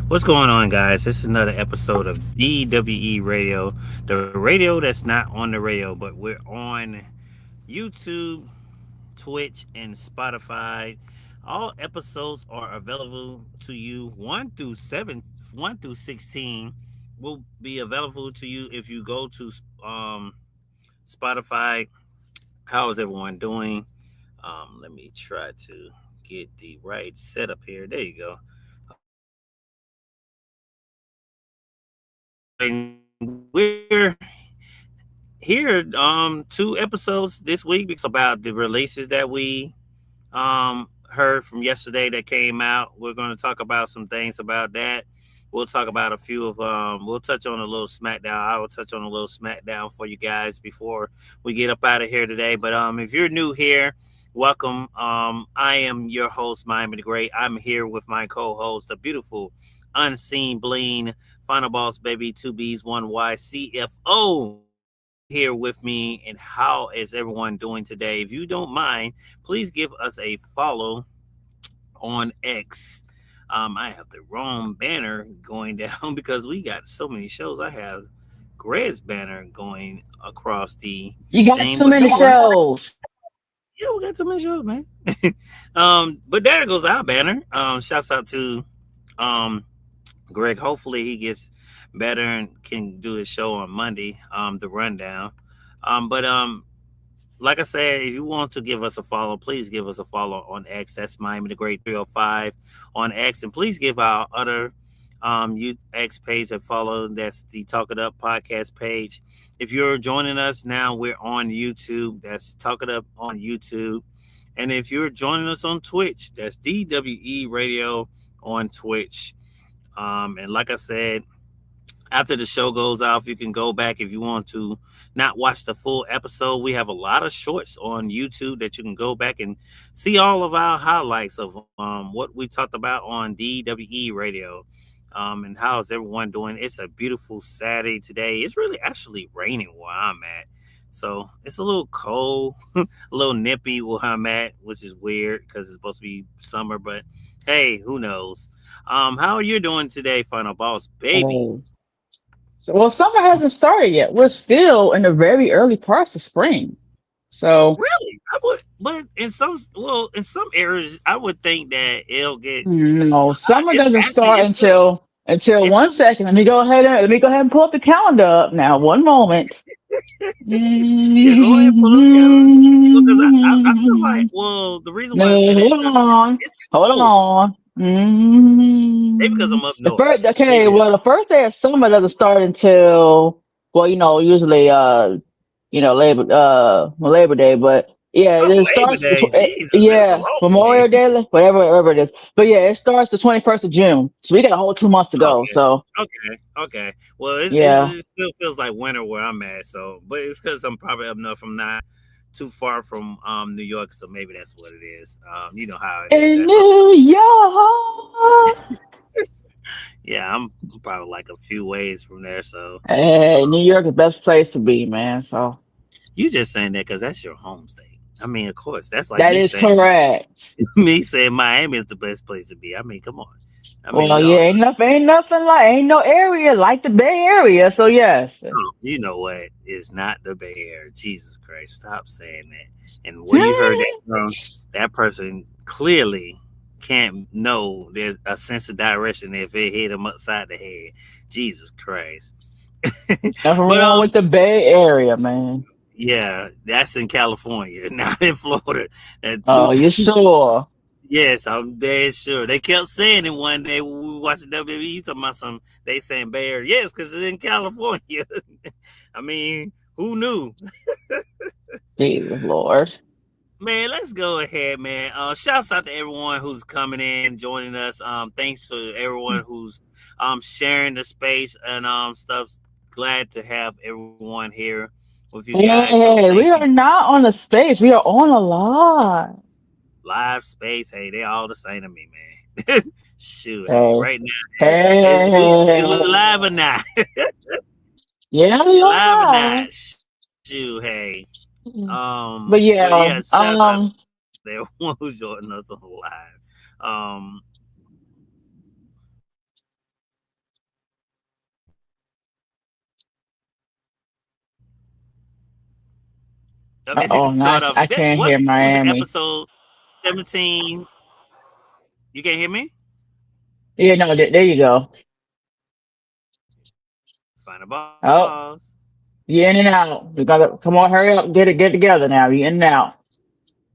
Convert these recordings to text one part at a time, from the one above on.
What's going on, guys? This is another episode of DWE Radio, the radio that's not on the radio, but we're on YouTube, Twitch, and Spotify. All episodes are available to you. 1 through 16 will be available to you if you go to Spotify. How is everyone doing? Let me try to get the right setup here. There you go. And we're here 2 episodes this week because about the releases that we heard from yesterday that came out. We're going to talk about some things about that. We'll talk about a few of we'll touch on a little SmackDown. I will touch on a little SmackDown for you guys before we get up out of here today. But if you're new here, welcome. I am your host, Miami the Great. I'm here with my co-host, the beautiful Unseen Bleen, Final Boss Baby, 2B's, 1Y, CFO here with me. And how is everyone doing today? If you don't mind, please give us a follow on X. I have the wrong banner going down because we got so many shows. I have Greg's banner going across the You got thing, too many shows. Yeah, we got too many shows, man. But there goes our banner. Shouts out to Greg. Hopefully he gets better and can do his show on Monday, the rundown. But like I said, if you want to give us a follow, please give us a follow on X. That's Miami the Great 305 on X. And please give our other X page a follow. That's the Talk It Up podcast page. If you're joining us now, we're on YouTube. That's Talk It Up on YouTube. And if you're joining us on Twitch, that's DWE Radio on Twitch. And like I said, after the show goes off, you can go back if you want to not watch the full episode. We have a lot of shorts on YouTube that you can go back and see all of our highlights of what we talked about on DWE Radio. And how is everyone doing? It's a beautiful Saturday today. It's really actually raining where I'm at. So it's a little cold, a little nippy where I'm at, which is weird because it's supposed to be summer. But hey, who knows? How are you doing today, Final Boss Baby? Oh. Well, summer hasn't started yet. We're still in the very early parts of spring. So Really, I would, but in some areas, I would think that it'll get. no, summer It's doesn't actually start until it's 1 second. Let me go ahead and pull up the calendar up now. One moment. yeah. Go ahead and pull up calendar because I feel like the reason why I say No, that hold on. it's Hold cold. on. Maybe because I'm up The north. first, okay, Maybe well, the first day of summer doesn't start until, well, usually, Labor Day, but yeah, it Labor starts, Day. Jesus, that's a yeah, long Memorial way. Day, whatever it is. But yeah, it starts the 21st of June. So we got a whole 2 months to go. Okay, So okay. Well, yeah. it still feels like winter where I'm at. So, but it's because I'm probably up north. I'm not too far from New York, so maybe that's what it is. You know how it is. In New York. Yeah, I'm probably like a few ways from there. So Hey, New York is the best place to be, man. So you just saying that because that's your home state. I mean, of course, that's like that me is saying correct. me saying Miami is the best place to be. I mean, come on. I mean, Well, we yeah, all know. ain't no area like the Bay Area. So yes. You know what is not the Bay Area. Jesus Christ, stop saying that. And where you heard that from, that person clearly can't know there's a sense of direction if it hit him upside the head. Jesus Christ. Nothing But wrong with the Bay Area, man. yeah, that's in California, not in Florida. And Oh, you two sure? yes, I'm very sure. They kept saying it one day when we were watching WWE. You talking about some? They saying Bay Area. Yes, because it's in California. I mean, who knew? Jesus Lord. Man, let's go ahead, man. Shouts out to everyone who's coming in, joining us. Thanks to everyone who's sharing the space and stuff. Glad to have everyone here with you guys. So Hey, thank we you. are not on the stage. We are on a live. Live space, hey, they all the same to me, man. Shoot, hey, Hey, right now, hey, is we live or hey. not? Yeah, we Live or are not? live. Shoot, hey. But But yeah, yeah, shouts out to everyone who's joining us on live. Um, okay, oh, now start off. I That can't what hear was the Miami. episode 17? You can't hear me? Yeah, no, there you go. Find a boss. Oh, you in and out. We gotta come on, hurry up, get together now. You in and out.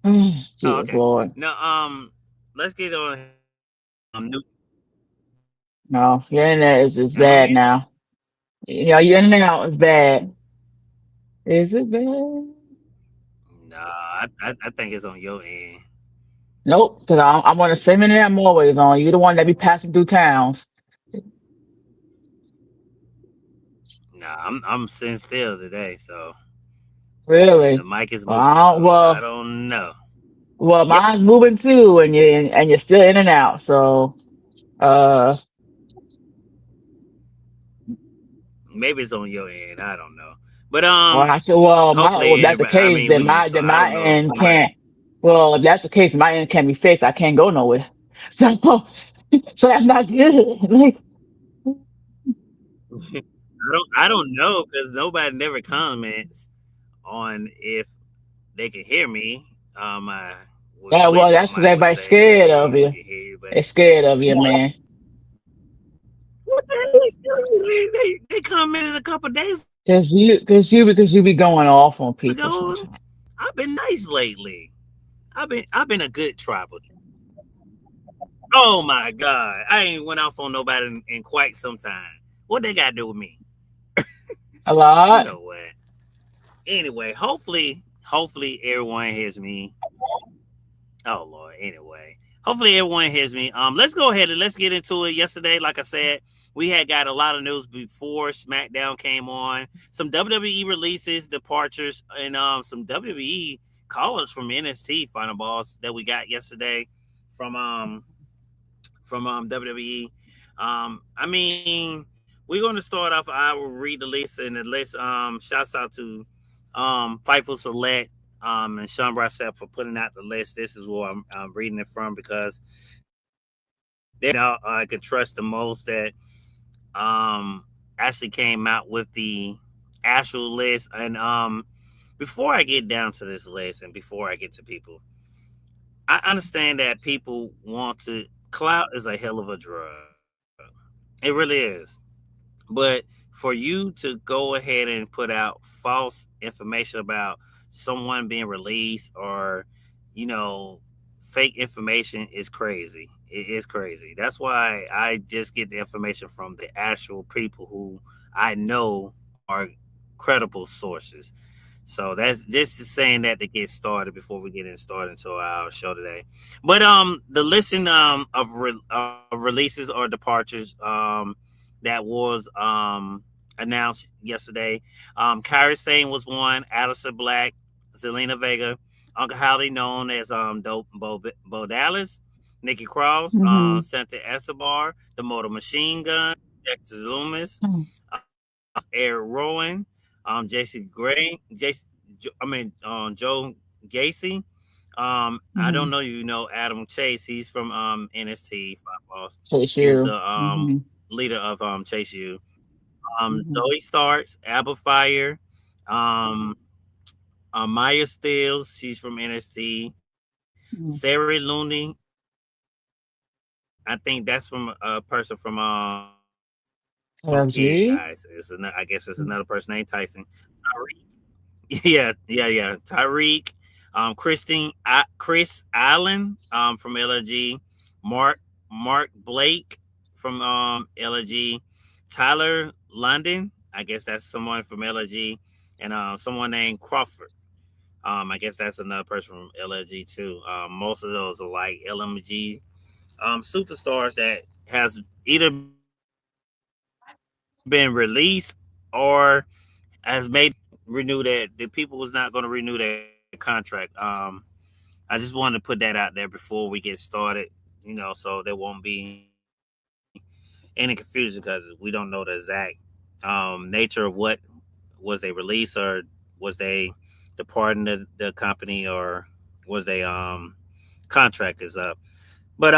Oh, okay. Jesus Lord. Now, let's get on new. No, your internet is Am I on bad here? now. You know, your in and out is bad. Is it bad? Nah, I think it's on your end. Nope, because I'm on the same internet I'm always on. You're the one that be passing through towns. Nah, I'm sitting still today, so and the Really? mic is Well, moving, so I well, don't know. well, Yep, mine's moving too, and you're still in and out. So, uh, maybe it's on your end. I don't know, but well, I said, well, hopefully if that's the everybody. I case, mean, then with me, so then I my don't know if end somebody. can't. Well, if that's the case, my end can't be fixed. I can't go nowhere. So, so that's not good. Like, I don't know because nobody never comments on if they can hear me. I would yeah, well, wish that's because somebody would everybody's say, scared of "Hey, we you. can hear you," but They're scared of you, man. what the hell is they commented a couple days ago. Because you be going off on people I've been sometimes. nice lately. I've been a good tribal. Oh my god, I ain't went off on nobody in quite some time. What they got to do with me? A You know lot. what? Anyway, hopefully everyone hears me. Oh Lord. Anyway, hopefully everyone hears me. Let's go ahead and let's get into it. Yesterday, like I said, we had got a lot of news before SmackDown came on. Some WWE releases, departures, and some WWE callers from NXT final boss that we got yesterday from WWE. I mean, we're going to start off. I will read the list, and the list. Shouts out to Fightful Select and Sean Brissett for putting out the list. This is where I'm reading it from because they're now I can trust the most that actually came out with the actual list. And before I get down to this list, and before I get to people, I understand that people want to. Clout is a hell of a drug. It really is. But for you to go ahead and put out false information about someone being released or, you know, fake information is crazy. It is crazy. That's why I just get the information from the actual people who I know are credible sources. So that's just saying that to get started before we get in started into our show today. But the listing of releases or departures that was announced yesterday. Kyrie Sane was one. Addison Black, Zelina Vega, Uncle Howdy, known as Bo Dallas, Nikki Cross, Hmm. Santa Escobar, the Motor Machine Gun, Dexter Loomis, Eric Rowan, Jason Gray, Jason, Joe Gacy. I don't Hmm. know if you know Adam Chase. He's from NST Five Boss. Chase He was the you. Hmm. leader of Chase U. Hmm. Zoe Starks, Apple Fire, um, Maya Stills. She's from NST. Sarah Looney. I think that's from a person from K guys. LG. I guess it's another person named Tyson. Yeah. Tyreek, Chris Allen from LG, Mark Blake from LG, Tyler London. I guess that's someone from LG, and someone named Crawford. I guess that's another person from LG too. Most of those are like LMG superstars that has either been released been released or has made renew that the people was not going to renew their contract. I just wanted to put that out there before we get started, so there won't be any confusion because we don't know the exact nature of what was they release or was they departing the company or was they contract is up. But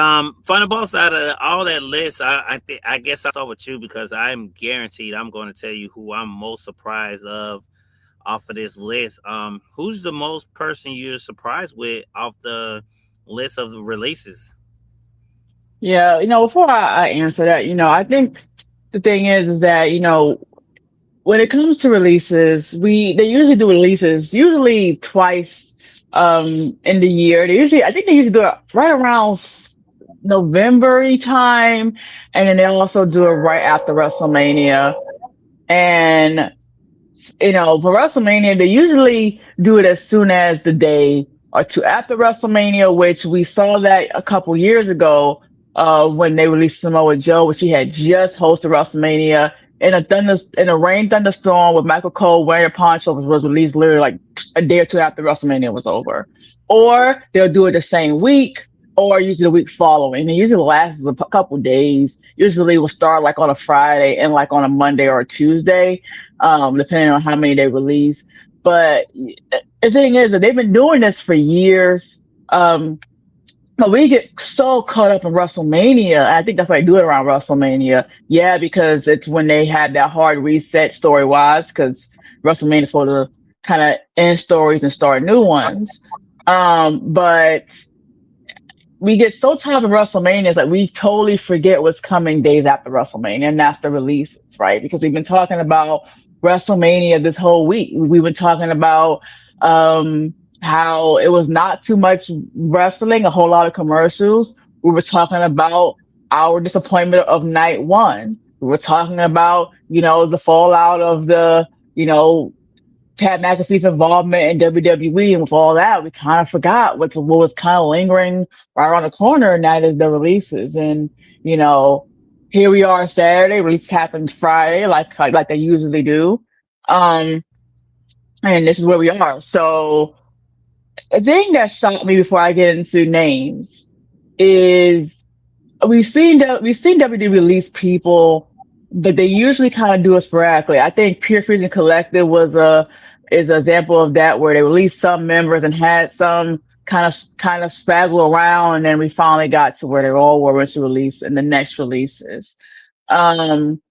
Final Boss, out of all that list, I guess I'll start with you because I'm guaranteed I'm going to tell you who I'm most surprised of off of this list. Who's the most person you're surprised with off the list of the releases? Yeah, before I answer that, I think the thing is that, when it comes to releases, they usually do releases usually twice in the year. I think they usually do it right around November time, and then they also do it right after WrestleMania. And for WrestleMania, they usually do it as soon as the day or two after WrestleMania, which we saw that a couple years ago, when they released Samoa Joe, which he had just hosted WrestleMania in a rain thunderstorm with Michael Cole wearing a poncho, which was released literally like a day or two after WrestleMania was over. Or they'll do it the same week, or usually the week following. It usually lasts a couple days. Usually will start like on a Friday and like on a Monday or a Tuesday, depending on how many they release. But the thing is that they've been doing this for years. But we get so caught up in WrestleMania. I think that's why they do it around WrestleMania. Yeah, because it's when they had that hard reset story wise, because WrestleMania is supposed to kind of end stories and start new ones. But we get so tired of WrestleMania, it's like we totally forget what's coming days after WrestleMania, and that's the releases, right? Because we've been talking about WrestleMania this whole week. We've been talking about how it was not too much wrestling, a whole lot of commercials. We were talking about our disappointment of night one. We were talking about, the fallout of Pat McAfee's involvement in WWE, and with all that, we kind of forgot what was kind of lingering right around the corner, and that is the releases. And you know, here we are Saturday. Release happens Friday, like they usually do. Um, and this is where we are. So a thing that shocked me before I get into names is we've seen WWE release people, but they usually kind of do it sporadically. I think Pure Fusion Collective is an example of that, where they released some members and had some kind of straggle around, and then we finally got to where they all were to release in the next releases. Um,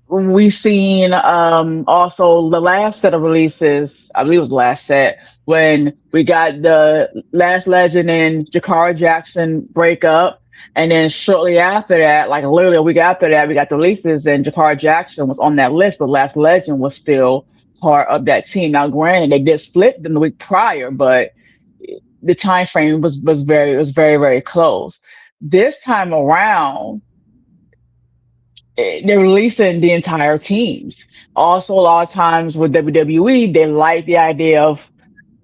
we've seen also the last set of releases, I believe it was the last set, when we got the Last Legend and Jakara Jackson breakup. And then shortly after that, like literally a week after that, we got the releases, and Jakara Jackson was on that list, but Last Legend was still part of that team. Now, granted, they did split them the week prior, but the time frame was very, very close. This time around, they're releasing the entire teams. Also, a lot of times with WWE, they like the idea of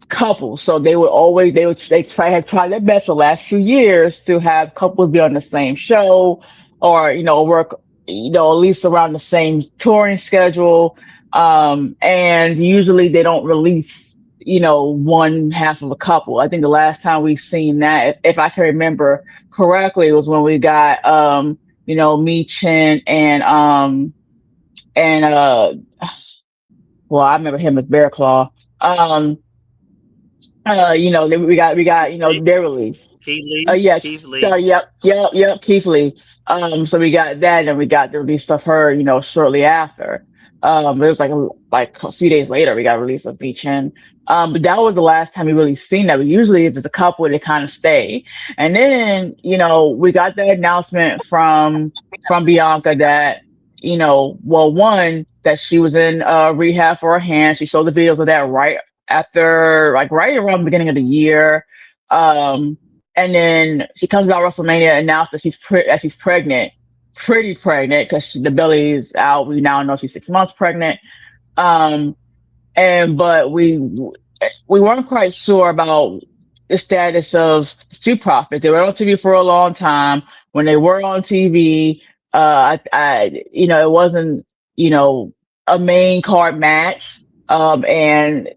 couples. So they have tried their best the last few years to have couples be on the same show, or work at least around the same touring schedule. And usually they don't release one half of a couple. I think the last time we've seen that, if I can remember correctly, was when we got Me Chin and well, I remember him as Bear Claw. We got their release. Keith Lee. Yeah, Keith so Lee. yep, Keith Lee. So we got that, and we got the release of her, shortly after. It was like a few days later we got release of B Chin. But that was the last time we really seen that. But usually if it's a couple, they kind of stay. And then, we got the announcement from Bianca that, well, one, that she was in rehab for her hand. She showed the videos of that right after, like right around the beginning of the year. And then she comes out WrestleMania, announced that she's pregnant, pretty pregnant, because the belly is out. We now know she's 6 months pregnant. Um, but we weren't quite sure about the status of Street Profits. They were on TV for a long time. When they were on TV, it wasn't you know, a main card match. And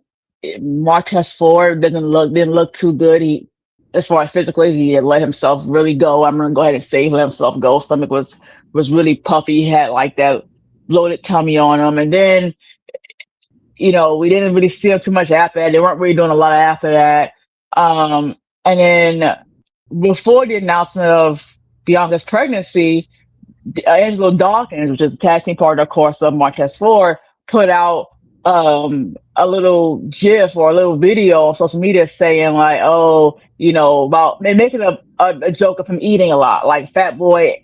Marquez Ford didn't look too good. He, as far as physically, he had let himself really go. I'm gonna go ahead and say he let himself go. Stomach was really puffy. He had like that bloated tummy on him, and then we didn't really see him too much after that. They weren't really doing a lot after that. And then before the announcement of Bianca's pregnancy, Angelo Dawkins, which is the tag team partner, of course, of Marquez Ford, put out a little GIF or a little video on social media saying like, oh, about they making a joke of him eating a lot, like fat boy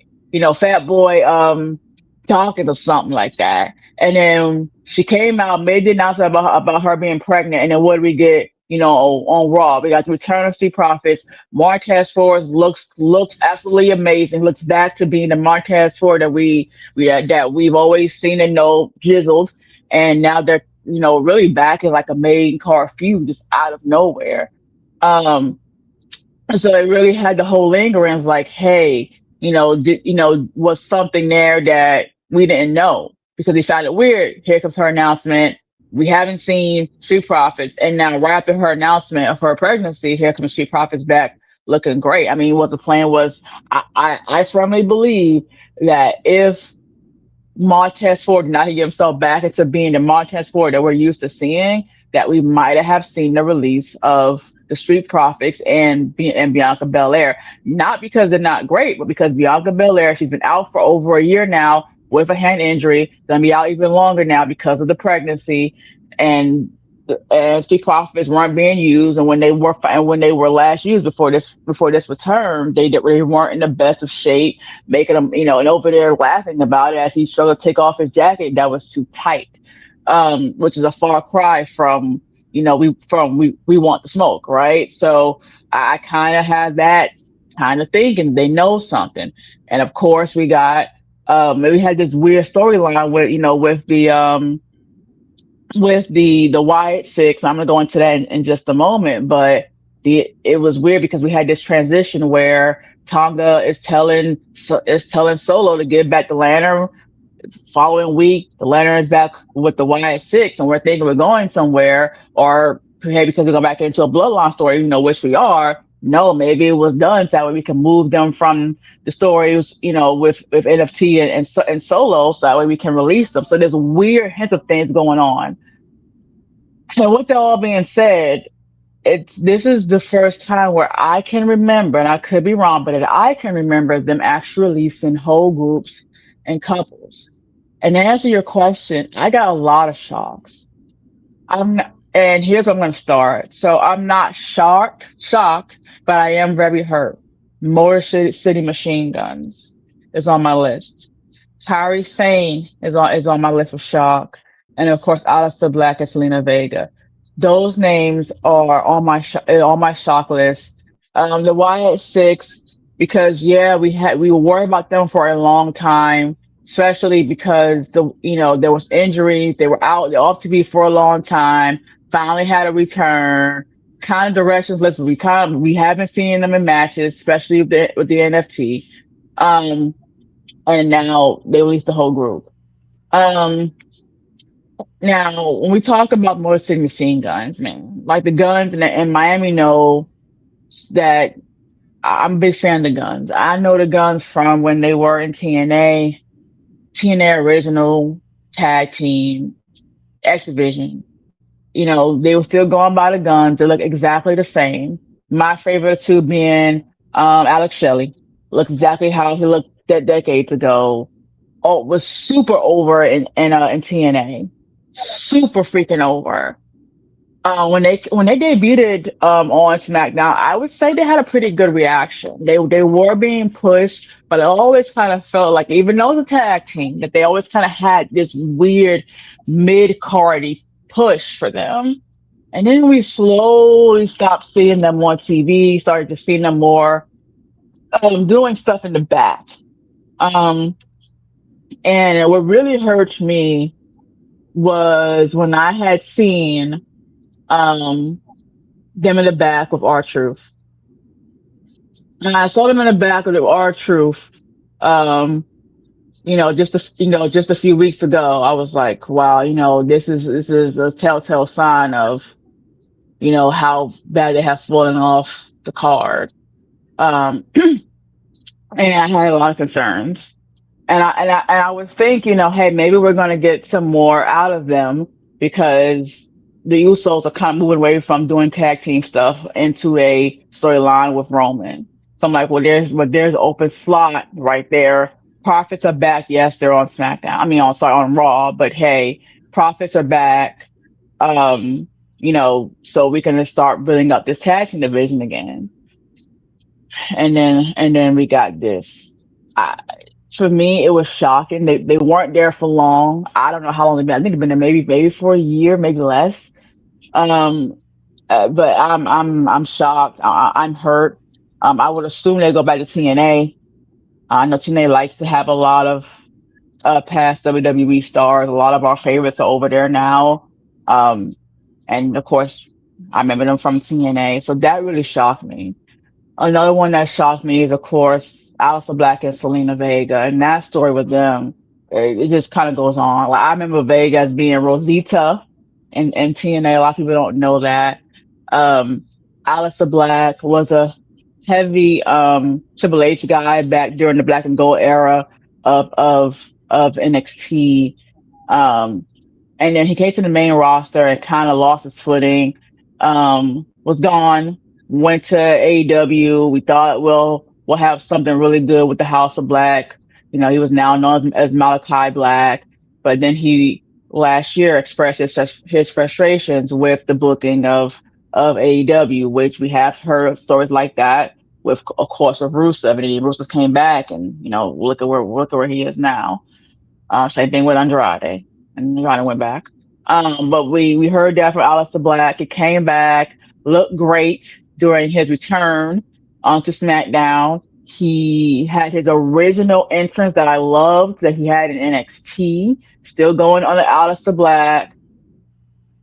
Dawkins or something like that. And then she came out, made the announcement about her being pregnant, and then what do we get? On Raw, we got the return of Street Profits. Marquez Ford looks absolutely amazing. Looks back to being the Marquez Ford that we've always seen and know, jizzled, and now they're really back as like a main card feud just out of nowhere. Um, so it really had the whole lingering. It's like, hey, was something there that we didn't know because we found it weird. Here comes her announcement. We haven't seen Street Profits, and now right after her announcement of her pregnancy, here comes Street Profits back looking great. I mean, what the plan was, I firmly believe that if Montez Ford did not get himself back into being the Montez Ford that we're used to seeing, that we might have seen the release of the Street Profits and Bianca Belair. Not because they're not great, but because Bianca Belair, she's been out for over a year now with a hand injury, gonna be out even longer now because of the pregnancy, and Street Profits weren't being used, and when they were last used before this return, they weren't in the best of shape, making them and over there laughing about it as he struggled to take off his jacket that was too tight, which is a far cry from we want the smoke, right? So I kind of had that kind of thinking they know something, and of course we had this weird storyline with the Wyatt Six. I'm gonna go into that in just a moment, but it was weird because we had this transition where Tonga is telling Solo to give back the lantern. Following week, the lantern is back with the Wyatt Six, and we're thinking we're going somewhere, or hey, because we're going back into a bloodline story, which we are. No, maybe it was done so that way we can move them from the stories, with NFT and Solo, so that way we can release them. So there's weird hints of things going on. And with that all being said, this is the first time where I can remember, and I could be wrong, but that I can remember them actually releasing whole groups and couples. And to answer your question, I got a lot of shocks. And here's where I'm going to start. So I'm not shocked, but I am very hurt. Motor City Machine Guns is on my list. Tyree Sane is on my list of shock, and of course, Alistair Black and Selena Vega. Those names are on my shock list. The Wyatt Six, because yeah, we were worried about them for a long time, especially because there was injuries. They were out, they're off TV for a long time. Finally had a return. Kind of directionless. We haven't seen them in matches, especially with the NFT. Um, and now they released the whole group. Um, Now when we talk about Motor City Machine Guns, man, like the guns in Miami know that I'm a big fan of the guns. I know the guns from when they were in TNA original tag team, X Division. They were still going by the guns. They look exactly the same. My favorite two being Alex Shelley. Looks exactly how he looked decades ago. Oh, was super over in TNA, super freaking over. When they debuted on SmackDown, I would say they had a pretty good reaction. They were being pushed, but I always kind of felt like even though it's a tag team, that they always kind of had this weird mid cardy push for them. And then we slowly stopped seeing them on TV, started to see them more doing stuff in the back. Um, and what really hurt me was when I had seen um them in the back with R Truth. And I saw them in the back with R Truth. Um just a few weeks ago, I was like, wow, this is a telltale sign of, how bad they have fallen off the card. Um, and I had a lot of concerns. And I would think, hey, maybe we're going to get some more out of them because the Usos are kind of moving away from doing tag team stuff into a storyline with Roman. So I'm like, well, there's an open slot right there. Profits are back. Yes, they're on SmackDown. I mean, on Raw, but hey, profits are back. Um, so we can start building up this tag team division again. And then we got this. For me, it was shocking. They weren't there for long. I don't know how long they've been. I think they've been there maybe for a year, maybe less. Um, but I'm shocked. I'm hurt. I would assume they go back to TNA. I know TNA likes to have a lot of past WWE stars. A lot of our favorites are over there now. Um, and of course, I remember them from TNA. So that really shocked me. Another one that shocked me is, of course, Aleister Black and Zelina Vega, and that story with them, it just kind of goes on. Like I remember Vega as being Rosita in TNA. A lot of people don't know that. Um, Aleister Black was a heavy Triple H guy back during the Black and Gold era of NXT. Um, and then he came to the main roster and kind of lost his footing. Was gone, went to AEW. We thought, well, we'll have something really good with the House of Black. He was now known as Malachi Black, but then he last year expressed his frustrations with the booking of AEW, which we have heard stories like that with, of course, with Rusev, and then Rusev came back, and look at where he is now. Same thing with Andrade, and Andrade went back. But we heard that from Aleister Black. He came back, looked great during his return onto SmackDown. He had his original entrance that I loved that he had in NXT, still going on the Aleister Black.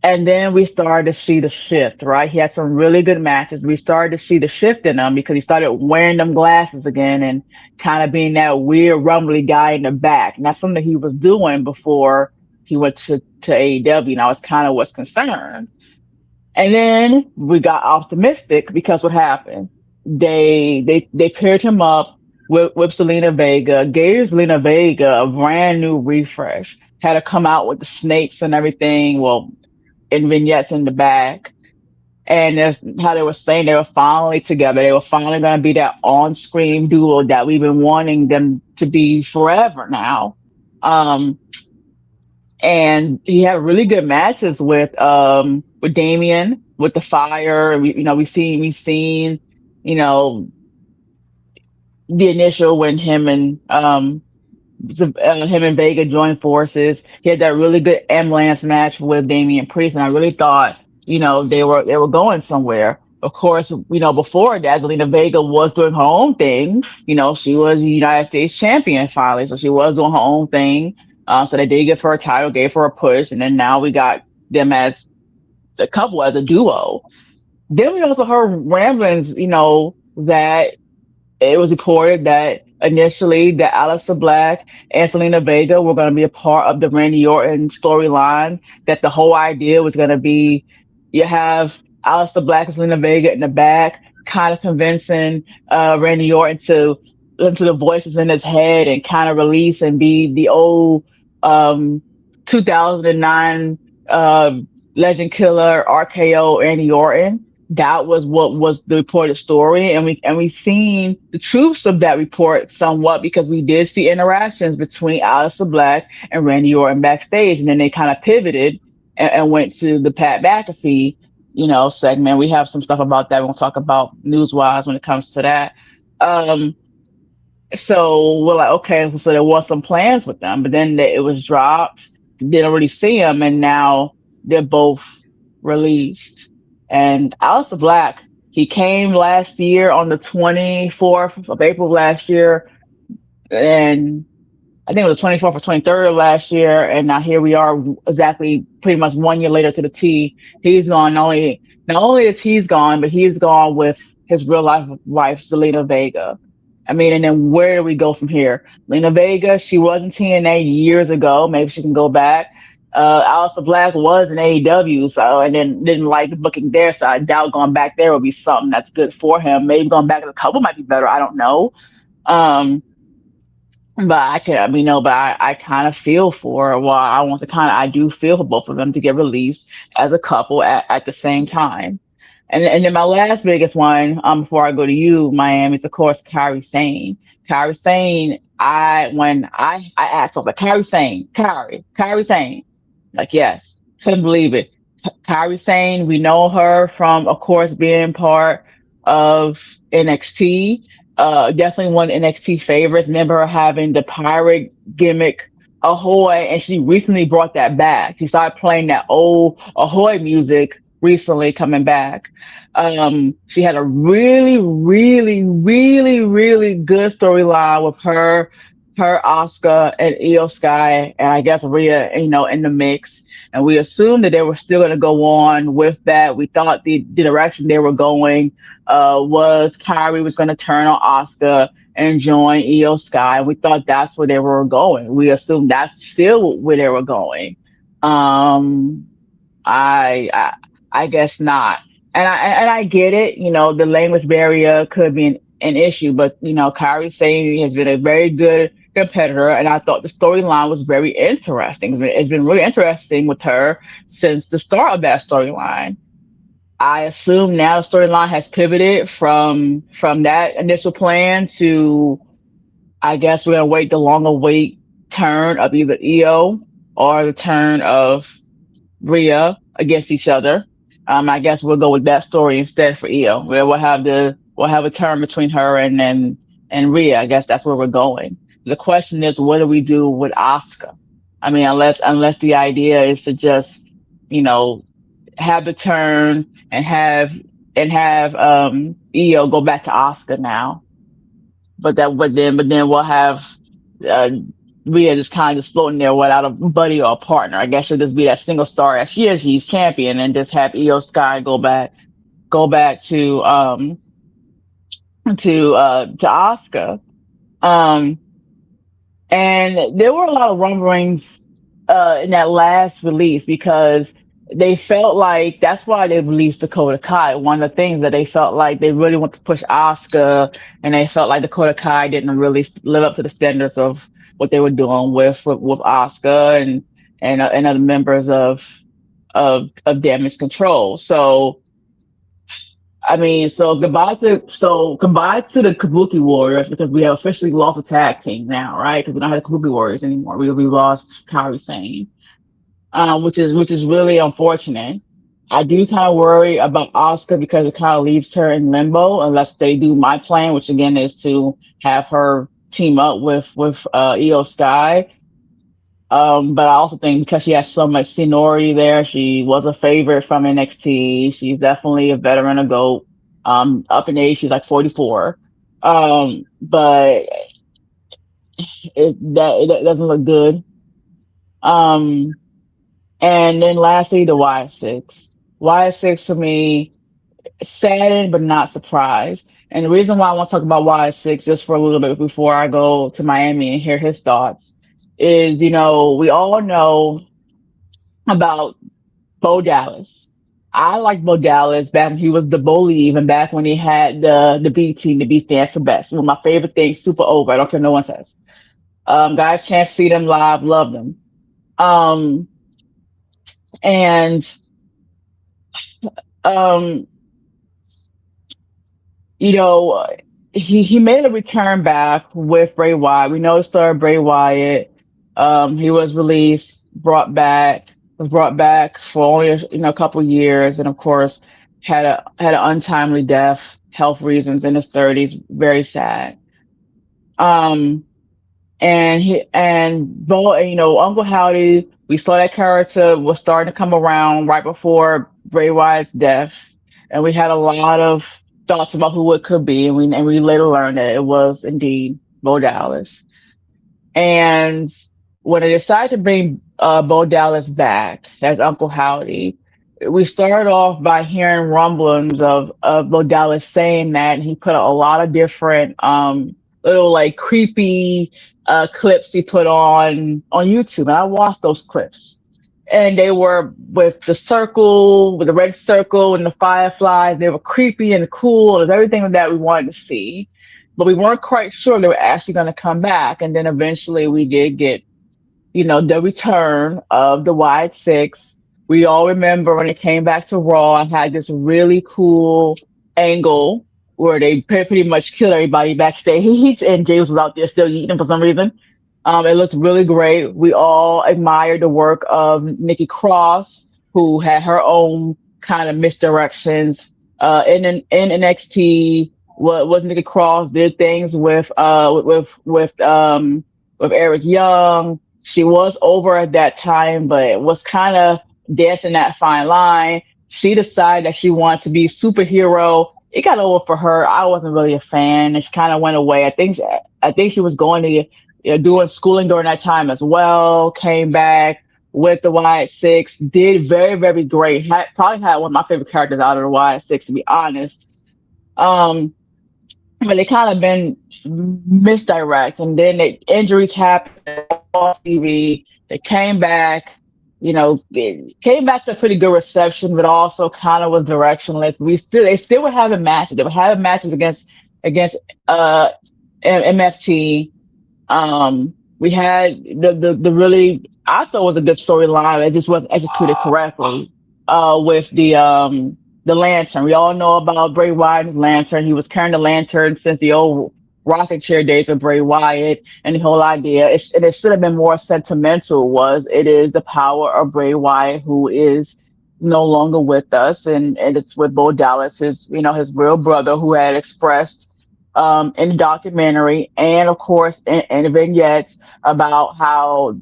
And then we started to see the shift, right? He had some really good matches. We started to see the shift in him because he started wearing them glasses again and kind of being that weird, rumbly guy in the back. And that's something he was doing before he went to AEW. And I was kind of was concerned. And then we got optimistic because what happened? They paired him up with Zelina Vega, gave Zelina Vega a brand new refresh, had to come out with the snakes and everything. Well, and vignettes in the back. And that's how they were saying they were finally together. They were finally going to be that on-screen duo that we've been wanting them to be forever now. Um, and he had really good matches with Damien, with the Fire. We seen, you know, the initial when him and Vega joined forces. He had that really good ambulance match with Damian Priest, and I really thought, they were going somewhere. Of course, before that, Zelina Vega was doing her own thing. She was the United States champion finally, so she was doing her own thing. So they did give her a title, gave her a push, and then now we got them as a couple, as a duo. Then we also heard ramblings, that it was reported that initially that Aleister Black and Zelina Vega were going to be a part of the Randy Orton storyline. That the whole idea was going to be you have Aleister Black and Zelina Vega in the back, kind of convincing Randy Orton to listen to the voices in his head and kind of release and be the old um, 2009 Legend Killer RKO Randy Orton. That was what was the reported story, and we seen the truths of that report somewhat because we did see interactions between Aleister Black and Randy Orton backstage, and then they kind of pivoted and went to the Pat McAfee, segment. We have some stuff about that. We'll talk about news wise when it comes to that. Um, so we're like, okay, so there was some plans with them, but then it was dropped. Didn't really see them, and now they're both released. And Aleister Black, he came last year on the 24th of April last year, and I think it was the 24th or 23rd of last year, and now here we are, exactly pretty much 1 year later to the T. He's gone. Not only is he's gone, but he's gone with his real life wife, Zelina Vega. I mean, and then where do we go from here? Lena Vega, she was in TNA years ago. Maybe she can go back. Aleister Black was in AEW, so and then didn't like the booking there, so I doubt going back there would be something that's good for him. Maybe going back to the couple might be better. I don't know. Um, but I can, I mean, no, but I kind of feel for, well, I want to kind of, I do feel for both of them to get released as a couple at the same time. And then my last biggest one, before I go to you, Miami, is of course Kyrie Sane. Kyrie Sane, I asked her, like, Kyrie Sane, Kyrie Sane. Like, yes, couldn't believe it. Kyrie Sane, we know her from, of course, being part of NXT. Definitely one of NXT favorites. Remember her having the pirate gimmick, Ahoy, and she recently brought that back. She started playing that old Ahoy music recently, coming back. She had a really, really, really, really good storyline with her, Oscar, and Io Sky, and I guess Rhea, in the mix. And we assumed that they were still going to go on with that. We thought the direction they were going was Kyrie was going to turn on Oscar and join Io Sky. We thought that's where they were going. We assumed that's still where they were going. Um, I I guess not. And I get it. The language barrier could be an issue, but Kyrie Sane has been a very good competitor, and I thought the storyline was very interesting. It's been really interesting with her since the start of that storyline. I assume now the storyline has pivoted from that initial plan to, I guess we're gonna wait the longer wait turn of either EO or the turn of Rhea against each other. I guess we'll go with that story instead for Io, where we'll have a turn between her and Rhea. I guess that's where we're going. The question is, what do we do with Asuka? I mean, unless the idea is to just, you know, have the turn and have Io go back to Asuka now, but then we'll have uh, Rhea just kind of just floating there without a buddy or a partner. I guess she'll just be that single star as she is. She's champion, and just have Io Sky go back to Asuka. Um, and there were a lot of rumblings in that last release because they felt like that's why they released Dakota Kai. One of the things that they felt like they really want to push Asuka, and they felt like Dakota Kai didn't really live up to the standards of what they were doing with Asuka and other members of Damage Control. So I mean, so goodbye to the Kabuki Warriors, because we have officially lost a tag team now, right? Because we don't have the Kabuki Warriors anymore. We lost Kairi Sane, which is really unfortunate. I do kind of worry about Oscar because it kind of leaves her in limbo unless they do my plan, which again is to have her team up with Io Sky. But I also think because she has so much seniority there, she was a favorite from NXT. She's definitely a veteran, a GOAT. Up in age, she's like 44. But that doesn't look good. Um, and then lastly, the Y6. Y6 for me, saddened but not surprised. And the reason why I want to talk about Y6 just for a little bit before I go to Miami and hear his thoughts is, we all know about Bo Dallas. I like Bo Dallas back when he was the bully, even back when he had the B team. The B stands for best. One of my favorite things, super over. I don't care what no one says. Guys, chance to see them live, love them. Um, and um, you know, he made a return back with Bray Wyatt. We know the story of Bray Wyatt. He was released, was brought back for only a couple years, and of course had an untimely death, health reasons in his 30s. Very sad. Um, and Uncle Howdy, we saw that character was starting to come around right before Bray Wyatt's death, and we had a lot of thoughts about who it could be, and we later learned that it was indeed Bo Dallas. And when they decided to bring Bo Dallas back as Uncle Howdy, we started off by hearing rumblings of Bo Dallas saying that, and he put a lot of different little like creepy clips he put on YouTube, and I watched those clips. And they were with the circle, with the red circle and the fireflies. They were creepy and cool. It was everything that we wanted to see, but we weren't quite sure they were actually going to come back. And then eventually we did get, the return of the Wide Six. We all remember when it came back to Raw, I had this really cool angle where they pretty much killed everybody backstage, and James was out there still eating for some reason. It looked really great. We all admired the work of Nikki Cross, who had her own kind of misdirections. In NXT, what was Nikki Cross did things with Eric Young. She was over at that time, but was kind of dancing that fine line. She decided that she wanted to be superhero. It got over for her. I wasn't really a fan, and she kind of went away. I think she was going to doing schooling during that time as well. Came back with the Wyatt Six, did very very great. Probably had one of my favorite characters out of the Wyatt Six, to be honest. Um, but they kind of been misdirect, and then the injuries happened on TV. They came back, it came back to a pretty good reception, but also kind of was directionless. They still were having matches. They were having matches against uh MFT. We had the really, I thought was a good storyline. It just wasn't executed correctly. With the lantern. We all know about Bray Wyatt's lantern. He was carrying the lantern since the old rocking chair days of Bray Wyatt, and the whole idea, and it should have been more sentimental, was it is the power of Bray Wyatt, who is no longer with us, and it's with Bo Dallas, his real brother, who had expressed in the documentary, and of course in the vignettes, about how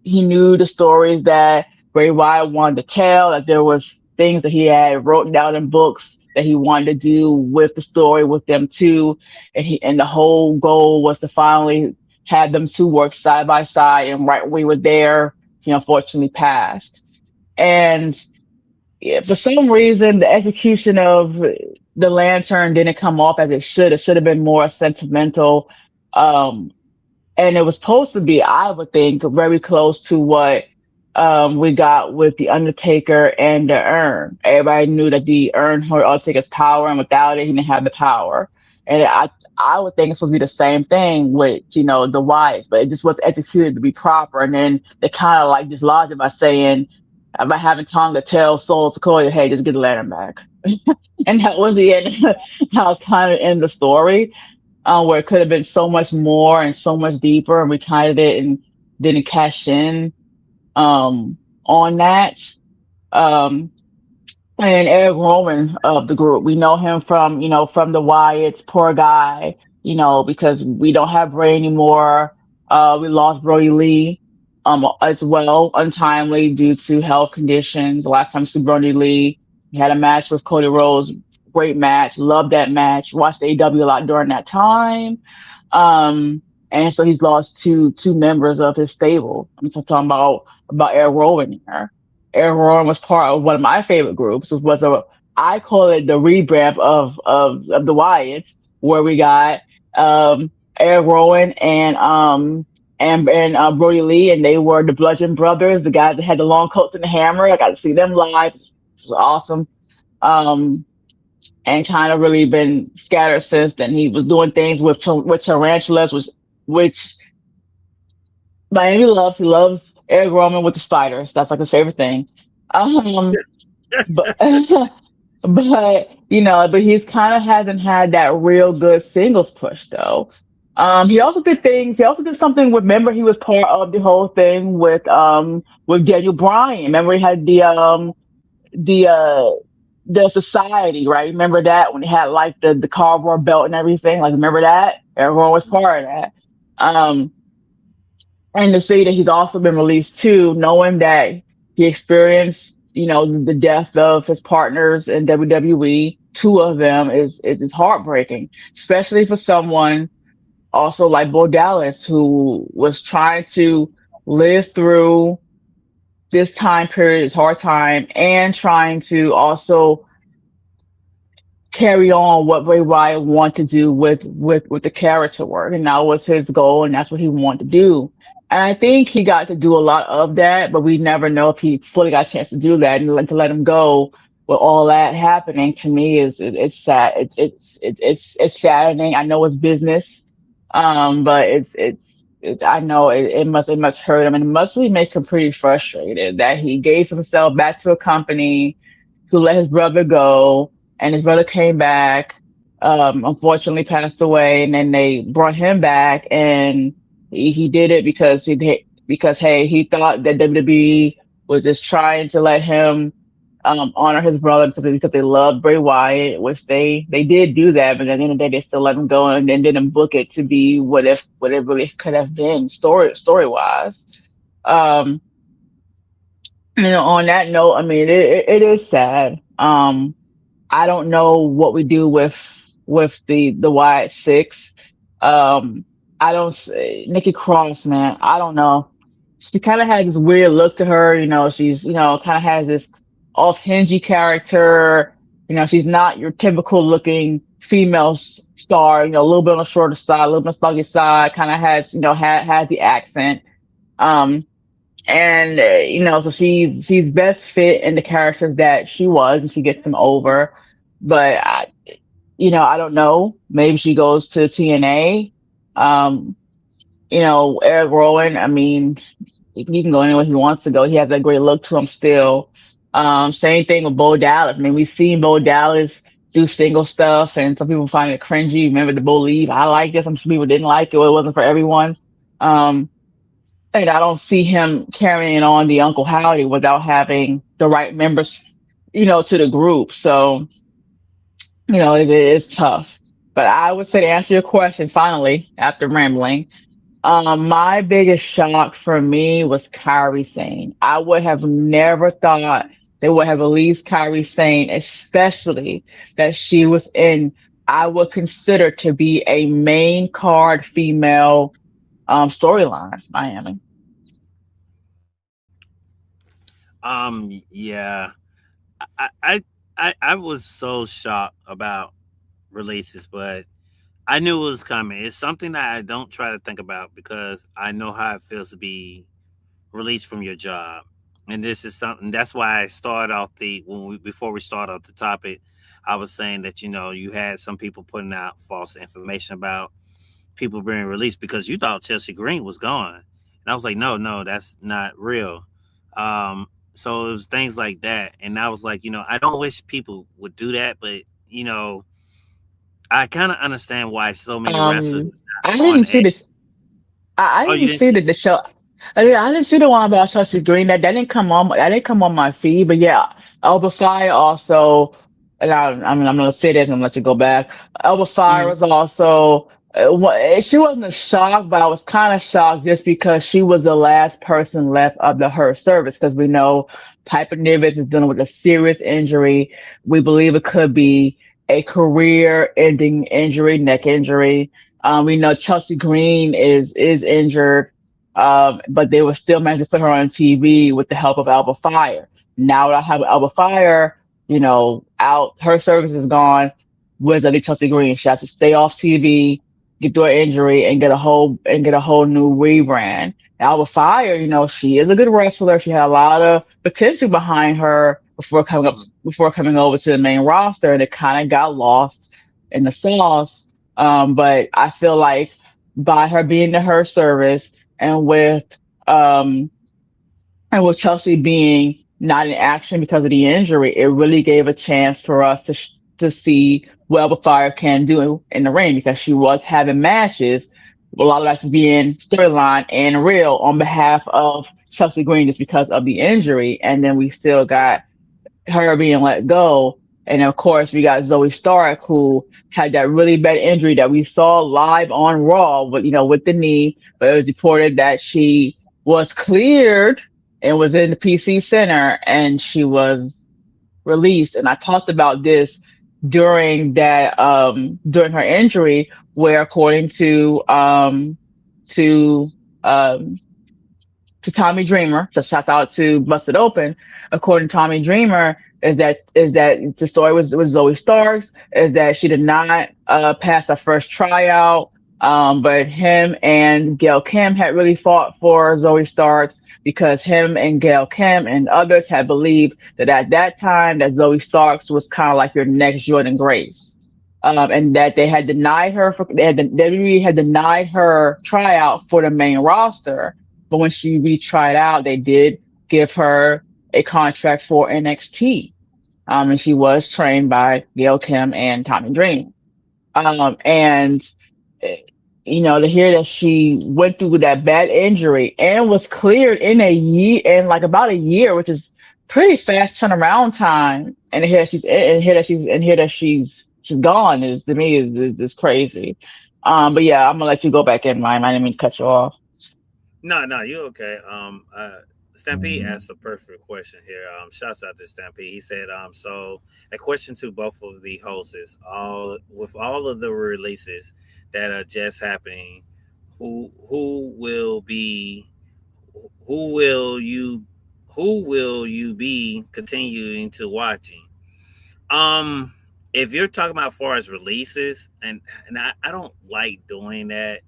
he knew the stories that Bray Wyatt wanted to tell, that there was things that he had wrote down in books that he wanted to do with the story with them too. And the whole goal was to finally have them two work side by side. And right when we were there, he unfortunately passed. And yeah, for some reason, the execution of the lantern didn't come off as it should. It should have been more sentimental. Um, and it was supposed to be, I would think, very close to what we got with the Undertaker and the Urn. Everybody knew that the Urn had Undertaker's power, and without it, he didn't have the power. And I would think it's supposed to be the same thing with the Wyatts, but it just wasn't executed to be proper. And then they kind of like dislodged it by saying, by having Tonga tell Soul Sequoia, "Hey, just get the lantern back," and that was the end. That was kind of in the story, where it could have been so much more and so much deeper, and we kind of didn't cash in on that. Um, and Eric Rowan of the group, we know him from the Wyatts, poor guy, because we don't have Bray anymore. We lost Brody Lee, as well, untimely due to health conditions. Last time we saw Brody Lee, he had a match with Cody Rhodes, great match, loved that match, watched AEW a lot during that time. Um, and so he's lost two members of his stable. I'm just talking about Eric Rowan here. Eric Rowan was part of one of my favorite groups. It was a, I call it the revamp of the Wyatts, where we got Eric Rowan and Brody Lee, and they were the Bludgeon Brothers, the guys that had the long coats and the hammer. I got to see them live. It was awesome. Um, and kind of really been scattered since then. He was doing things with tarantulas, which Miami loves. He loves Eric Roman with the spiders. That's like his favorite thing. Um, but but he's kind of hasn't had that real good singles push though. He also did things. He also did something with. Remember, he was part of the whole thing with Daniel Bryan. Remember, he had the the society, right? Remember that when he had like the cardboard belt and everything? Like, remember that? Everyone was part of that. Um, and to see that he's also been released too, knowing that he experienced, the death of his partners in WWE, two of them is heartbreaking, especially for someone also like Bo Dallas, who was trying to live through this time period, his hard time, and trying to also carry on what Bray Wyatt wanted to do with the character work, and that was his goal, and that's what he wanted to do. And I think he got to do a lot of that, but we never know if he fully got a chance to do that, and to let him go with all that happening to me it's sad. It's saddening. I know it's business, but I know it must hurt him, and it must really make him pretty frustrated that he gave himself back to a company who let his brother go, and his brother came back. Unfortunately, passed away, and then they brought him back, and he did it because hey, he thought that WWE was just trying to let him honor his brother because they loved Bray Wyatt, which they did do that, but at the end of the day, they still let him go and then didn't book it to be what it really could have been story wise. Um, on that note, I mean, it is sad. I don't know what we do with the Wyatt Six. Um, I don't Nikki Cross, man. I don't know. She kind of had this weird look to her. She's kind of has this off-hingy character. She's not your typical looking female star. A little bit on the shorter side, a little bit on the sluggish side. Kind of has had the accent. Um, and so she's best fit in the characters that she was, and she gets them over. But I don't know. Maybe she goes to TNA. Um, Eric Rowan. I mean, he can go anywhere he wants to go. He has that great look to him still. Same thing with Bo Dallas. I mean, we've seen Bo Dallas do single stuff, and some people find it cringy. Remember the Bo Leave? I like this. Some people didn't like it. It wasn't for everyone. Um, and I don't see him carrying on the Uncle Howdy without having the right members, to the group. So, it is tough. But I would say to answer your question, finally, after rambling, my biggest shock for me was Kyrie Sane. I would have never thought they would have released Kyrie Sane, especially that she was in, I would consider to be a main card female storyline, Miami. Yeah, I, I, I was so shocked about releases, but I knew it was coming. It's something that I don't try to think about because I know how it feels to be released from your job. And this is something that's why I started off before we start off the topic, I was saying that you had some people putting out false information about people being released because you thought Chelsea Green was gone. And I was like, no, no, that's not real. So it was things like that. And I was like, I don't wish people would do that, but I kind of understand why so many wrestlers Um, I are on didn't see edge. this. I Oh, you didn't didn't see see? the show. I mean, I didn't see the one about Chelsea Green. That didn't come on. That didn't come on my feed. But yeah, Elba Fire also. And I'm gonna say this and let you go back. Elba Fire Mhm. was also. She wasn't a shock, but I was kind of shocked just because she was the last person left of the her service. Because we know Piper Niven is dealing with a serious injury. We believe it could be a career-ending injury, neck injury. We know Chelsea Green is injured, but they were still managed to put her on TV with the help of Alba Fire. Now that I have Alba Fire, out, her service is gone. Where's Lady Chelsea Green? She has to stay off TV, get through her injury, and get a whole new rebrand. Alba Fire, she is a good wrestler. She had a lot of potential behind her before coming over to the main roster, and it kind of got lost in the sauce. But I feel like by her being in her service um and with Chelsea being not in action because of the injury, it really gave a chance for us to see what Alba Fire can do in the ring because she was having matches, a lot of matches being storyline and real on behalf of Chelsea Green just because of the injury, and then we still got her being let go. And of course, we got Zoe Stark, who had that really bad injury that we saw live on Raw, with the knee. But it was reported that she was cleared and was in the PC Center, and she was released. And I talked about this during her injury, where according to um, to Tommy Dreamer, just shouts out to Busted Open. According to Tommy Dreamer, is that the story was Zoe Starks, is that she did not pass her first tryout. But him and Gail Kim had really fought for Zoe Starks because him and Gail Kim and others had believed that at that time that Zoe Starks was kind of like your next Jordan Grace. And that they had denied her WWE had denied her tryout for the main roster, but when she retried out, they did give her a contract for NXT. And she was trained by Gail Kim and Tommy Dream. And eh, to hear that she went through that bad injury and was cleared in like about a year, which is pretty fast turnaround time, and to hear that she's gone is to me is crazy. But yeah, I'm gonna let you go back in, Mine. I didn't mean to cut you off. No, you okay. Stampede asked a perfect question here. Shouts out to Stampede. He said, so a question to both of the hosts is all of the releases that are just happening, who will be who will you who will you be continuing to watching? Um, if you're talking about as far as releases, and I don't like doing that,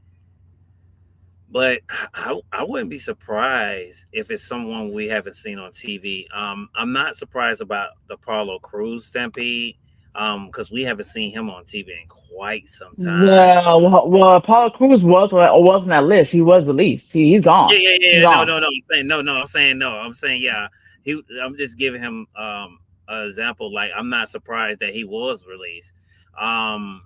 but I wouldn't be surprised if it's someone we haven't seen on TV. I'm not surprised about the Paulo Cruz Stampede, because we haven't seen him on TV in quite some time. Apollo Cruz was on that list. He was released. He's Yeah, gone. yeah, He's yeah. No, gone. no, no. I'm saying no, no. I'm saying no. I'm saying yeah. I'm just giving him an example. Like I'm not surprised that he was released. Um,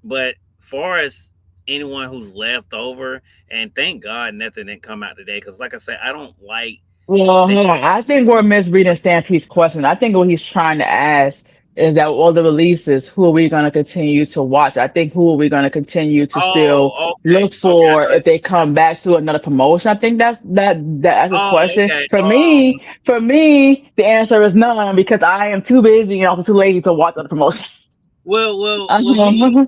but far as anyone who's left over, and thank God nothing didn't come out today. Because like I said, I don't like Well, the. hold on. I think we're misreading Stampede's question. I think what he's trying to ask is that all the releases, who are we going to continue to watch? I think who are we going to continue to still Oh, okay, look okay. I for thought. if they come back to another promotion? I think that's his Oh, question. okay. For me, the answer is none because I am too busy and also too lazy to watch other promotions. Well. Me,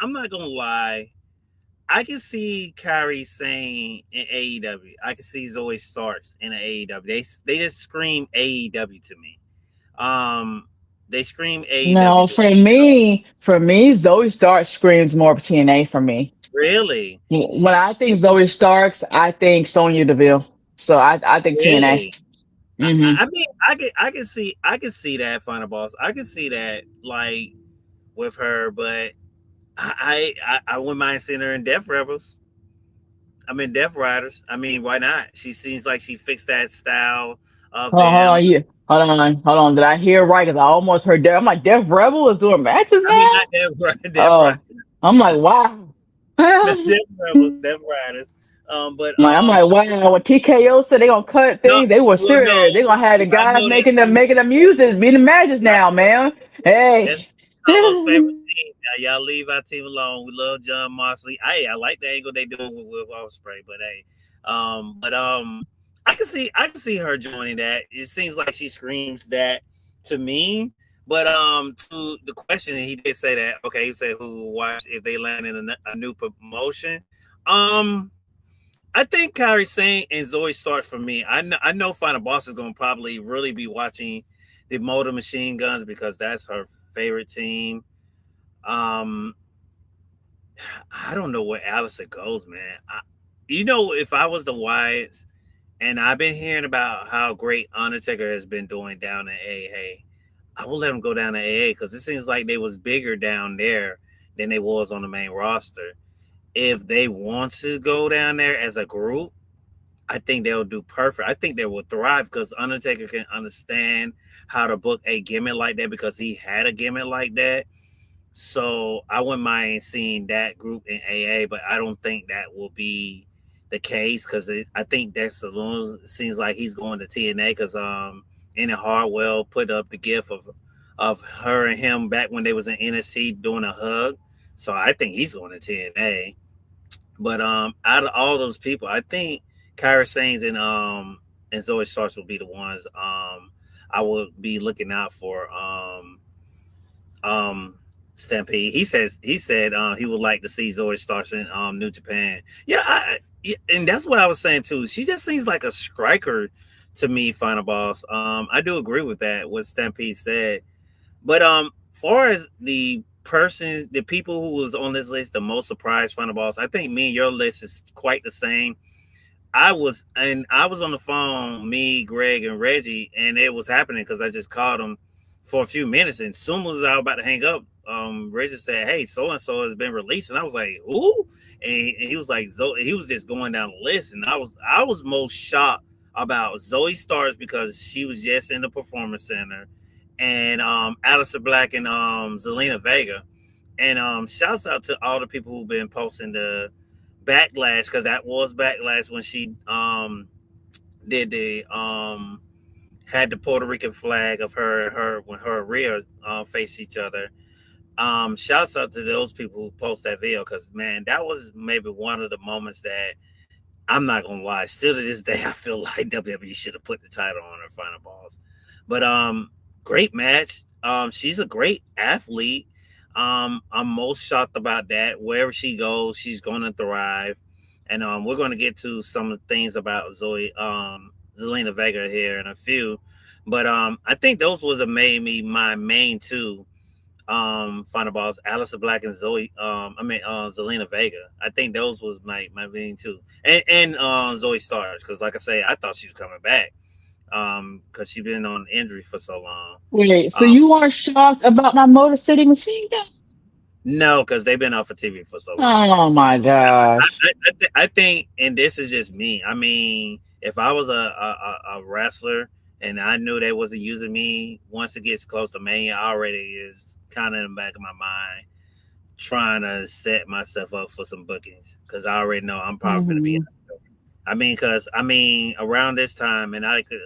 I'm not gonna lie. I can see Kyrie saying in AEW. I can see Zoe Starks in an AEW. They just scream AEW to me. Um, they scream AEW No, to me. for me, Zoe Stark screams more of TNA for me. Really, When she I think Zoe Starks, I think Sonya Deville. So I think TNA. really. Hmm. I mean, I can see that Final Boss. I can see that like with her, but I wouldn't mind seeing her in Death Rebels. I mean, Death Riders. I mean, why not? She seems like she fixed that style of Hold them. on, hold on. Did I hear right? Because I almost heard Death. I'm like, Death Rebel is doing matches I mean, now. not Death Oh, Riders, I'm like, wow. not Death Rebels, Death Riders. But I'm like, wow. When TKO said they gonna cut no, things, they were well, no, serious. They gonna have the I guys know that's making the music, be the matches I, now, man. that's Hey. Carlos' favorite team. Now, y'all leave our team alone. We love John Moxley. I like the angle they doing with Ospreay, but hey, I can see her joining that. It seems like she screams that to me. But to the question, he did say that. Okay, he said who will watch if they land in a new promotion. Um, I think Kyrie Sane and Zoe starts for me. I know Final Boss is going to probably really be watching the Motor Machine Guns because that's her favorite team. Um, I don't know where Allison goes, man. If I was the Wyatts, and I've been hearing about how great Undertaker has been doing down in AA, I will let him go down to AA because it seems like they was bigger down there than they was on the main roster. If they want to go down there as a group, I think they'll do perfect. I think they will thrive because Undertaker can understand how to book a gimmick like that because he had a gimmick like that. So I wouldn't mind seeing that group in AA, but I don't think that will be the case because I think Dexter Loomis seems like he's going to TNA because Anna Hartwell put up the gif of her and him back when they was in NXT doing a hug. So I think he's going to TNA. But out of all those people, I think Kyra Sanes and Zoe Starks will be the ones I will be looking out for. Um Stampede. He said he would like to see Zoe Starks in New Japan. Yeah, and that's what I was saying too. She just seems like a striker to me, final boss. I do agree with that. What Stampede said, but far as the people who was on this list, the most surprised final boss, I think me and your list is quite the same. I was on the phone, me, Greg, and Reggie, and it was happening because I just called him for a few minutes, and soon as I was about to hang up, Reggie said, "Hey, so and so has been released," and I was like, "Who?" And he was like, he was just going down the list, and I was most shocked about Zoe Starks because she was just in the Performance Center, and Alistair Black and Zelina Vega, and shouts out to all the people who've been posting the backlash because that was backlash when she did the had the Puerto Rican flag of her when her and Rhea face each other. Shouts out to those people who post that video because man, that was maybe one of the moments that I'm not gonna lie. Still to this day, I feel like WWE should have put the title on her final balls. But great match. She's a great athlete. I'm most shocked about that. Wherever she goes, she's gonna thrive. And we're gonna get to some of the things about Zelina Vega here in a few. But I think those was a made me my main two final balls, Alistair Black and Zelina Vega. I think those was my main two, and Zoe Stars because like I say, I thought she was coming back because she been on injury for so long. Wait, so Um, you are shocked about my Motor City Machine Gun? no, because they've been off of TV for so long. Oh my gosh. I think, and this is just me. I mean, if I was a wrestler and I knew they wasn't using me once it gets close to Mania, I already is kind of in the back of my mind trying to set myself up for some bookings because I already know I'm probably going to be. Hmm. I mean, because I mean, around this time, and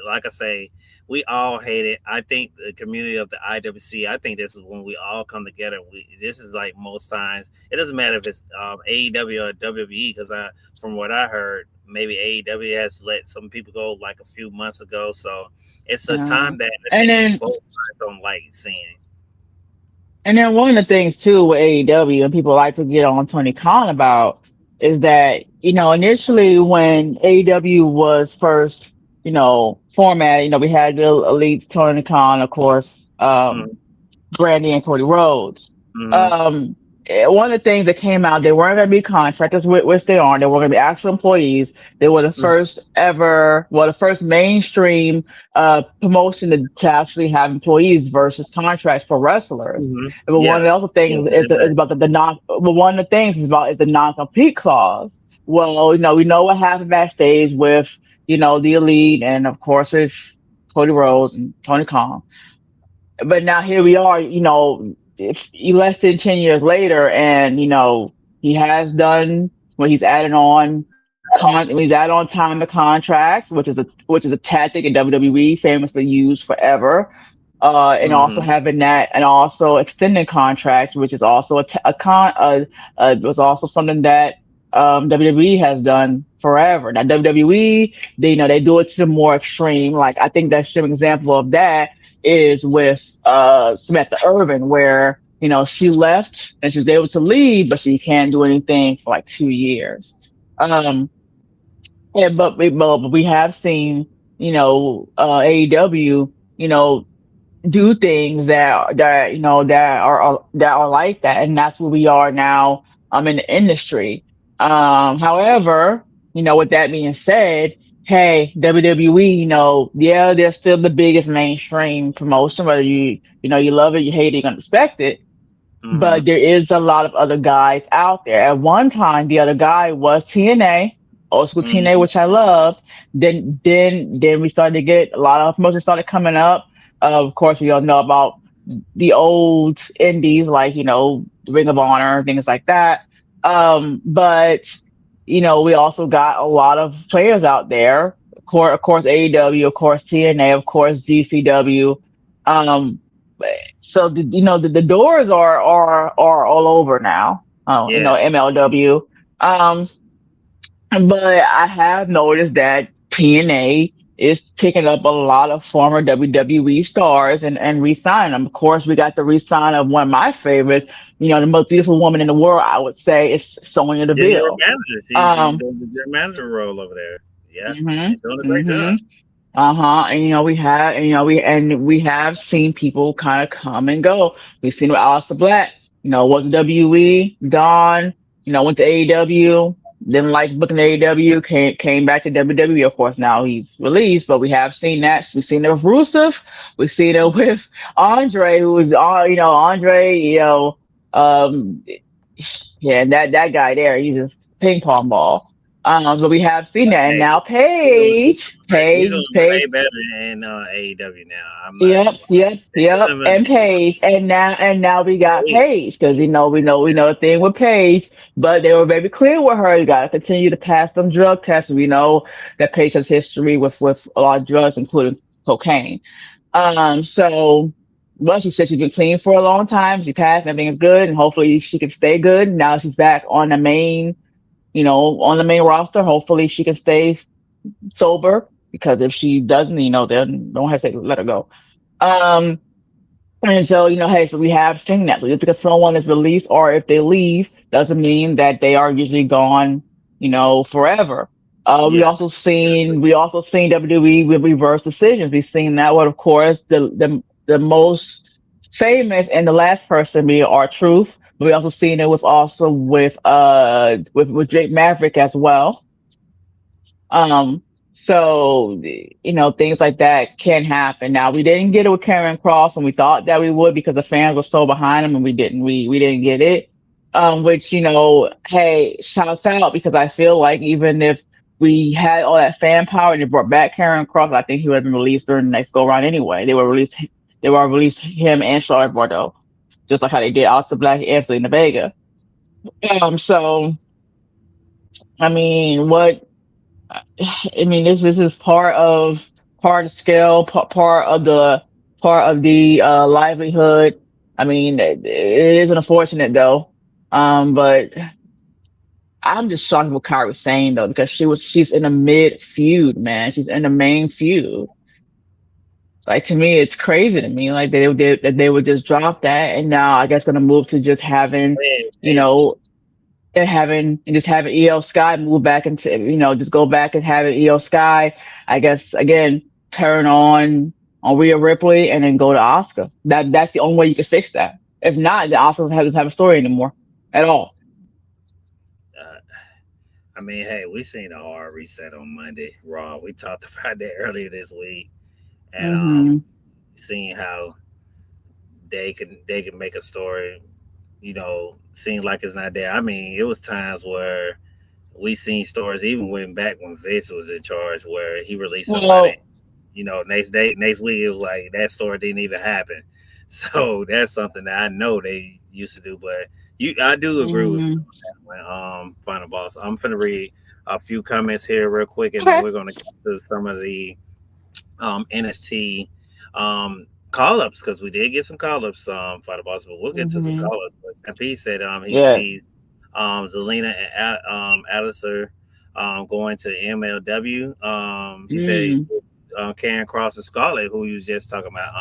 like I say, we all hate it. I think the community of the IWC. I think this is when we all come together. This is like most times. It doesn't matter if it's AEW or WWE because from what I heard, maybe AEW has let some people go like a few months ago. So it's a Yeah. time that I And think then both sides don't like seeing. And then one of the things too with AEW and people like to get on Tony Khan about is that, initially when AEW was first, formatted, we had the Elite Tony Khan, of course, Mm-hmm. Brandy and Cody Rhodes. Mm-hmm. One of the things that came out, they weren't going to be contractors, which they aren't. They were going to be actual employees. They were the first mainstream promotion to actually have employees versus contracts for wrestlers. Mm-hmm. But one of Yeah. the other Yeah. things is about the non. But one of the things is the non compete clause. Well, we know what happened backstage with the Elite and of course with Cody Rhodes and Tony Khan, but now here we are, if less than 10 years later, and he has done when he's added on when he's added on time to contracts, which is a tactic in WWE famously used forever. And also Mm-hmm. having that, and also extending contracts, which is also was also something that WWE has done forever. Now WWE, they do it to the more extreme. Like I think that's an example of that is with Samantha Irvin, where she left and she was able to leave, but she can't do anything for like 2 years. Um, but we have seen AEW do things that are like that, and that's where we are now in the industry. However, with that being said, hey, WWE, yeah, they're still the biggest mainstream promotion, whether you love it, you hate it, you're gonna respect it, Mm-hmm. but there is a lot of other guys out there. At one time, the other guy was TNA, old school TNA, Mm-hmm. which I loved. Then we started to get a lot of promotions started coming up. Of course, we all know about the old indies like Ring of Honor, things like that. But we also got a lot of players out there. Of course, AEW, of course, TNA, of course, GCW. Um, so the doors are all over now. Yeah. MLW. Um, but I have noticed that PNA is picking up a lot of former WWE stars and re-signing them. Of course, we got the re-sign of one of my favorites. The most beautiful woman in the world, I would say, is Sonya General Deville. manager. She's Um, doing the general manager role over there. Yeah, hmm and doing a great hmm job. Uh-huh. And we have, and we have seen people kind of come and go. We've seen with Alistair Black, was WE, Don, went to AEW, didn't like booking AEW, came back to WWE. Of course, now he's released, but we have seen that. We've seen it with Rusev. We've seen it with Andre, who was on, Andre, um, yeah, and that guy there, he's just ping pong ball. But we have seen that, and Hey, now he's doing Paige. way better in AEW now. I'm not Yep, even yep, yep. gonna. And Paige, and now we got Hey, Paige because we know the thing with Paige, but they were very clear with her. You got to continue to pass them drug tests. We know that Paige has history with a lot of drugs, including cocaine. So, well, she said she's been clean for a long time. She passed, everything is good, and hopefully she can stay good. Now she's back on the main roster. Hopefully she can stay sober because if she doesn't, then don't hesitate to let her go. Um, and so, hey, so we have seen that. So just because someone is released or if they leave doesn't mean that they are usually gone, forever. We yeah, also seen WWE with reverse decisions. We've seen that one, of course, the most famous and the last person being R-Truth. But we also seen it with Jake Maverick as well. So things like that can happen. Now we didn't get it with Karen Cross, and we thought that we would because the fans were so behind him, and we didn't. We didn't get it. Which hey, shouts out because I feel like even if we had all that fan power and they brought back Karen Cross, I think he would have been released during the next go round anyway. They were released him and Charlotte Bordeaux, just like how they did Alistair Black and Zelina Vega. So I mean, this is part of the scale, part of the livelihood. I mean, it is unfortunate though. But I'm just shocked what Kyrie was saying though, because she's in a mid feud, man. She's in the main feud. Like to me, it's crazy to me. Like that they would just drop that, and now I guess gonna move to just having, hey, you hey, know, and just having EO Sky move back into, just go back and having EO Sky, I guess, again, turn on Rhea Ripley and then go to Oscar. That's the only way you can fix that. If not, the Oscar doesn't have a story anymore at all. uh, I mean, hey, we seen a hard reset on Monday Raw. We talked about that earlier this week, and Hmm. seeing how they can make a story, seem like it's not there. I mean, it was times where we seen stories even when Vince was in charge, where he released somebody. Well, Next week it was like that story didn't even happen. So that's something that I know they used to do. But I do agree with you mm, on that one, Final Boss. I'm finna read a few comments here real quick, and then okay. we're gonna get to some of the NST call ups because we did get some call ups, Final Boss. But we'll get to some Hmm. call ups. But MP said he Yeah. sees Zelina and Alistair going to MLW. He said Mm, Karen Cross and Scarlett, who you was just talking about.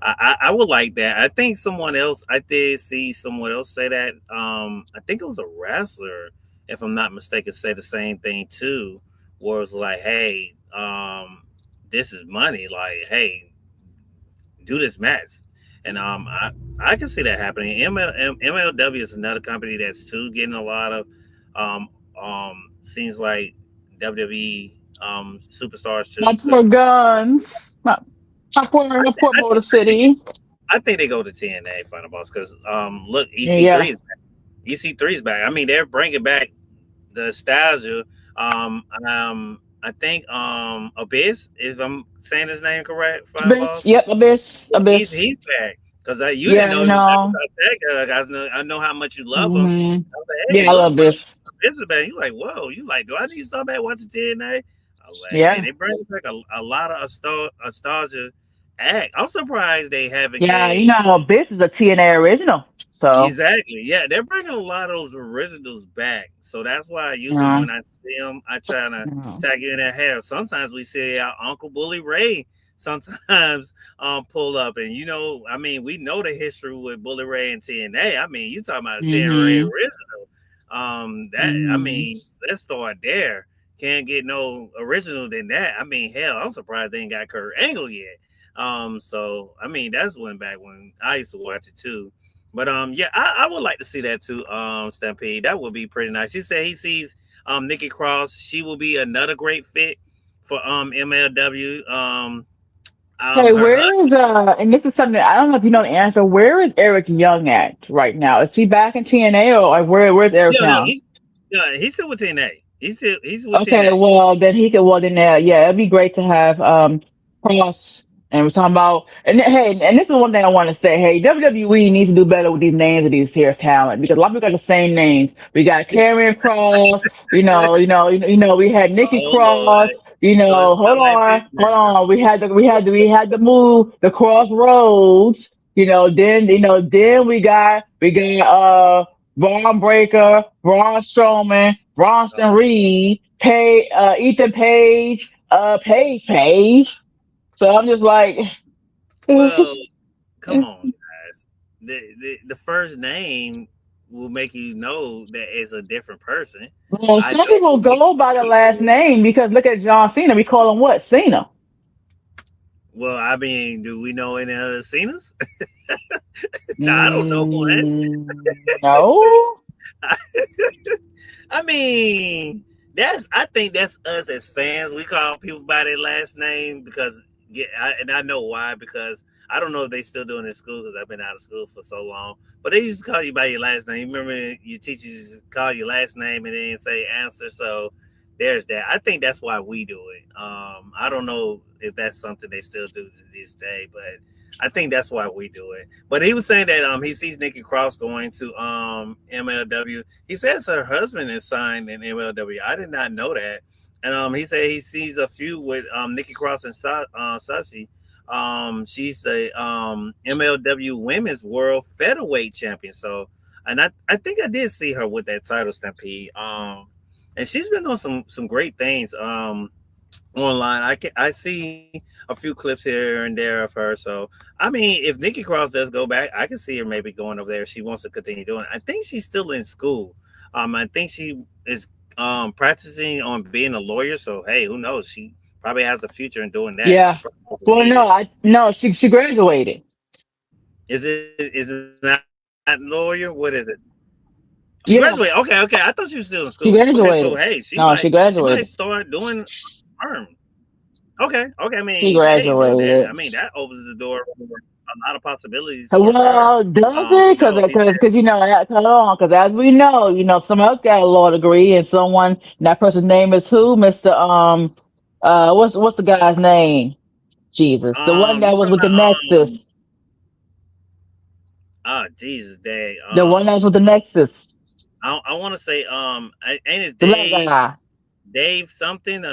I would like that. I think someone else. I did see someone else say that. I think it was a wrestler, if I'm not mistaken, said the same thing too. Where it's like, hey, this is money. Like, hey, do this match. And I can see that happening. MLW is another company that's too getting a lot of um, seems like WWE superstars my too. poor Because guns. My poor I Motor think I think City. I think they go to TNA, Final Boss. Because look, EC3 Yeah. is back. EC3 is back. I mean, they're bringing back the nostalgia. I think Abyss, if I'm saying his name correct, Final Abyss. Boss. Yep. Abyss. He's Abyss. he's back because you didn't Yeah, know nothing about that guy. I know how much you love him. hmm I was like, hey, Yeah, I look, love this. this is bad. You like, whoa, you like, do I need to start back watching TNA? I was like, hey, Yeah. they bring back a lot of nostalgia act. I'm surprised they haven't Yeah, gave. Abyss is a TNA original. So, Exactly. Yeah, they're bringing a lot of those originals back. So that's why usually uh, when I see them, I try to uh, tag you in their hair. Sometimes we see our Uncle Bully Ray sometimes pull up. And, I mean, we know the history with Bully Ray and TNA. I mean, you talking about a TNA hmm original. That I hmm mean, let's start there. can't get no original than that. I mean, hell, I'm surprised they ain't got Kurt Angle yet. So I mean, that's one back when I used to watch it too. But yeah, I would like to see that too. Stampede, that would be pretty nice. He said he sees Nikki Cross. She will be another great fit for MLW. Hey, Her where husband. is and this is something I don't know if you know the answer. Where is Eric Young at right now? Is he back in TNA or like where's Eric No, Young? he's still with TNA. He's with Okay, TNA. well then he could well then yeah, it'd be great to have Cross and we're talking about and hey, and this is one thing I want to say. Hey, WWE needs to do better with these names of these here's talent because a lot of people got the same names. We got Karrion Cross, we had Nikki Oh Lord, Cross, hold sound like hold business. on. We had to move the Crossroads, then we got Braun Breaker, Braun Strowman, Bronson Oh, Reed, Ethan Page, Page. So I'm just like, it's well, just, come on, guys. The first name will make you know that it's a different person. well, I some know people who Nikki go by the last Cross is. name because look at John Cena. We call him what? Cena. Well, I mean, do we know any other Cenas? No, I don't know one. No. I mean, I think that's us as fans. We call people by their last name because and I know why because I don't know if they still doing it in school because I've been out of school for so long. But they used to call you by your last name. Remember, your teachers used to call your last name and then say answer. So there's that. I think that's why we do it. I don't know if that's something they still do to this day, but I think that's why we do it. But he was saying that he sees Nikki Cross going to MLW. He says her husband is signed in MLW. I did not know that. And he said he sees a feud with Nikki Cross and Sashi. She's a MLW Women's World Featherweight Champion. So, and I think I did see her with that title stampede. And she's been doing some great things. Online. I see a few clips here and there of her. So I mean, if Nikki Cross does go back, I can see her maybe going over there if she wants to continue doing it. I think she's still in school. I think she is practicing on being a lawyer. So hey, who knows? She probably has a future in doing that. She Yeah. probably doesn't Well, need it. no, she graduated. Is it not lawyer? What is it? She graduated. Yeah, Okay. I thought she was still in school. she Okay, so hey, graduated. No, she she might graduated. start doing firm. Okay. I She mean, hey, well, that I graduated. mean that opens the door for a lot of possibilities for her. Well, does it? Who knows? He said, Hold on, because as we know, someone else got a law degree, and that person's name is who, Mister what's the guy's name? Jesus, the one you that was talking with the about Nexus, Jesus, Dad. the one that was with the Nexus, I want to say ain't it the black Dave guy. something?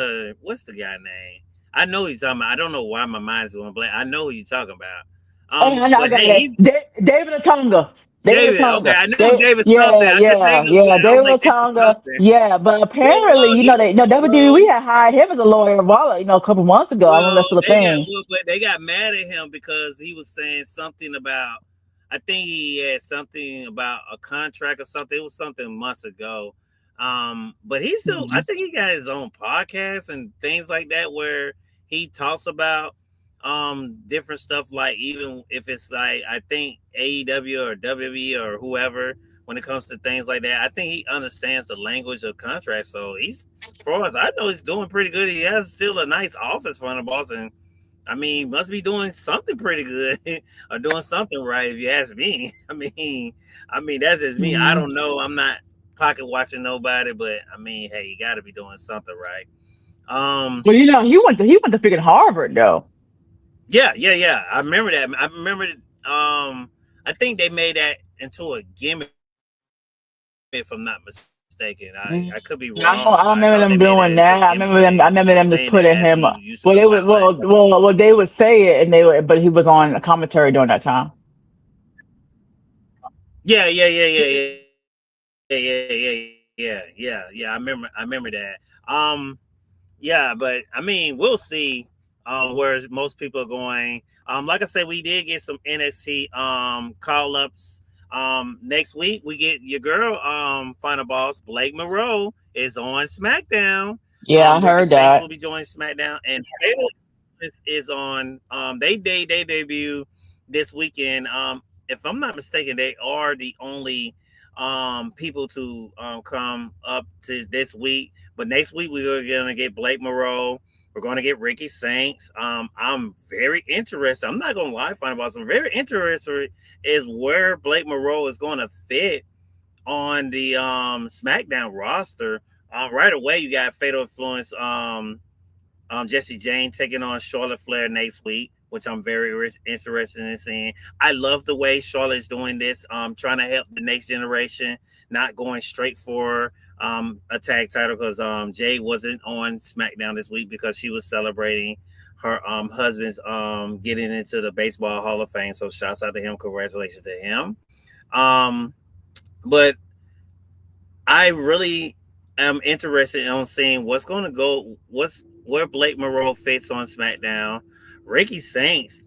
What's the guy name? I know who you're talking about. I don't know why my mind is going blank. I know who you're talking about. Oh, I know, I But got hey, it. he's David Otunga. David David. Okay, Otunga. I knew David something. Yeah, I couldn't yeah, think of yeah. what. I was David like David Otunga. something. Yeah, but apparently, Well, he they no WWE well had hired him as a lawyer a while, a couple months ago. I don't know if Well, that's still a thing. but they got mad at him because he was saying something about. I think he had something about a contract or something. It was something months ago. But he still. I Mhm. think he got his own podcast and things like that where he talks about different stuff. Like even if it's like I think AEW or WWE or whoever when it comes to things like that. I think he understands the language of contracts. So he's far as I know, he's doing pretty good. He has still a nice office front of boss, and I mean, must be doing something pretty good or doing something right, if you ask me. I mean, that's just me. I Mhm. don't know. I'm not pocket watching nobody, but I mean, hey, you got to be doing something right. Um, Well, he went to freaking Harvard though. yeah. I remember that. I remember. I think they made that into a gimmick, if I'm not mistaken. I Mm. could be I wrong, don't but I remember thought they them made doing that into a that. gimmick where I he remember was them just saying that putting as him. he used to Well, go they would. out like. Well, they would say it, but he was on a commentary during that time. Yeah. I remember that. Yeah, but I mean, we'll see where most people are going. Like I said, we did get some NXT call ups. Next week we get your girl final boss Blake Monroe is on SmackDown. Yeah, I Ricky heard Saints will that. be joining SmackDown, and Fatal is on. They debut this weekend. If I'm not mistaken, they are the only people to come up to this week. But next week we're gonna get Blake Monroe. We're gonna get Ricky Saints. I'm very interested. I'm not gonna lie, find about some very interested is where Blake Monroe is gonna fit on the SmackDown roster. Right away, you got Fatal Influence Jesse Jane taking on Charlotte Flair next week, which I'm very interested in seeing. I love the way Charlotte's doing this, trying to help the next generation, not going straight for a tag title because Jay wasn't on SmackDown this week because she was celebrating her husband's getting into the Baseball Hall of Fame. So shouts out to him, congratulations to him. Um, but I really am interested in seeing what's going to go, what's where Blake Monroe fits on SmackDown. Ricky Saints,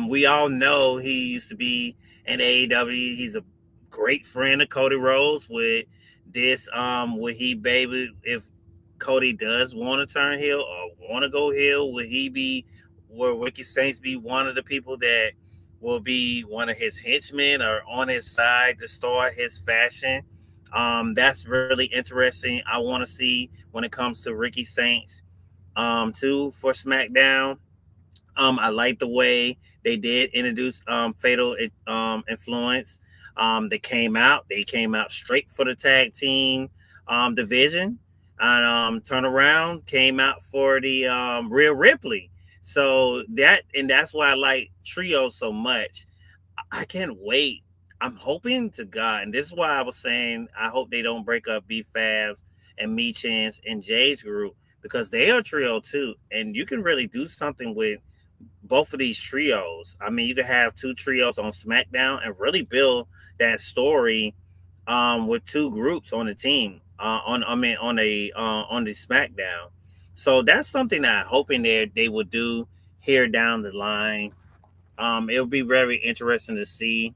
we all know he used to be in AEW. He's a great friend of Cody Rhodes. With this, would he baby if Cody does want to turn heel or want to go heel? Would he be? Will Ricky Saints be one of the people that will be one of his henchmen or on his side to start his fashion? That's really interesting. I want to see when it comes to Ricky Saints, too, for SmackDown. I like the way they did introduce Fatal Influence. They came out straight for the tag team division, and turn around came out for the Rhea Ripley. So that's why I like Trio so much. I can't wait. I'm hoping to God, and this is why I was saying I hope they don't break up B Fabs and Me Chance and Jay's group because they are a trio too, and you can really do something with both of these trios. I mean, you could have two trios on SmackDown and really build that story with two groups on the team. On the SmackDown. So that's something that I'm hoping they would do here down the line. It'll be very interesting to see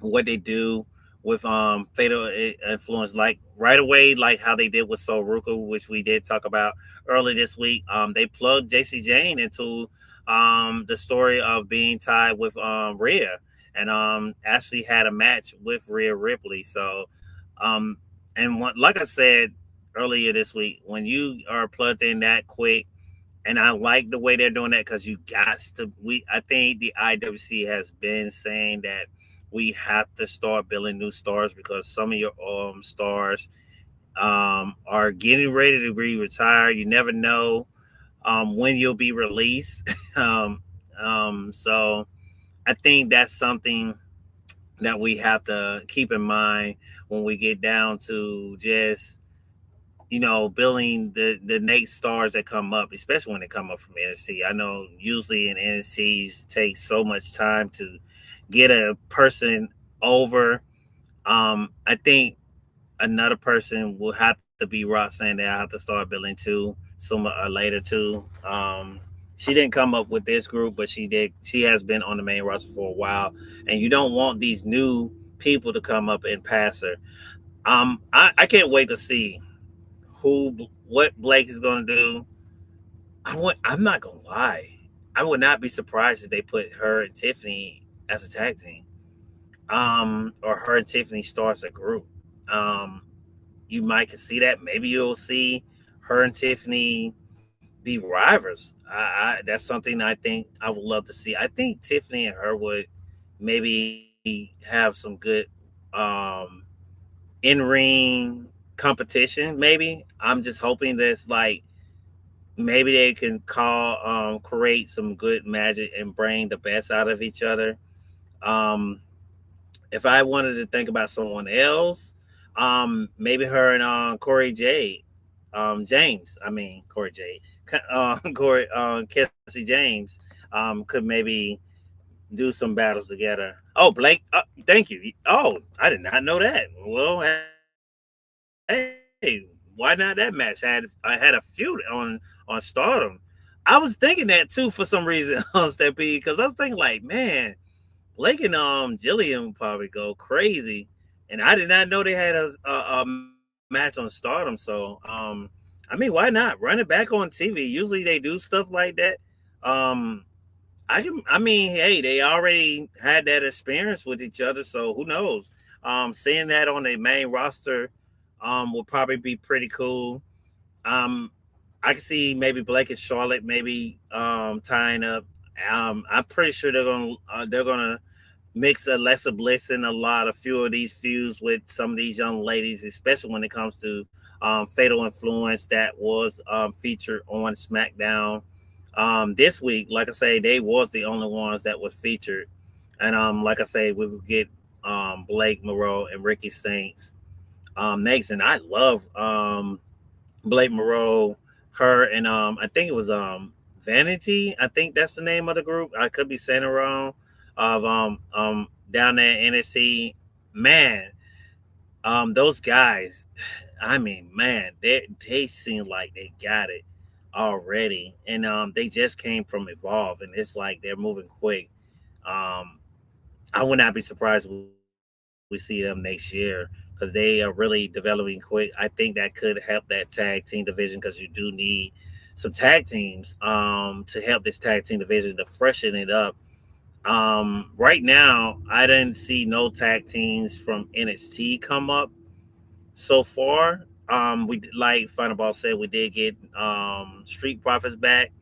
what they do with Fatal Influence, like right away, like how they did with Sol Ruka, which we did talk about early this week. They plugged JC Jane into the story of being tied with Rhea, and actually had a match with Rhea Ripley. So, um, like I said earlier this week, when you are plugged in that quick, and I like the way they're doing that because you got to. I think the IWC has been saying that we have to start building new stars because some of your stars are getting ready to be retired. You never know when you'll be released. So I think that's something that we have to keep in mind when we get down to just building the next stars that come up, especially when they come up from NXT. I know usually in NXTs takes so much time to get a person over. I think another person will have to be Roxanne that I have to start building too sooner or later too. She didn't come up with this group, but she did. She has been on the main roster for a while, and you don't want these new people to come up and pass her. I can't wait to see what Blake is going to do. I'm not gonna lie. I would not be surprised if they put her and Tiffany as a tag team. Or her and Tiffany starts a group. Um, you might can see that. Maybe you'll see her and Tiffany be rivals. That's something I think I would love to see. I think Tiffany and her would maybe have some good um, in ring competition. Maybe I'm just hoping that's like maybe they can create some good magic and bring the best out of each other. Um, if I wanted to think about someone else, maybe her and Corey J, James. I mean Corey J, Corey Kelsey James, could maybe do some battles together. Oh, Blake, thank you. Oh, I did not know that. Well, hey, why not that match? I had a feud on Stardom. I was thinking that too for some reason on Stampede because I was thinking like, man, Blake and Jillian would probably go crazy, and I did not know they had a match on Stardom. So I I mean, why not run it back on TV? Usually they do stuff like that. Um, I can. I mean, hey, they already had that experience with each other, so who knows? Seeing that on the main roster, will probably be pretty cool. Um, I can see maybe Blake and Charlotte maybe tying up. I'm pretty sure they're gonna mix Alexa Bliss and a few of these feuds with some of these young ladies, especially when it comes to Fatal Influence that was featured on SmackDown this week. Like I say, they was the only ones that was featured, and like I say, we would get Blake Monroe and Ricky Saints next, and I love Blake Monroe, her, and I think it was Vanity. I think that's the name of the group. I could be saying it wrong. Of down there in NXT, man, those guys. I mean, man, they seem like they got it already, and they just came from Evolve, and it's like they're moving quick. Um, I would not be surprised we see them next year because they are really developing quick. I think that could help that tag team division because you do need some tag teams to help this tag team division to freshen it up. Right now, I didn't see no tag teams from NXT come up so far. Like Final Ball said, we did get Street Profits back,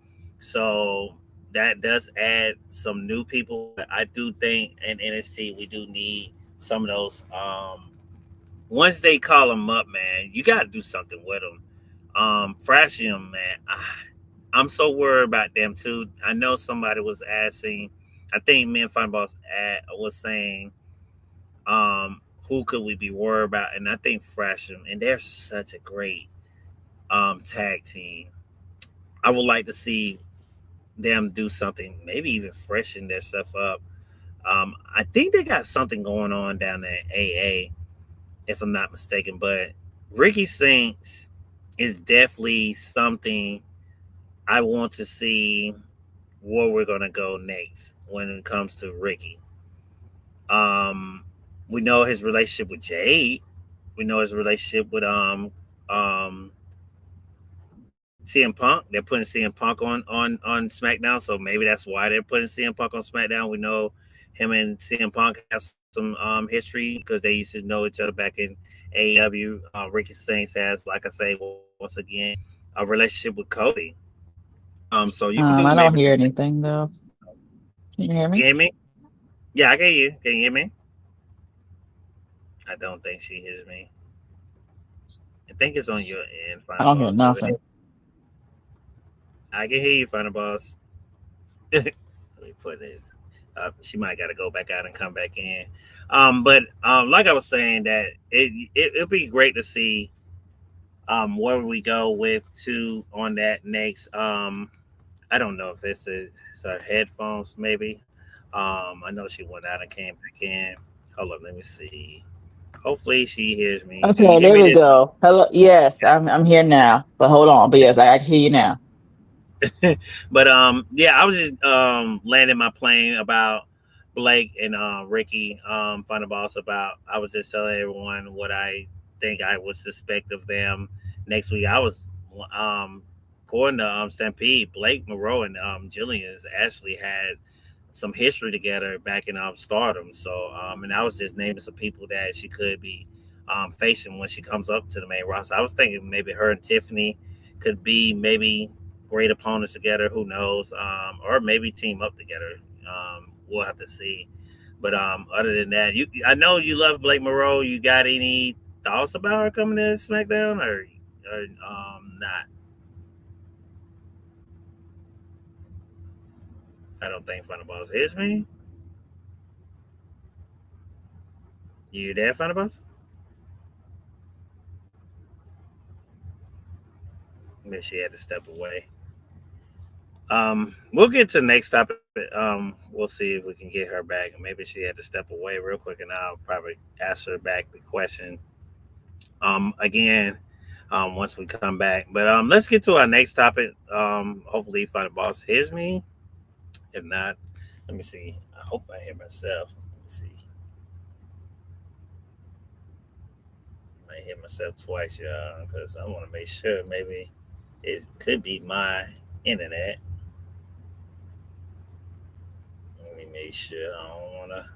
so that does add some new people. But I do think in NXT we do need some of those. Once they call them up, man, you got to do something with them. Frasium, man, I'm so worried about them too. I know somebody was asking. I think me and Final Boss was saying who could we be worried about? And I think Frasham, and they're such a great tag team. I would like to see them do something, maybe even freshen their stuff up. I think they got something going on down there at AA, if I'm not mistaken. But Ricky Sinks is definitely something I want to see where we're gonna go next when it comes to Ricky. Um, we know his relationship with Jade. We know his relationship with CM Punk. They're putting CM Punk on SmackDown, so maybe that's why they're putting CM Punk on SmackDown. We know him and CM Punk have some history because they used to know each other back in AEW. Ricky Saints has, like I say, once again, a relationship with Cody. So you could do I maybe don't some. hear anything though. Can you hear You me? hear me? Yeah, I can hear you. Can you hear me? I don't think she hears me. I think it's on your end, I Final don't hear Boss. Go ahead. nothing. I can hear you, Final Boss. Let me put this. She might got to go back out and come back in. But like I was saying, that it'd be great to see where we go with two on that next. I don't know if it's her headphones, maybe. I know she went out and came back in. Hold on, let me see. Hopefully she hears me. Can you Okay, hear there me we this? go. Hello. Yes, I'm here now. But hold on. But yes, I can hear you now. But yeah, I was just landing my plane about Blake and Ricky Final Boss about. I was just telling everyone what I think I would suspect of them next week. I was um according to Stampede, Blake Monroe and Jillian's actually had some history together back in Stardom. So and I was just naming some people that she could be facing when she comes up to the main roster. I was thinking maybe her and Tiffany could be maybe great opponents together. Who knows? Or maybe team up together. We'll have to see. But other than that, I know you love Blake Monroe. You got any thoughts about her coming to SmackDown or not? I don't think Final Boss is me. You there, Final Boss? Maybe she had to step away. We'll get to the next topic. We'll see if we can get her back. Maybe she had to step away real quick, and I'll probably ask her back the question again once we come back. But let's get to our next topic. Hopefully, Final Boss hears me. If not, let me see. I hope I hear myself. Let me see. I hit myself twice, y'all, because I want to make sure maybe it could be my internet. Let me make sure I don't want to.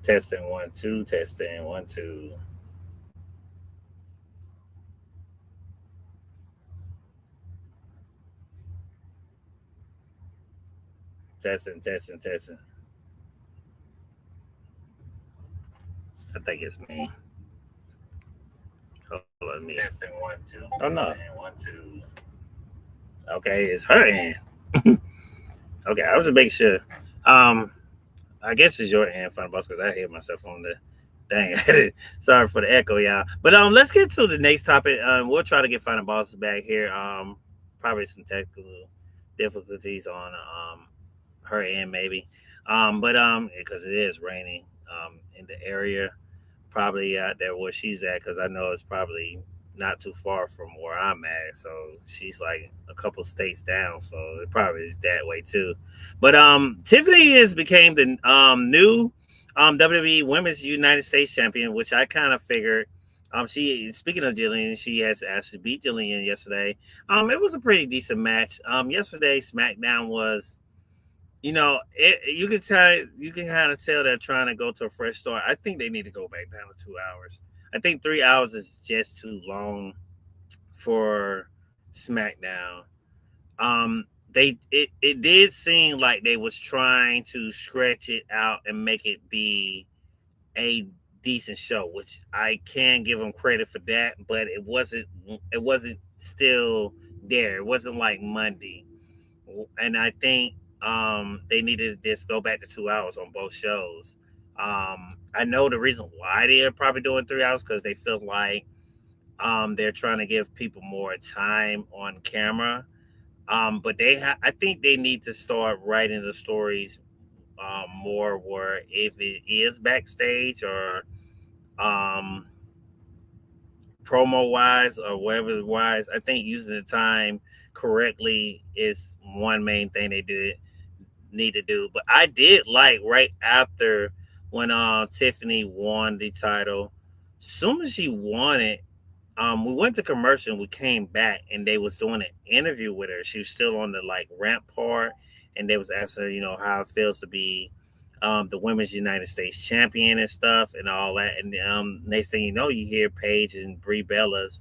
Testing one, two, testing one, two. Testing, testing, testing. I think it's me. Hold on, me. Testing one, two. Oh no. One, two. Okay, it's her end. Okay, I was just making sure. Um, I guess it's your end, Final Boss, because I hear myself on the thing. Sorry for the echo, y'all. But let's get to the next topic. We'll try to get Final Boss back here. Probably some technical difficulties on her end, maybe. But because it is raining in the area, probably out there where she's at, because I know it's probably not too far from where I'm at. So she's like a couple states down, so it probably is that way too. But Tiffany has became the new WWE Women's United States Champion, which I kind of figured. She speaking of Jillian, she has actually beat Jillian yesterday. It was a pretty decent match. Yesterday SmackDown was, you can kind of tell they're trying to go to a fresh start. I think they need to go back down to 2 hours. I think 3 hours is just too long for SmackDown. It did seem like they was trying to stretch it out and make it be a decent show, which I can give them credit for that, but it wasn't still there. It wasn't like Monday. And I think they needed to just go back to 2 hours on both shows. I know the reason why they're probably doing 3 hours because they feel like they're trying to give people more time on camera. But I think they need to start writing the stories more where if it is backstage or um, promo wise or whatever wise, I think using the time correctly is one main thing they did need to do. But I did like right after when Tiffany won the title. Soon as she won it, we went to commercial and we came back and they was doing an interview with her. She was still on the like ramp part and they was asking her, how it feels to be the women's United States champion and stuff and all that. And next thing you know, you hear Paige and Brie Bella's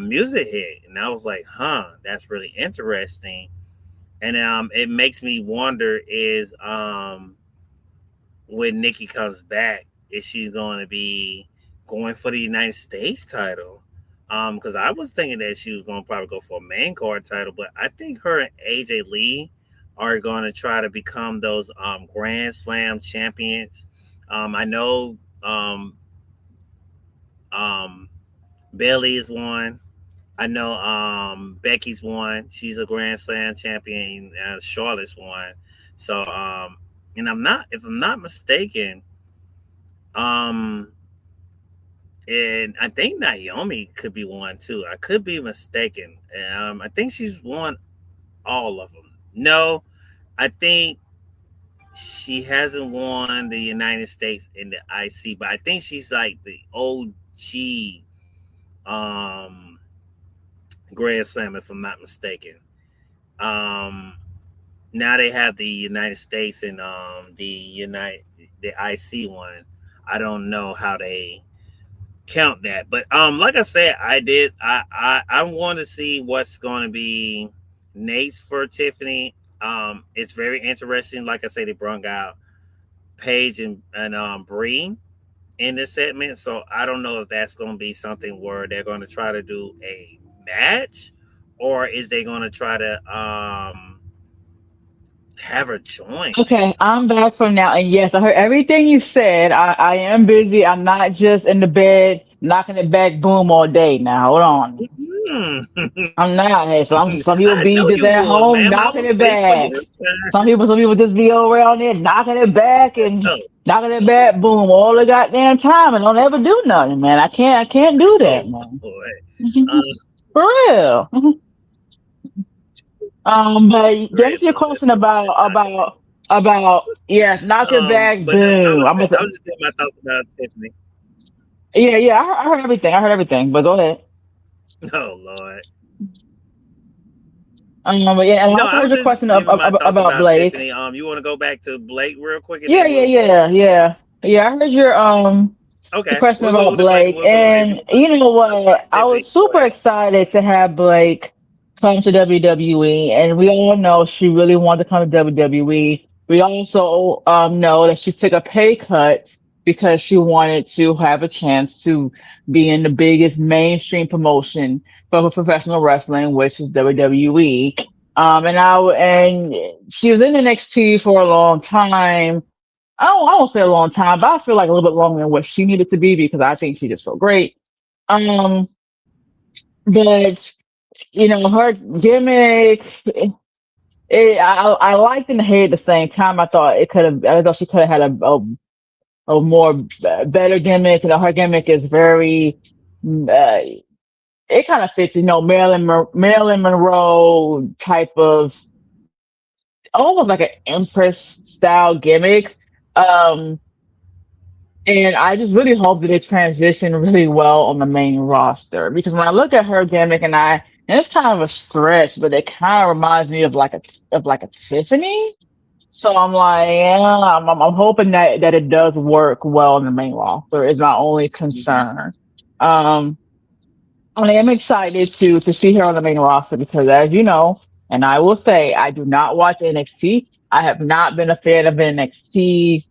music hit. And I was like, that's really interesting. And it makes me wonder is when Nikki comes back, is she going to be going for the United States title? Because I was thinking that she was going to probably go for a main card title, but I think her and AJ Lee are going to try to become those Grand Slam champions. I know um, Bailey is one. I know Becky's one. She's a Grand Slam champion. Charlotte's one. So, and if I'm not mistaken, um, and I think Naomi could be one too. I could be mistaken. I think she's won all of them. No, I think she hasn't won the United States in the IC, but I think she's like the OG um, Grand Slam, if I'm not mistaken. Um, Now they have the United States and the IC one. I don't know how they count that, but like I said, I want to see what's going to be next for Tiffany. It's very interesting. Like I said, they brought out Paige and Bree in this segment, so I don't know if that's going to be something where they're going to try to do a match, or is they going to try to have her join? Okay, I'm back from now, and yes, I heard everything you said. I am busy. I'm not just in the bed knocking it back, boom, all day. Now, hold on. Hmm. I'm not. Hey, some people I be know just you at would, home ma'am. I knocking was it waiting for back. your turn. Some people just be around there knocking it back and Oh, knocking it back, boom, all the goddamn time, and don't ever do nothing, man. I can't do oh that, man. boy. Uh, For real. But to Great answer your question listen, man. about yes, knock it back, But no, boom. I'm I gonna was just getting my thoughts about Tiffany. yeah, yeah. I heard everything. I heard everything. But go ahead. Oh Lord. But yeah, and I No, also I heard was your just question giving my thoughts about about Blake. Tiffany. You want to go back to Blake real quick, and Yeah, then yeah, we'll yeah, yeah, yeah. I heard your okay, question we'll go about to Blake. Blake, We'll go if you and want you know to talk about what? I Tiffany. was Go super ahead. excited to have Blake come to WWE, and we all know she really wanted to come to WWE. We also know that she took a pay cut because she wanted to have a chance to be in the biggest mainstream promotion for professional wrestling, which is WWE. And she was in NXT for a long time. I won't say a long time, but I feel like a little bit longer than what she needed to be because I think she did so great. Um, but her gimmick, I liked and hated at the same time. I thought she could have had a more better gimmick. Her gimmick is very, it kind of fits, Marilyn Monroe type of, almost like an Empress style gimmick. Um, And I just really hope that it transitioned really well on the main roster because when I look at her gimmick and it's kind of a stretch, but it kind of reminds me of like a Tiffany. So I'm like, yeah, I'm hoping that it does work well in the main roster is my only concern. Um, I am excited to see her on the main roster because as you know, and I will say I do not watch NXT. I have not been a fan of NXT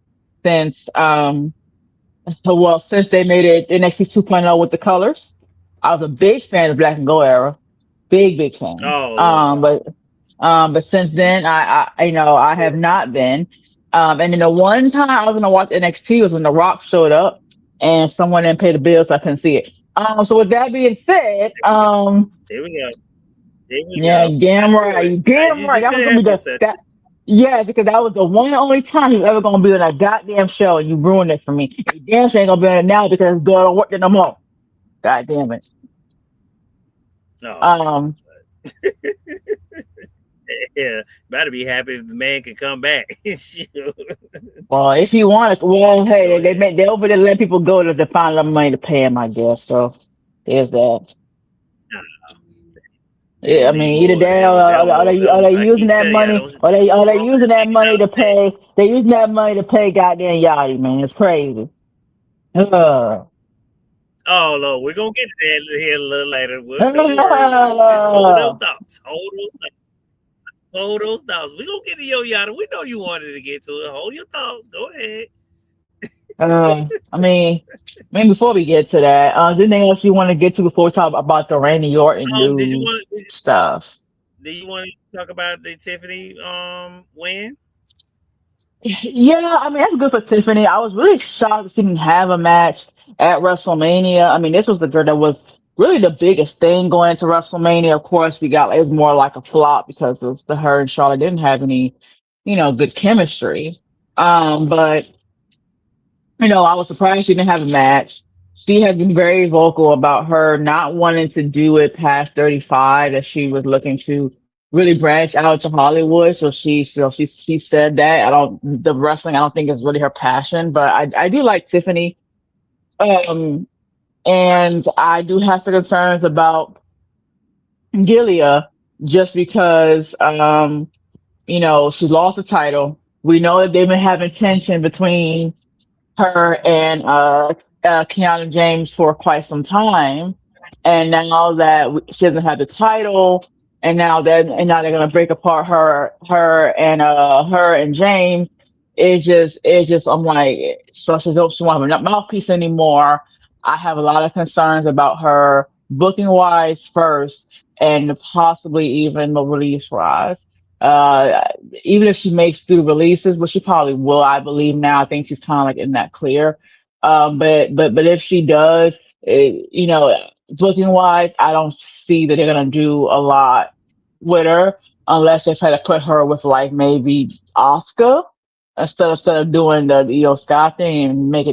since since they made it NXT 2.0 with the colors, I was a big fan of Black and Gold era, big fan. Oh Lord. But since then, I have not been. And then the one time I was gonna watch NXT was when The Rock showed up, and someone didn't pay the bill, so I couldn't see it. So with that being said, There we go. There we go. There we yeah, go. you I damn knew right, it. you damn You right. just That was couldn't gonna be help yourself. that. Yes, because that was the one and only time he was ever gonna be on that goddamn show, and you ruined it for me. You damn sure ain't gonna be on it now because girl don't work there no more. God damn it. Oh Um, yeah. Better be happy if the man can come back. Shoot. well, if you want to, well, hey, Go ahead. they over there let people go to find enough money to pay him, I guess. So there's that. They Yeah, I don't need mean, either more. that are they I using keep that telling you, I money, don't are they wrong using that hanging money out to his neck. pay? They using that money to pay goddamn Yachty, man. It's crazy. Uh, Oh Lord, we're gonna get to that here a little later. Don't worry. Just hold those uh, thoughts. Hold those thoughts. Hold those thoughts. We're gonna get to your yada. We know you wanted to get to it. Hold your thoughts. Go ahead. I mean, before we get to that, is there anything else you want to get to before we talk about the Randy Orton Did you news want stuff? do you want to talk about the Tiffany win? Yeah, I mean that's good for Tiffany. I was really shocked that she didn't have a match at WrestleMania. I mean, this was the girl that was really the biggest thing going into WrestleMania. Of course, we got it was more like a flop because of the her and Charlotte didn't have any, good chemistry. But I was surprised she didn't have a match. She has been very vocal about her not wanting to do it past 35, that she was looking to really branch out to Hollywood. So she said that. The wrestling I don't think is really her passion, but I do like Tiffany. Um and I do have some concerns about Gilia just because she lost the title. We know that they've been having tension between her and Keanu James for quite some time, and now that she doesn't have the title, and now they're gonna break apart her and James. It's just I'm like, so she won't have a mouthpiece anymore. I have a lot of concerns about her booking wise first, and possibly even the release wise. Uh, Even if she makes through releases, which she probably will, I believe now. I think she's kind of like in that clear. But if she does, booking wise, I don't see that they're gonna do a lot with her unless they try to put her with like maybe Oscar instead of doing the Io Scott thing and make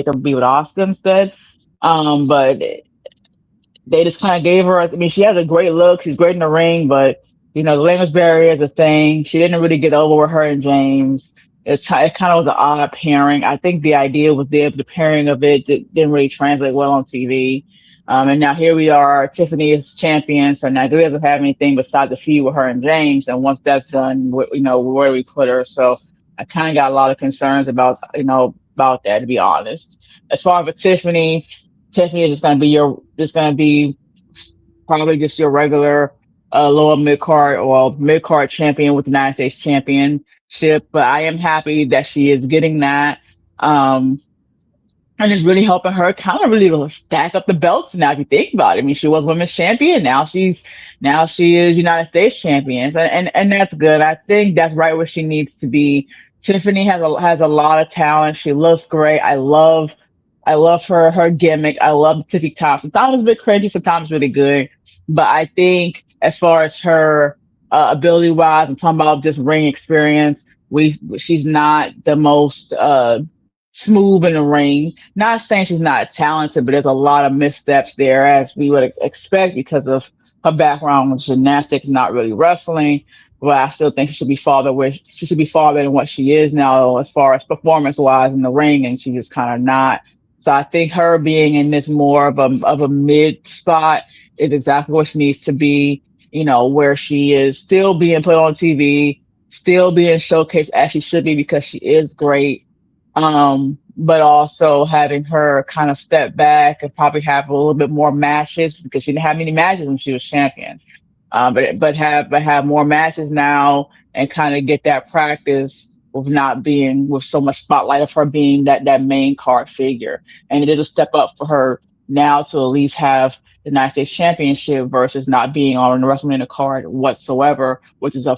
her be with Oscar instead. But they just kind of gave her. I mean, she has a great look. She's great in the ring, but The language barrier is a thing. She didn't really get over with her and James. It kind of was an odd pairing. I think the idea was there, but the pairing of it didn't really translate well on TV. And now here we are. Tiffany is champion, so now Nigeria doesn't have anything besides the feud with her and James. And once that's done, where do we put her? So I kind of got a lot of concerns about that, to be honest. As far as Tiffany, Tiffany is just going to be probably just your regular lower mid card or mid card champion with the United States Championship. But I am happy that she is getting that. Um, and it's really helping her kind of really stack up the belts now. If you think about it, I mean, she was women's champion. Now she is United States champion, and that's good. I think that's right where she needs to be. Tiffany has a lot of talent. She looks great. I love her gimmick. I love Tiffany Top. Sometimes it's a bit cringy, sometimes really good. But I think as far as her ability wise, I'm talking about just ring experience. She's not the most smooth in the ring. Not saying she's not talented, but there's a lot of missteps there, as we would expect because of her background with gymnastics, not really wrestling. But I still think she should be farther than what she is now, as far as performance wise in the ring, and she just kind of not. So I think her being in this more of a mid spot is exactly what she needs to be. Where she is still being put on TV, still being showcased as she should be because she is great, but also having her kind of step back and probably have a little bit more matches because she didn't have many matches when she was champion. But have more matches now and kind of get that practice with not being with so much spotlight of her being that main card figure. And it is a step up for her now to at least have the United States Championship versus not being on the WrestleMania card whatsoever, which is a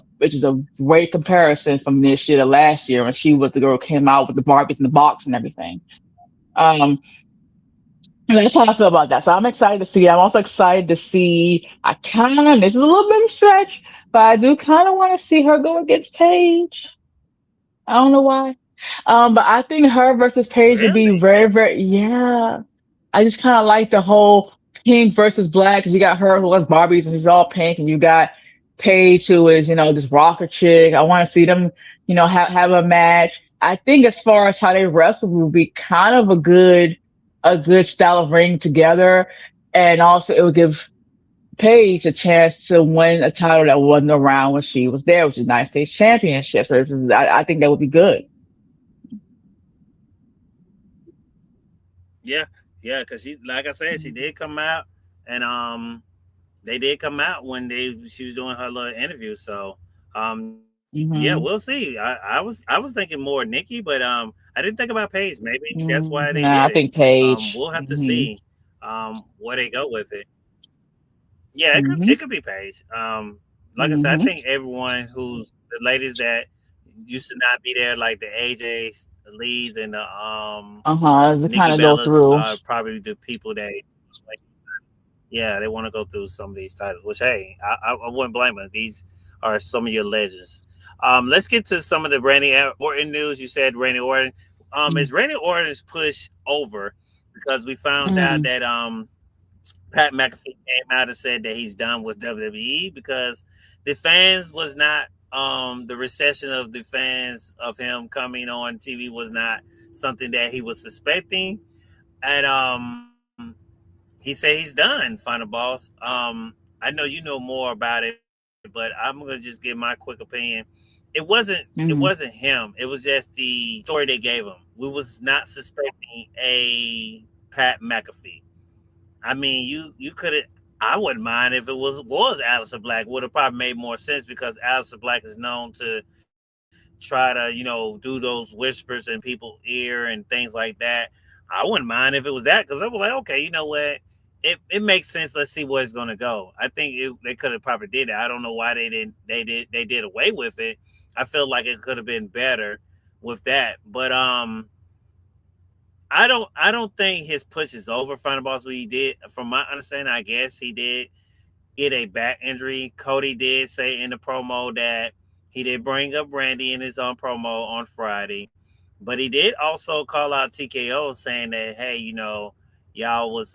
great comparison from this year to last year when she was the girl who came out with the Barbies in the box and everything. Um, and that's how I feel about that. So I'm excited to see it. I'm also excited to see. This is a little bit of a stretch, but I do kind of want to see her go against Paige. I don't know why. But I think her versus Paige would be Really? very, very, yeah. I just kind of like the whole pink versus black because you got her who was Barbie's and she's all pink, and you got Paige who is, this rocker chick. I want to see them, have a match. I think as far as how they wrestle will be kind of a good style of ring together, and also it would give Paige a chance to win a title that wasn't around when she was there, which is the United States Championship. So I think that would be good. Yeah, yeah. Because she, like I said, she did come out, and they did come out when she was doing her little interview. So yeah, we'll see. I was thinking more Nikki, but I didn't think about Paige. Maybe that's why they did it. Nah, I think We'll Paige. have to see where they go with it. Yeah, it Hmm. could be Paige. Like I said, I Hmm. think everyone who's the ladies that used to not be there, like the AJ Lees and the Uh-huh. To Nikki kind of go Bellas, through. are probably the people that like. Yeah, they want to go through some of these titles. Which hey, I wouldn't blame them. These are some of your legends. Let's get to some of the Randy Orton news. You said Randy Orton. Is Randy Orton's push over? Because we found out Mm-hmm. that Pat McAfee came out and said that he's done with WWE because the fans was not the recession of the fans of him coming on TV was not something that he was suspecting. And he said he's done, final boss. I know you know more about it, but I'm gonna just give my quick opinion. It wasn't Hmm. him. It was just the story they gave him. We was not suspecting a Pat McAfee. I mean, you could have. I wouldn't mind if it was Alistair Black. Would have probably made more sense because Alistair Black is known to try to do those whispers in people's ear and things like that. I wouldn't mind if it was that because I was like, okay, you know what? It makes sense. Let's see where it's gonna go. I think they could have probably did it. I don't know why they didn't. They did away with it. I feel like it could have been better with that. But I don't think his push is over. Final boss, what he did, from my understanding, I guess he did get a back injury. Cody did say in the promo that he did bring up Randy in his own promo on Friday, but he did also call out TKO saying that hey, y'all was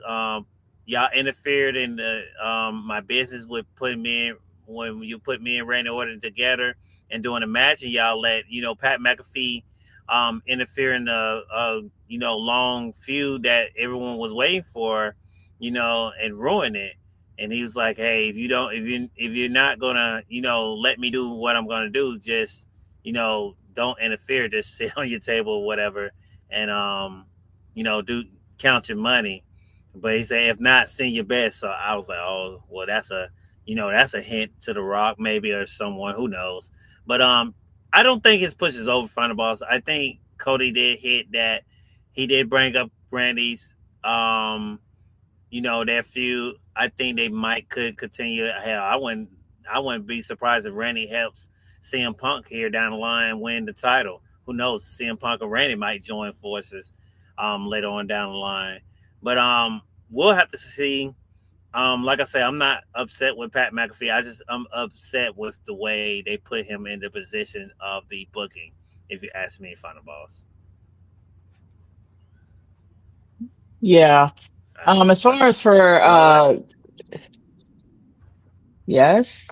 y'all interfered in my business with putting me in when you put me and Randy Orton together and doing a match, and y'all let Pat McAfee interfere in the long feud that everyone was waiting for, and ruin it. And he was like, "Hey, if you're not gonna let me do what I'm gonna do, just don't interfere. Just sit on your table or whatever, and do count your money." But he said, "If not, send your best." So I was like, "Oh, well, that's a hint to The Rock, maybe, or someone who knows." But I don't think his push is over front of boss. I think Cody did hit that. He did bring up Randy's, that feud. I think they might could continue. Hell, I wouldn't be surprised if Randy helps CM Punk here down the line win the title. Who knows? CM Punk or Randy might join forces later on down the line. But we'll have to see. Like I say, I'm not upset with Pat McAfee. I'm upset with the way they put him in the position of the booking. If you ask me, Final Boss. Yeah. I don't know As what y'all. far as for yes.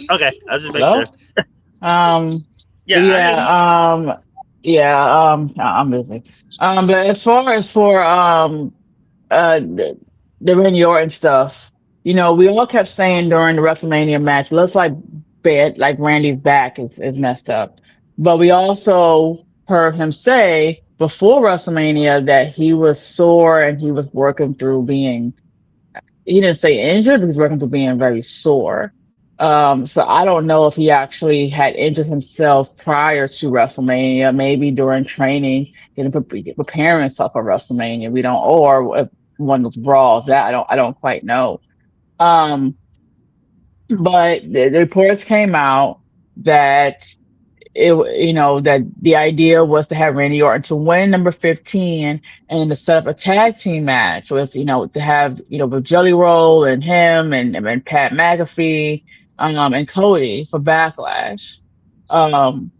Okay, I'll just make Hello? sure. Um, but Yeah, I hear you. I'm busy. But as far as for the Randy Orton stuff, we all kept saying during the WrestleMania match, looks like Randy's back is messed up. But we also heard him say before WrestleMania that he was sore and he was working through being, he didn't say injured, but he's working through being very sore. So I don't know if he actually had injured himself prior to WrestleMania, maybe during training, preparing himself for WrestleMania. We don't, or if one of those brawls that I don't quite know. Um, but the reports came out that that the idea was to have Randy Orton to win number 15 and to set up a tag team match with, to have, with Jelly Roll and him and Pat McAfee, and Cody for Backlash. Um,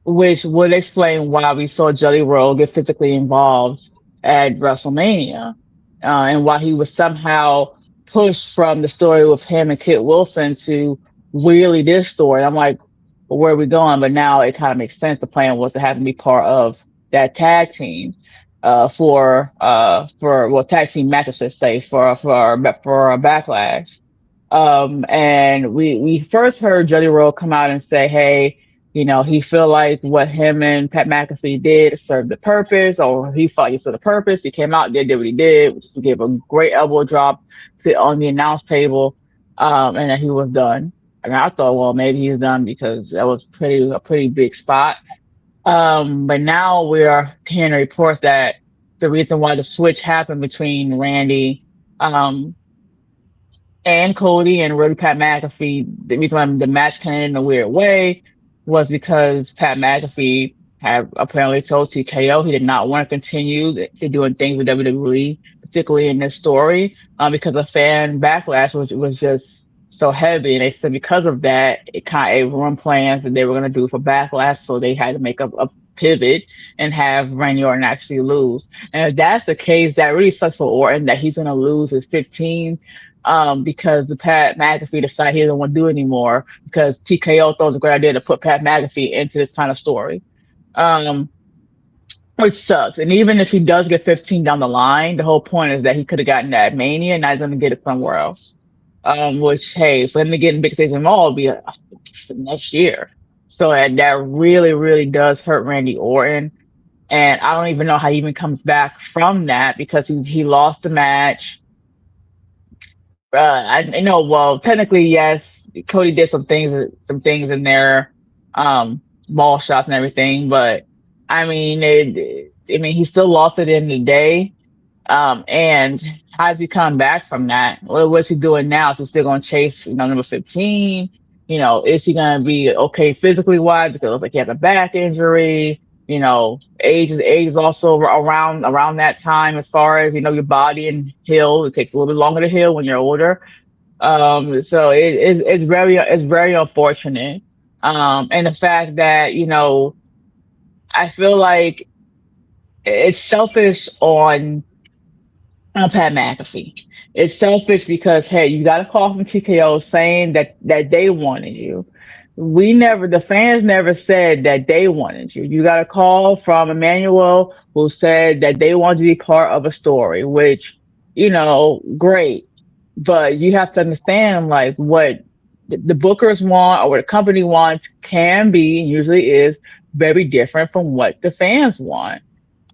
which would explain why we saw Jelly Roll get physically involved at WrestleMania, and why he was somehow pushed from the story with him and Kit Wilson to really this story. And I'm like, well, where are we going? But now it kind of makes sense. The plan was to have him be part of that tag team, for well, tag team match, I should say, for a Backlash. And we first heard Jelly Roll come out and say, hey, he feel like what him and Pat McAfee did served the purpose, or he thought he served the purpose. He came out there, did what he did, which is to give a great elbow drop on the announce table, and then he was done. I mean, I thought, well, maybe he's done because that was a pretty big spot. But now we are hearing reports that the reason why the switch happened between Randy, um, and Cody and really Pat McAfee, the reason why the match came in a weird way was because Pat McAfee had apparently told TKO he did not want to continue doing things with WWE, particularly in this story, because of fan backlash was just so heavy. And they said because of that, it kind of ruined plans that they were going to do for backlash. So they had to make a pivot and have Randy Orton actually lose. And if that's the case, that really sucks for Orton that he's going to lose his 15, because the Pat McAfee decided he didn't want to do it anymore because TKO thought it was a great idea to put Pat McAfee into this kind of story. Um, which sucks. And even if he does get 15 down the line, the whole point is that he could have gotten that Mania and now he's going to get it somewhere else. Which, hey, for him to get in big stage and all will be next year. So that really, really does hurt Randy Orton. And I don't even know how he even comes back from that because he lost the match. I know. Well, technically, yes, Cody did some things in there, ball shots and everything. But I mean, he still lost it at the end of the day. And how's he come back from that? What's he doing now? Is he still going to chase, number 15? Is he going to be okay physically wise? Because it looks like he has a back injury. Age is also around that time as far as, your body and heal. It takes a little bit longer to heal when you're older. So it's very unfortunate. And the fact that, I feel like it's selfish on Pat McAfee. It's selfish because hey, you got a call from TKO saying that they wanted you. The fans never said that they wanted you. You got a call from Emmanuel who said that they wanted to be part of a story, which, great. But you have to understand like what the bookers want or what the company wants can be, and usually is, very different from what the fans want.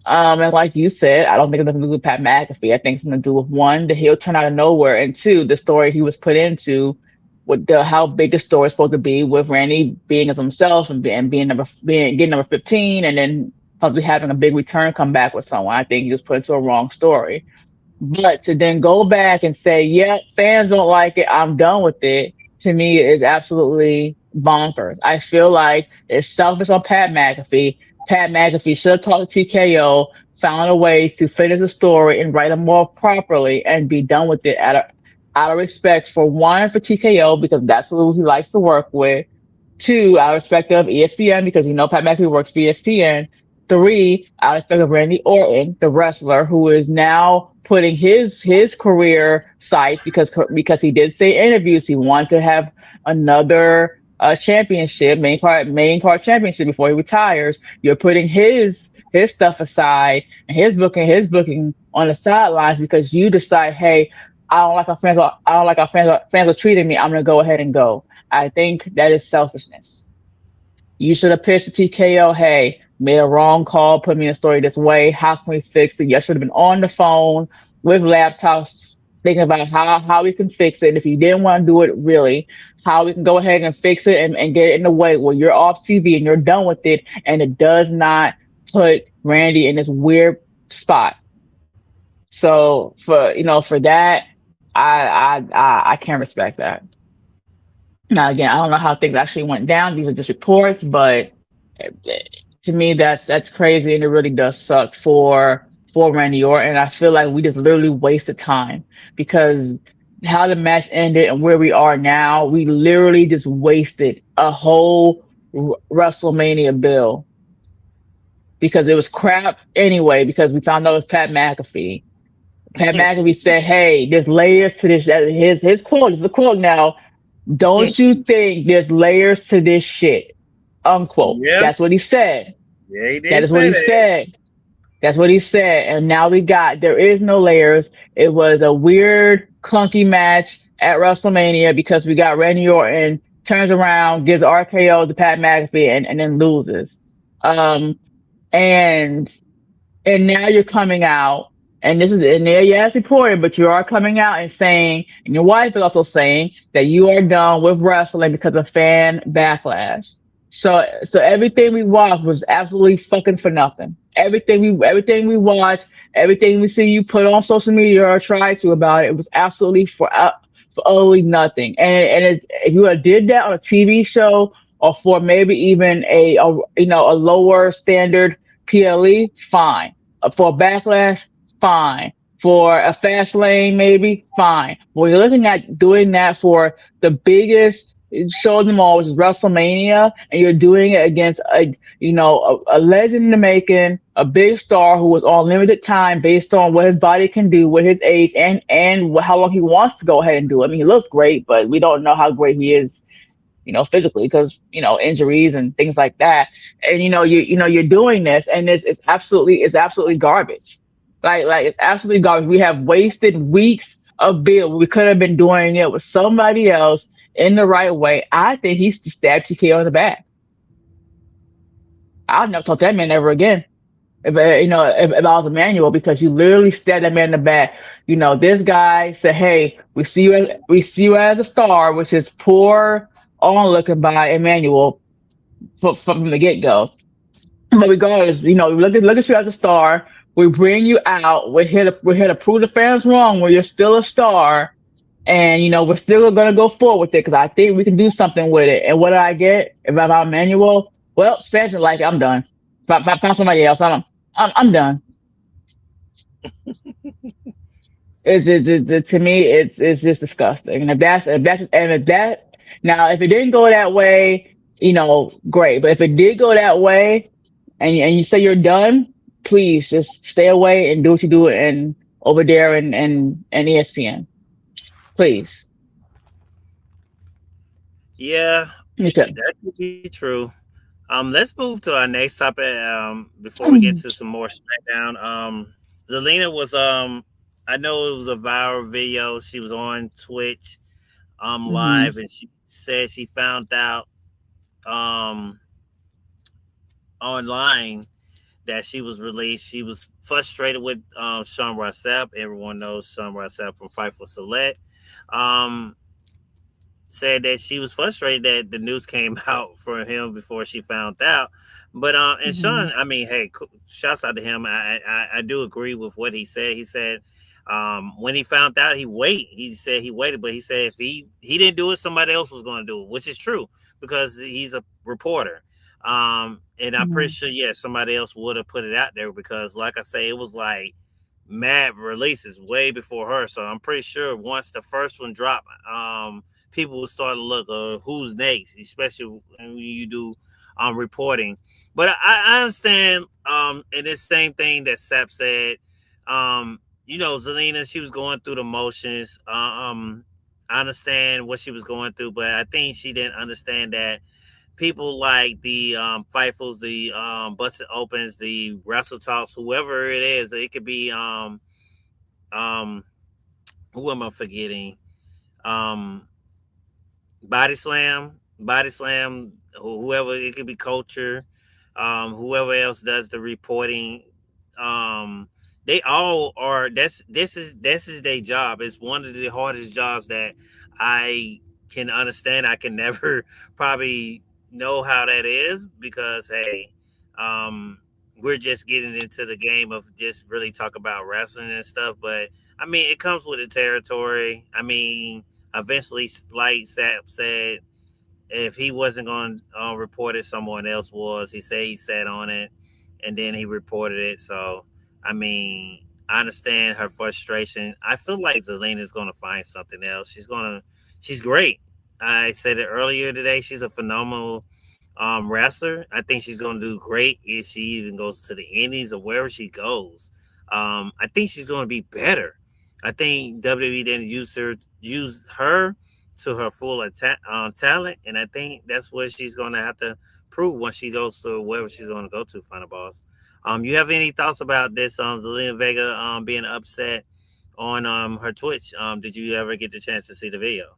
And like you said, I don't think it's nothing to do with Pat McAfee. I think it's something to do with one, that he'll turn out of nowhere, and two, the story he was put into, with the how big the story is supposed to be, with Randy being as himself and being getting number 15, and then possibly having a big return come back with someone. I think he was put into a wrong story. But to then go back and say, yeah, fans don't like it, I'm done with it, to me is absolutely bonkers. I feel like it's selfish on Pat McAfee. Pat McAfee should have talked to TKO, found a way to finish the story and write it more properly and be done with it out of respect for one, for TKO, because that's who he likes to work with. Two, out of respect of ESPN, because Pat McAfee works for ESPN. Three, out of respect of Randy Orton, the wrestler, who is now putting his career sights, because he did say in interviews he wanted to have another championship, main card championship before he retires. You're putting his stuff aside and his booking on the sidelines because you decide, hey, I don't like how fans are treating me. I'm gonna go ahead and go. I think that is selfishness. You should have pitched to TKO, hey, made a wrong call, put me in a story this way. How can we fix it? You should have been on the phone with laptops thinking about how we can fix it. If you didn't want to do it, really, how we can go ahead and fix it and get it in the way where you're off TV and you're done with it, and it does not put Randy in this weird spot. So for that, I can't respect that. Now, again, I don't know how things actually went down. These are just reports, but eh, eh, to me, that's crazy, and it really does suck for Randy Orton. I feel like we just literally wasted time because how the match ended and where we are now, we literally just wasted a whole WrestleMania bill because it was crap anyway. Because we found out it was Pat McAfee. Pat McAfee said, "Hey, there's layers to this." His quote is the quote now. Don't you think there's layers to this shit? Unquote. Yeah, That's what he said. yeah, he That did is what say he that. said. That's what he said. And now there is no layers. It was a weird, clunky match at WrestleMania because we got Randy Orton turns around, gives RKO to Pat McAfee, and then loses. Um, and and now you're coming out, and this is in there, yeah, it's reported, but you are coming out and saying, and your wife is also saying that you are done with wrestling because of fan backlash. So everything we watched was absolutely fucking for nothing. Everything we watched, everything we see you put on social media or try to about it was absolutely for utterly nothing. And if you had did that on a TV show or for maybe even a lower standard PLE, fine. For a backlash, fine. For a fast lane, maybe fine. When you're looking at doing that for the biggest show of them all, which is WrestleMania, and you're doing it against a legend in the making, a big star who was on limited time based on what his body can do with his age and how long he wants to go ahead and do it. I mean, he looks great, but we don't know how great he is, physically, because injuries and things like that. And you're doing this, and it's absolutely garbage. Like it's absolutely garbage. We have wasted weeks of build. We could have been doing it with somebody else in the right way. I think he stabbed TKO in the back. I'll never talk to that man ever again. If I was Emmanuel, because you literally stabbed that man in the back. This guy said, "Hey, we see you as a star," which is poor onlooking by Emmanuel from the get go. But regardless, look at you as a star. We bring you out. We're here to prove the fans wrong. Where you're still a star, and we're still gonna go forward with it because I think we can do something with it. And what do I get if I'm Emmanuel? Well, fans are like, I'm done. Find somebody else. I'm done. To me, it's just disgusting. And if that now, if it didn't go that way, great. But if it did go that way, and you say you're done, please just stay away and do what you do, and over there in ESPN. Please. Yeah, You could. that could be true. Let's move to our next topic. Before we get to some more SmackDown. Zelina was I know it was a viral video. She was on Twitch, Hmm. live, and she said she found out, um, online that she was released. She was frustrated with Sean Rossap. Everyone knows Sean Rossap from Fightful Select. Um, Said that she was frustrated that the news came out for him before she found out. But and Hmm. Sean, I mean, hey, shouts out to him. I do agree with what he said. He said when he found out, he wait. He said he waited, but he said if he didn't do it, somebody else was going to do it, which is true because he's a reporter. And I'm pretty Hmm. sure, yeah, somebody else would have put it out there because, like I say, it was like mad releases way before her. So I'm pretty sure once the first one dropped, people will start to look who's next, especially when you do reporting. But I understand, and the same thing that Sap said. Zelina, she was going through the motions. I understand what she was going through, but I think she didn't understand that people like the Fightfuls, the Busted Opens, the Wrestle Talks, whoever it is, it could be um who am I forgetting? Um Body Slam, whoever it could be, Culture, whoever else does the reporting. Um, they all are. This is their job. It's one of the hardest jobs that I can understand. I can never probably know how that is because hey, um, we're just getting into the game of just really talk about wrestling and stuff. But I mean, it comes with the territory. I mean, eventually, like Sap said, if he wasn't going to report it, someone else was. He said he sat on it, and then he reported it. So, I mean, I understand her frustration. I feel like Zelina's going to find something else. She's great. I said it earlier today. She's a phenomenal wrestler. I think she's going to do great if she even goes to the Indies or wherever she goes. I think she's going to be better. I think WWE didn't use her to her full talent, and I think that's what she's going to have to prove once she goes to wherever she's going to go to. Final boss. You have any thoughts about this? Zelina Vega being upset on her Twitch. Did you ever get the chance to see the video?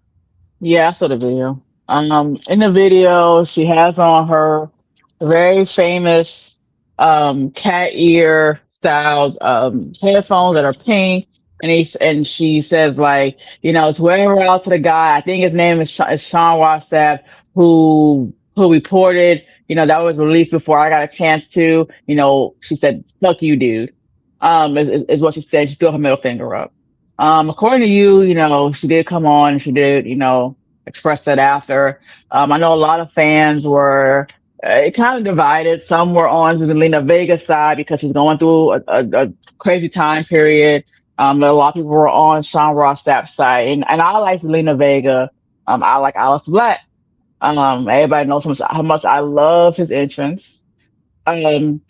Yeah, I saw the video. In the video, she has on her very famous cat ear styles headphones that are pink, and she says like, it's wherever out to the guy. I think his name is Sean Wassap, who reported, that was released before I got a chance to. She said, "Fuck you, dude." Is what she said. She threw her middle finger up. According to you, she did come on and she did, express that after. I know a lot of fans were kind of divided. Some were on Zelina Vega's side because she's going through a crazy time period. A lot of people were on Sean Ross Sapp's side. And I like Zelina Vega. I like Alice Black. Everybody knows how much I love his entrance. Um,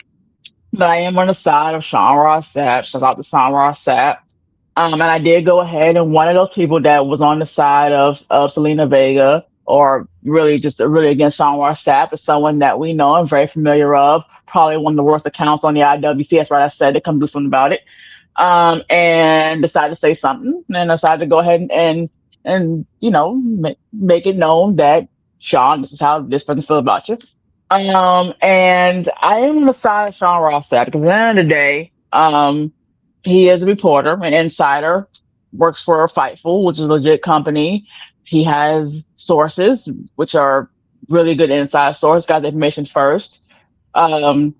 but I am on the side of Sean Ross Sapp. Shout out to Sean Ross Sapp. And I did go ahead and one of those people that was on the side of Selena Vega, or really just really against Sean Sapp, is someone that we know and very familiar of. Probably one of the worst accounts on the IWC. That's right. I said to come do something about it. And decided to say something, and decided to go ahead and make it known that Sean, this is how this person feel about you. And I am on the side of Sean Ross Sapp because at the end of the day, he is a reporter, an insider, works for Fightful, which is a legit company. He has sources, which are really good inside source, got the information first. Um,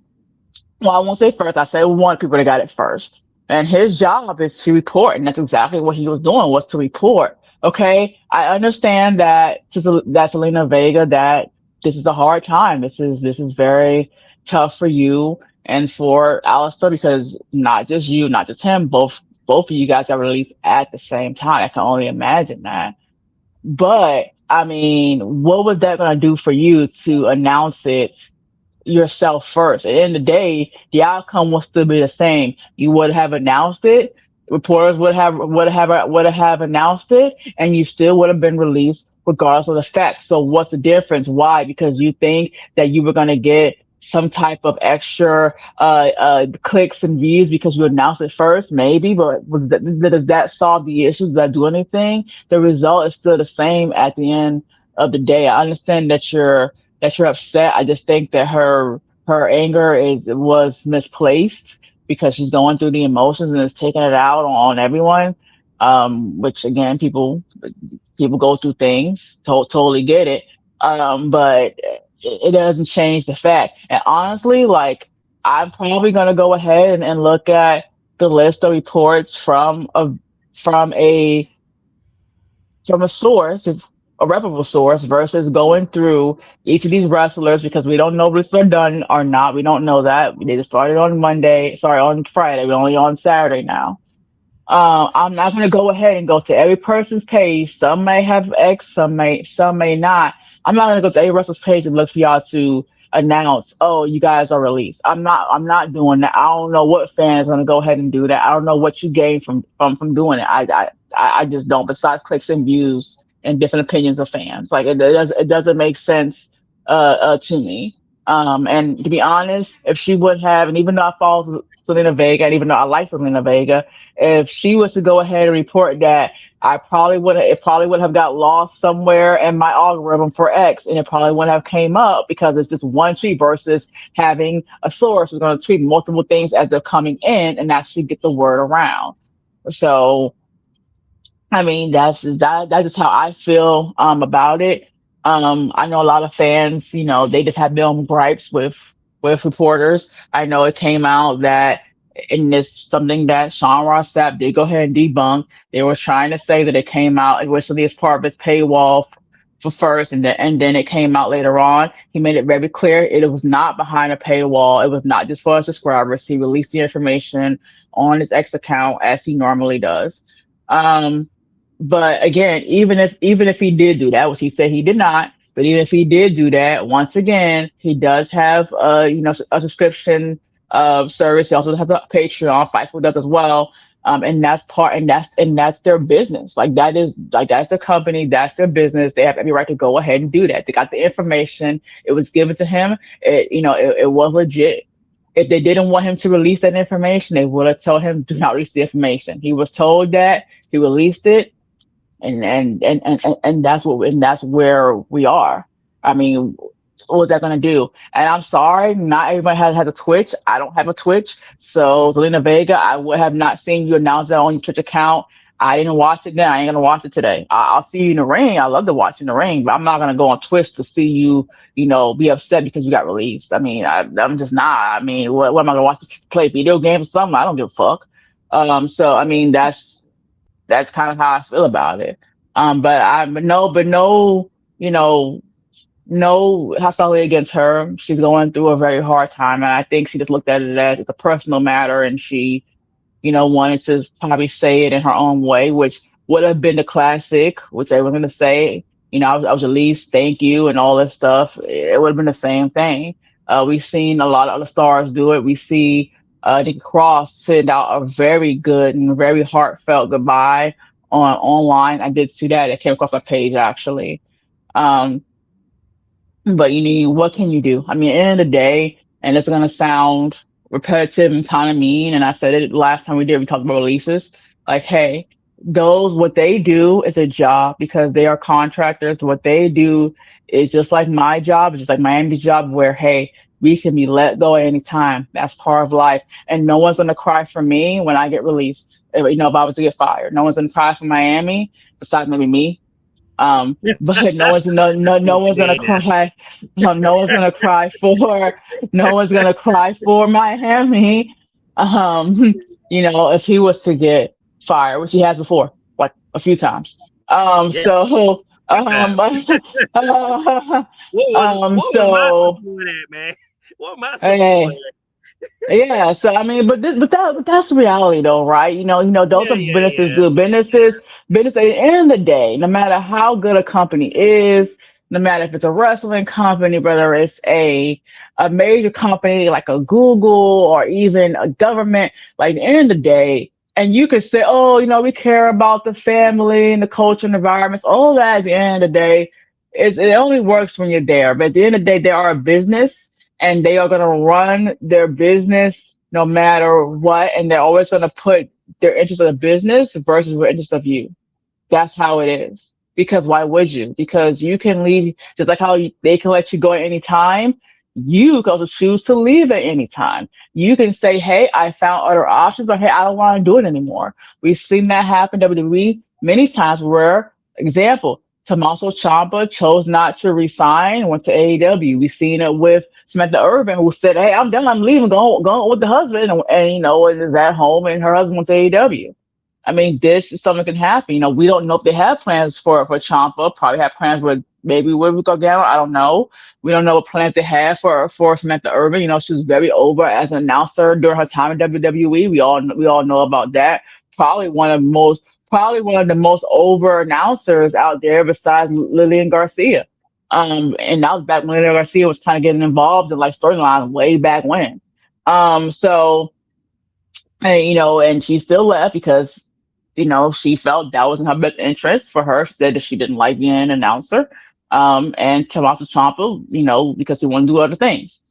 well, I won't say first. I say one people that got it first. And his job is to report, and that's exactly what he was doing, was to report. Okay, I understand that Selena Vega, that this is a hard time. This is very tough for you and for Alistair, because not just you, not just him, both of you guys got released at the same time. I can only imagine that. But I mean, what was that going to do for you to announce it yourself first? At the end of the day, the outcome will still be the same. You would have announced it, Reporters would have announced it, and you still would have been released regardless of the facts. So what's the difference? Why? Because you think that you were going to get some type of extra clicks and views because you announced it first, maybe. But does that solve the issue? Does that do anything? The result is still the same at the end of the day. I understand that you're upset. I just think that her anger was misplaced because she's going through the emotions and is taking it out on everyone. Which again, people go through things. Totally get it. But it doesn't change the fact. And honestly, like I'm probably gonna go ahead and look at the list of reports from a from a source, a reputable source, versus going through each of these wrestlers because we don't know if they're done or not. We don't know that. They just started on Monday, sorry, on Friday. We're only on Saturday now. I'm not going to go ahead and go to every person's page. Some may have X, some may not. I'm not going to go to every wrestler's page and look for y'all to announce, oh, you guys are released. I'm not doing that. I don't know what fan is going to go ahead and do that. I don't know what you gain from doing it. I just don't. Besides clicks and views and different opinions of fans, like it doesn't make sense to me. And to be honest, if she would have, and even though I follow Zelina Vega, and even though I like Zelina Vega, if she was to go ahead and report that, it probably would have got lost somewhere in my algorithm for X, and it probably wouldn't have came up because it's just one tweet versus having a source who's going to tweet multiple things as they're coming in and actually get the word around. So I mean, that's just how I feel about it. I know a lot of fans, they just have their own gripes with reporters. I know it came out that, and this something that Sean Ross Sapp did go ahead and debunk. They were trying to say that it came out originally as part of his paywall for first, and then it came out later on. He made it very clear it was not behind a paywall. It was not just for his subscribers. He released the information on his X account as he normally does. Um, but again, even if he did do that, which he said he did not, but even if he did do that, once again, he does have a subscription service. He also has a Patreon. Facebook does as well. And that's their business. That's their company. That's their business. They have every right to go ahead and do that. They got the information. It was given to him. It was legit. If they didn't want him to release that information, they would have told him do not release the information. He was told that he released it, and that's where we are. I mean, what was that going to do? And I'm sorry, not everybody has a Twitch. I don't have a Twitch, so Zelina Vega, I would have not seen you announce that on your Twitch account. I didn't watch it then. I ain't gonna watch it today. I'll see you in the ring. I love to watch in the ring, but I'm not gonna go on Twitch to see you, be upset because you got released. I mean, I'm just not. I mean, what am I gonna watch? Play video games or something? I don't give a fuck. So I mean, that's kind of how I feel about it. But no, no hostility against her. She's going through a very hard time, and I think she just looked at it as it's a personal matter, and she, wanted to probably say it in her own way, which would have been the classic, which I was going to say. I was at least thank you and all this stuff. It would have been the same thing. We've seen a lot of other stars do it. We see Nick Cross send out a very good and very heartfelt goodbye online. I did see that. It came across my page actually. Um, but what can you do? I mean, at the end of the day, and it's gonna sound repetitive and kind of mean, and I said it last time we talked about releases. Like, hey, those what they do is a job because they are contractors. What they do is just like my job, it's just like Miami's job, where hey, we can be let go at any time. That's part of life, and no one's gonna cry for me when I get released. If I was to get fired, no one's gonna cry for Miami besides maybe me. But no one's gonna Yeah, cry. No one's gonna cry for. No one's gonna cry for Miami. If he was to get fired, which he has before, like a few times. yeah, So, good um, times. What was my so, support at, man? What my support hey, yeah, so I mean, but that's reality though, right? Those Yeah, are yeah, businesses yeah, do. Business at the end of the day, no matter how good a company is, no matter if it's a wrestling company, whether it's a major company like a Google or even a government, like at the end of the day, And you could say, oh, we care about the family and the culture and environments. All that at the end of the day it only works when you're there. But at the end of the day, they are a business and they are going to run their business no matter what. And they're always going to put their interest of the business versus the interest of you. That's how it is. Because why would you? Because you can leave, just like how they can let you go at any time. You can also choose to leave at any time. You can say, hey, I found other options, or hey, I don't want to do it anymore. We've seen that happen in WWE many times where, example, Tommaso Ciampa chose not to resign, went to AEW. We've seen it with Samantha Irvin, who said, hey, I'm done, I'm leaving, going with the husband, and is at home, and her husband went to AEW. I mean, this is something that can happen. We don't know if they have plans for Champa. Probably have plans with maybe with Gargano. I don't know. We don't know what plans they have for Samantha Irvin. She was very over as an announcer during her time in WWE. We all know about that. Probably one of the most over announcers out there besides Lillian Garcia. And that was back when Lillian Garcia was kind of getting involved in like storyline way back when. So and she still left because, she felt that was in her best interest for her. She said that she didn't like being an announcer. And Tommaso Ciampa, because he wanted to do other things.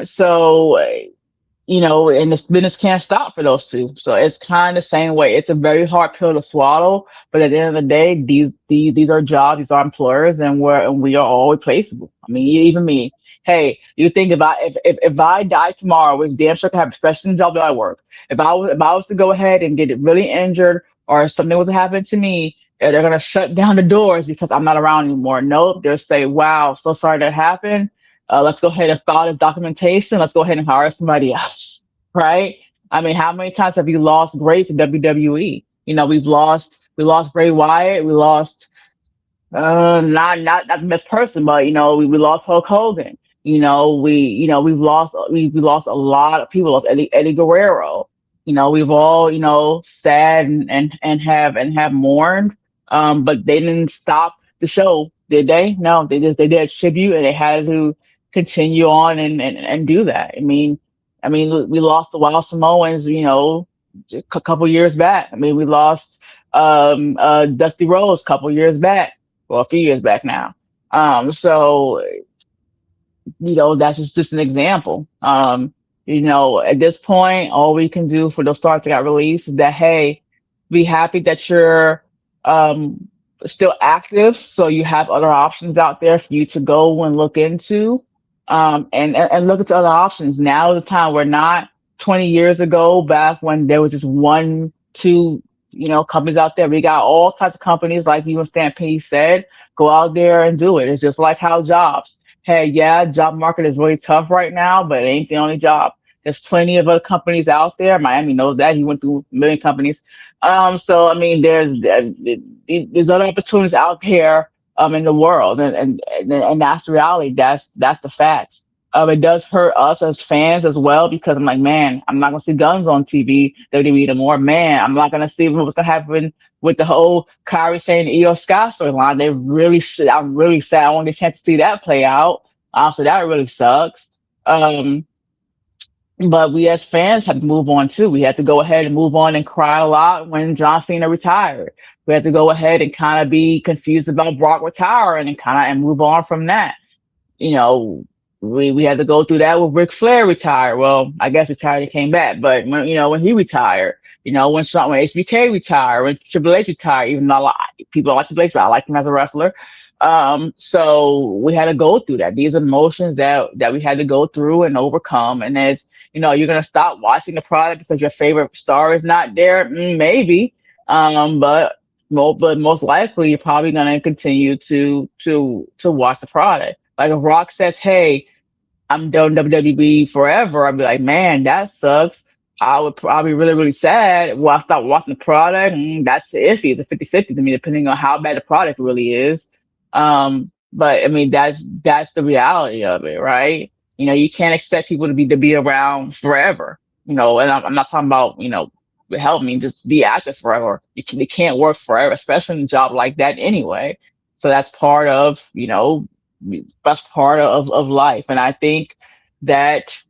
So and this business can't stop for those two. So it's kind of the same way. It's a very hard pill to swallow, but at the end of the day, these are jobs, these are employers, and we are all replaceable. I mean, even me. Hey, you think about if I die tomorrow, which damn sure can happen, especially in the job that I work. If I was to go ahead and get really injured or something was to happen to me, they're gonna shut down the doors because I'm not around anymore. Nope, they'll say, "Wow, so sorry that happened. Let's go ahead and file this documentation. Let's go ahead and hire somebody else." Right? I mean, how many times have you lost greats in WWE? We lost Bray Wyatt. We lost not the best person, but we lost Hulk Hogan. We've lost a lot of people. Lost Eddie Guerrero. We've all sad and have mourned. But they didn't stop the show, did they? No, they did a tribute and they had to continue on and do that. I mean, we lost the Wild Samoans, a couple years back. I mean, we lost Dusty Rhodes a couple years back, well, a few years back now. So that's just an example. At this point, all we can do for those stars that got released is that, hey, be happy that you're um, still active, so you have other options out there for you to go and look into, and look into other options. Now is the time. We're not 20 years ago back when there was just one, two, companies out there. We got all types of companies, like you and Stampede said. Go out there and do it. It's just like how jobs. Hey, yeah, job market is really tough right now, but it ain't the only job. There's plenty of other companies out there. Miami knows that. He went through a million companies. So I mean, there's other opportunities out there in the world, and that's the reality. That's the facts. It does hurt us as fans as well because I'm like, man, I'm not gonna see guns on TV WWE anymore. Man, I'm not gonna see what's gonna happen with the whole Kyrie Sane and Io Sky storyline. They really should. I'm really sad. I won't get a chance to see that play out. So that really sucks. Um, but we as fans had to move on too. We had to go ahead and move on and cry a lot when John Cena retired. We had to go ahead and kind of be confused about Brock retiring and kind of and move on from that. You know, we had to go through that with Ric Flair retired. Well, I guess retired and came back, but when he retired, when HBK retired, when Triple H retired, even though people don't like Triple H, but I like him as a wrestler. So we had to go through that. These emotions that we had to go through and overcome. And as you're gonna stop watching the product because your favorite star is not there, maybe. But most likely you're probably gonna continue to watch the product. Like if Rock says, "Hey, I'm done WWE forever," I'd be like, "Man, that sucks." I would probably be really, really sad. Well, I stop watching the product. That's iffy. It's a 50-50 to me, depending on how bad the product really is. But I mean, that's the reality of it, right? You can't expect people to be around forever. And I'm not talking about help me just be active forever. They can't work forever, especially in a job like that anyway. So that's part of life. And I think that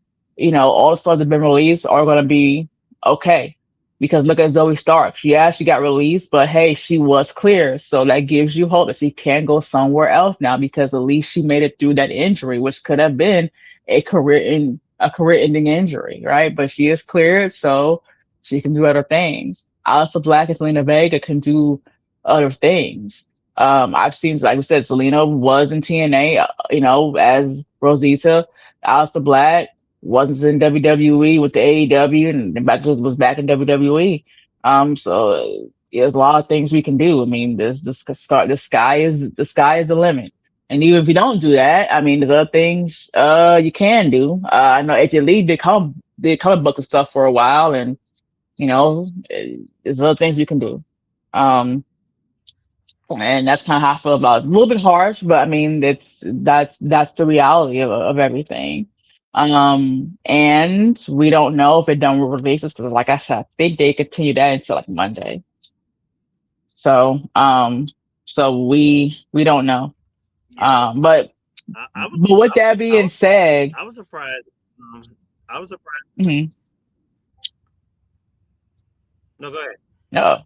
all the stars that have been released are going to be okay. Because look at Zoe Stark. Yeah, she got released, but hey, she was clear. So that gives you hope that she can go somewhere else now because at least she made it through that injury, which could have been a career ending injury, right? But she is cleared, so she can do other things. Alyssa Black and Zelina Vega can do other things. I've seen, like we said, Selena was in TNA, as Rosita. Alyssa Black was in WWE with the AEW and back was back in WWE. So there's a lot of things we can do. I mean, the sky is the limit. And even if you don't do that, I mean, there's other things you can do. I know AJ Lee did comic book and stuff for a while, and there's other things you can do. Um, and that's kind of how I feel about it. It's a little bit harsh, but I mean, that's the reality of everything. And we don't know if it done with releases because, like I said, I think they continue that until like Monday. So, so we don't know. Yeah, But I was with that I being was said, I was surprised. I was surprised. mhm, No, go ahead. no.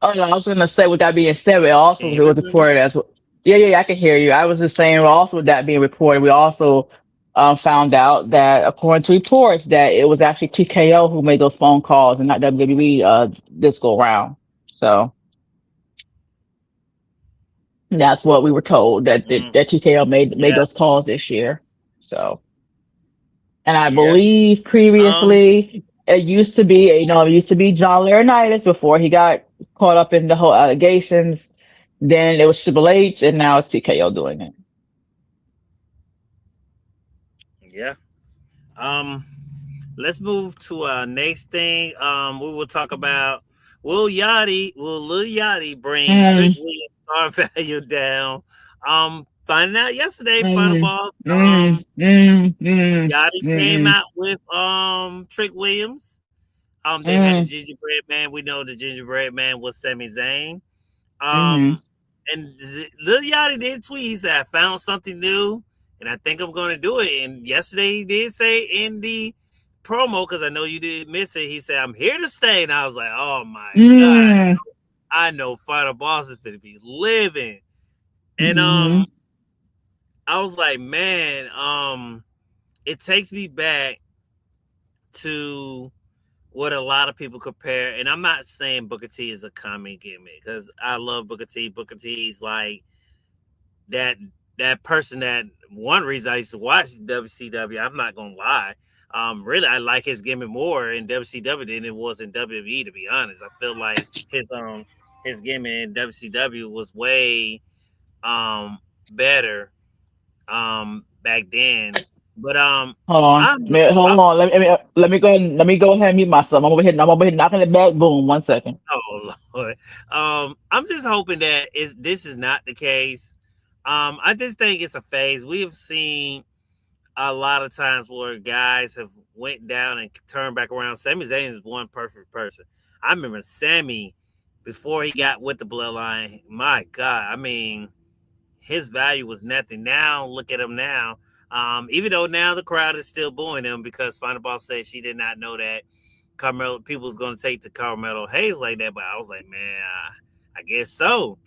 Oh no, I was gonna say with that being said, Can you it hear me, was Princess? reported as yeah, I can hear you. I was just saying also with that being reported, we also found out that according to reports that it was actually TKO who made those phone calls and not WWE this go round. So that's what we were told that TKO made Yeah, those calls this year. So and I yeah. believe Um, previously it used to be John Laurinaitis before he got caught up in the whole allegations. Then it was Triple H, and now it's TKO doing it. yeah. Um, let's move to our next thing. We will talk about will Lil Yachty bring Trick Mm, Williams star value down? Finding out yesterday, Final mm, Boss. mm, mm, mm, Yachty came mm, out with Trick Williams. They had the mm, gingerbread man. We know the gingerbread man was Sami Zayn. mm, Um, and Lil Yachty did tweet. He said, "I found something new, and I think I'm going to do it." And yesterday he did say in the promo, because I know you did miss it. He said, "I'm here to stay," and I was like, "Oh my god, mm, I know Final Boss is going to be living." And mm, I was like, man, it takes me back to what a lot of people compare, and I'm not saying Booker T is a common gimmick because I love Booker T. Booker T's like that person that one reason I used to watch WCW. I'm not gonna lie. Really, I like his gimmick more in WCW than it was in WWE. To be honest, I feel like his gimmick in WCW was way better back then. But Hold on, I'm hold on. Let me go ahead and mute myself. I'm over here knocking it back. Boom, 1 second. oh Lord. I'm just hoping that this is not the case. I just think it's a phase. We have seen a lot of times where guys have went down and turned back around. Sami Zayn is one perfect person. I remember Sammy before he got with the bloodline. My God, I mean, his value was nothing. Now look at him now. Even though now the crowd is still booing him because Final Boss said she did not know that Carmelo people was going to take to Carmelo Hayes like that, but I was like, man, I guess so.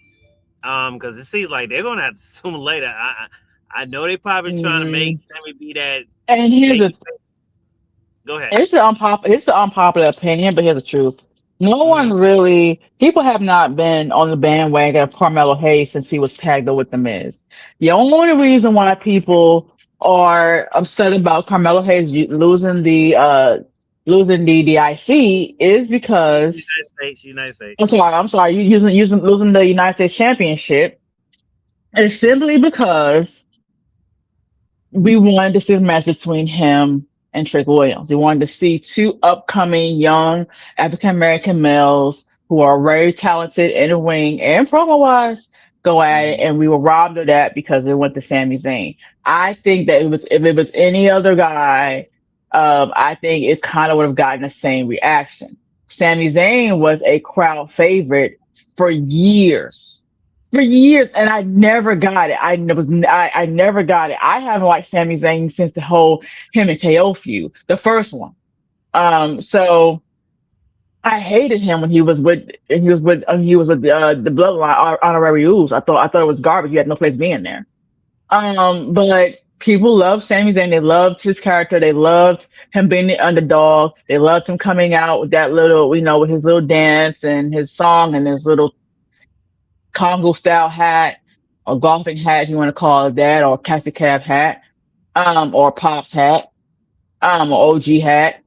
Because it seems like they're going to have to sooner or later. I know they probably trying to make Mm, Sammy be that and here's baby. a Go ahead. It's an unpopular opinion, but here's the truth. No Mm-hmm. one really, people have not been on the bandwagon of Carmelo Hayes since he was tagged up with the Miz. The only reason why people are upset about Carmelo Hayes losing the IC is because United States, United States. I'm sorry, you using losing the United States Championship is simply because we wanted to see a match between him and Trick Williams. We wanted to see two upcoming young African American males who are very talented in the ring and promo wise go at it, Mm-hmm. and we were robbed of that because it went to Sami Zayn. I think that if it was any other guy, I think it kind of would have gotten the same reaction. Sami Zayn was a crowd favorite for years and I never got it. I never got it. I haven't liked Sami Zayn since the whole him and KO feud, the first one. So I hated him when he was with the Bloodline Honorary Ooze. I thought it was garbage. He had no place being there. But people loved Sami Zayn. They loved his character. They loved him being the underdog. They loved him coming out with that little, with his little dance and his song and his little Congo style hat or golfing hat, if you want to call it that, or taxi cab hat, or Pop's hat, or OG hat.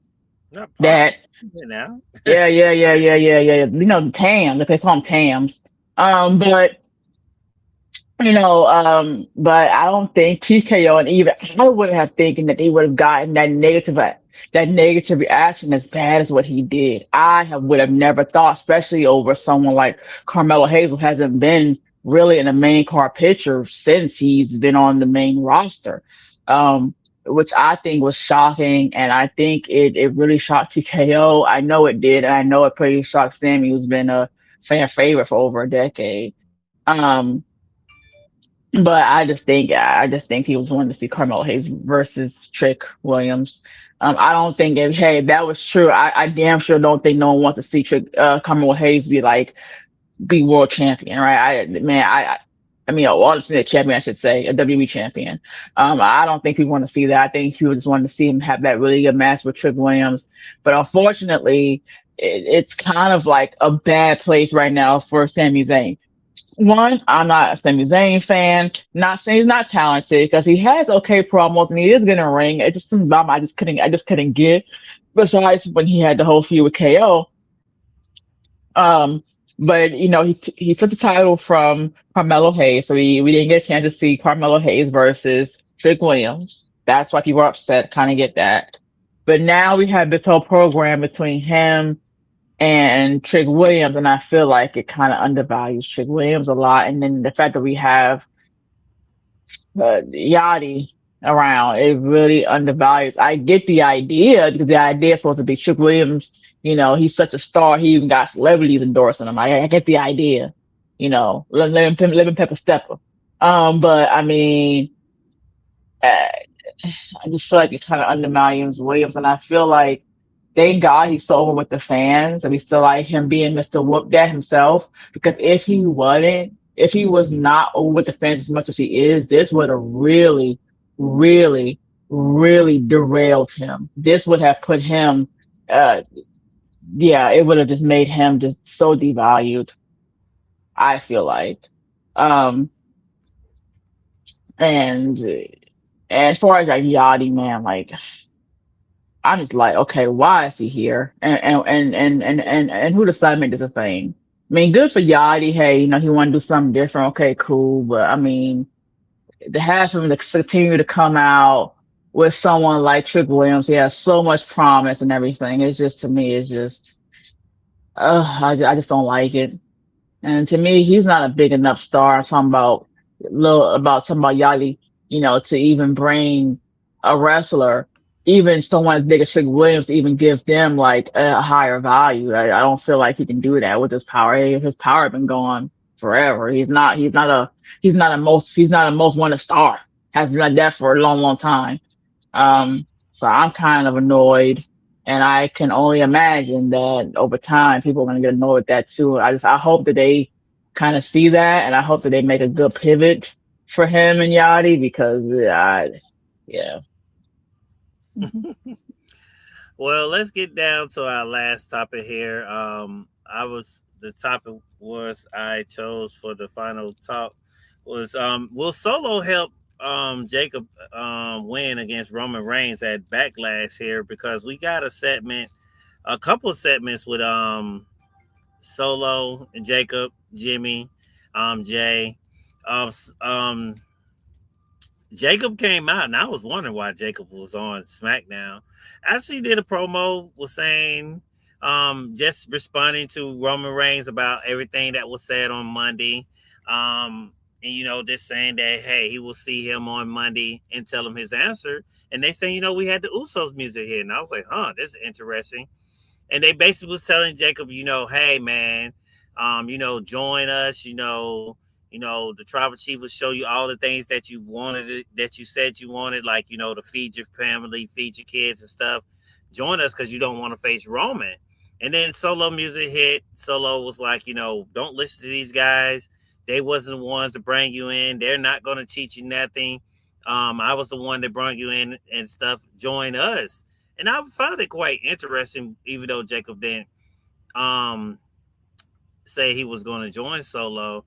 Not That, Pops. Now. yeah. Tam. They call them Tams. But but I don't think PKO and even I would have thinking that they would have gotten that negative reaction as bad as what he did. Would have never thought, especially over someone like Carmelo Hayes, who hasn't been really in the main card picture since he's been on the main roster. Which I think was shocking, and I think it really shocked TKO. I know it did, and I know it pretty shocked Sammy, who's been a fan favorite for over a decade. Um, but I just think he was wanting to see Carmelo Hayes versus Trick Williams. I don't think if that was true, I damn sure don't think no one wants to see Carmelo Hayes be world champion, right? I mean, honestly, a champion, I should say, a WWE champion. I don't think people want to see that. I think people just wanted to see him have that really good match with Trick Williams. But unfortunately, it's kind of like a bad place right now for Sami Zayn. One, I'm not a Sami Zayn fan. Not saying he's not talented because he has okay promos and he is getting a ring. It's just something about him I just couldn't get. Besides when he had the whole feud with KO. Um, but he took the title from Carmelo Hayes, so we didn't get a chance to see Carmelo Hayes versus Trick Williams. That's why people are upset. Kind of get that. But now we have this whole program between him and Trick Williams, and I feel like it kind of undervalues Trick Williams a lot. And then the fact that we have Yachty around, it really undervalues. I get the idea because the idea is supposed to be Trick Williams. He's such a star. He even got celebrities endorsing him. I get the idea. Living Pepper Stepper. But I mean, uh, I just feel like it kind of undermines Williams, and I feel like thank God he's so over with the fans, and we still like him being Mr. Whoop That himself. Because if he was not over with the fans as much as he is, this would have really, really, really derailed him. This would have put him, uh, yeah, it would have just made him just so devalued. I feel like, um, and as far as like Yachty, man, like I'm just like, okay, why is he here? And who decided to make this a thing? I mean, good for Yachty. Hey, he want to do something different. Okay, cool. But I mean, to have him to continue to come out with someone like Trick Williams, he has so much promise and everything. It's just to me, it's just, I just don't like it. And to me, he's not a big enough star. I'm talking about Yachty, to even bring a wrestler, even someone as big as Trick Williams, to even give them like a higher value. I don't feel like he can do that with his power. His power been gone forever. He's not a most wanted star. Has been like that for a long, long time. So I'm kind of annoyed, and I can only imagine that over time people are going to get annoyed with that too. I hope that they kind of see that, and I hope that they make a good pivot for him and Yachty because yeah. Well, let's get down to our last topic here. The topic was I chose for the final talk was will Solo help Jacob win against Roman Reigns at Backlash here because we got a couple of segments with Solo and Jacob, Jimmy, Jay. Um, s- um, Jacob came out, and I was wondering why Jacob was on SmackDown. Actually, did a promo was saying, just responding to Roman Reigns about everything that was said on Monday, and just saying that hey, he will see him on Monday and tell him his answer. And they say, we had the Usos music here, and I was like, huh, this is interesting. And they basically was telling Jacob, hey man, join us, the tribal chief will show you all the things that you wanted, that you said you wanted, like, to feed your family, feed your kids and stuff. Join us because you don't want to face Roman. And then Solo music hit. Solo was like, don't listen to these guys. They wasn't the ones to bring you in. They're not going to teach you nothing. I was the one that brought you in and stuff. Join us. And I found it quite interesting, even though Jacob didn't um, say he was going to join Solo.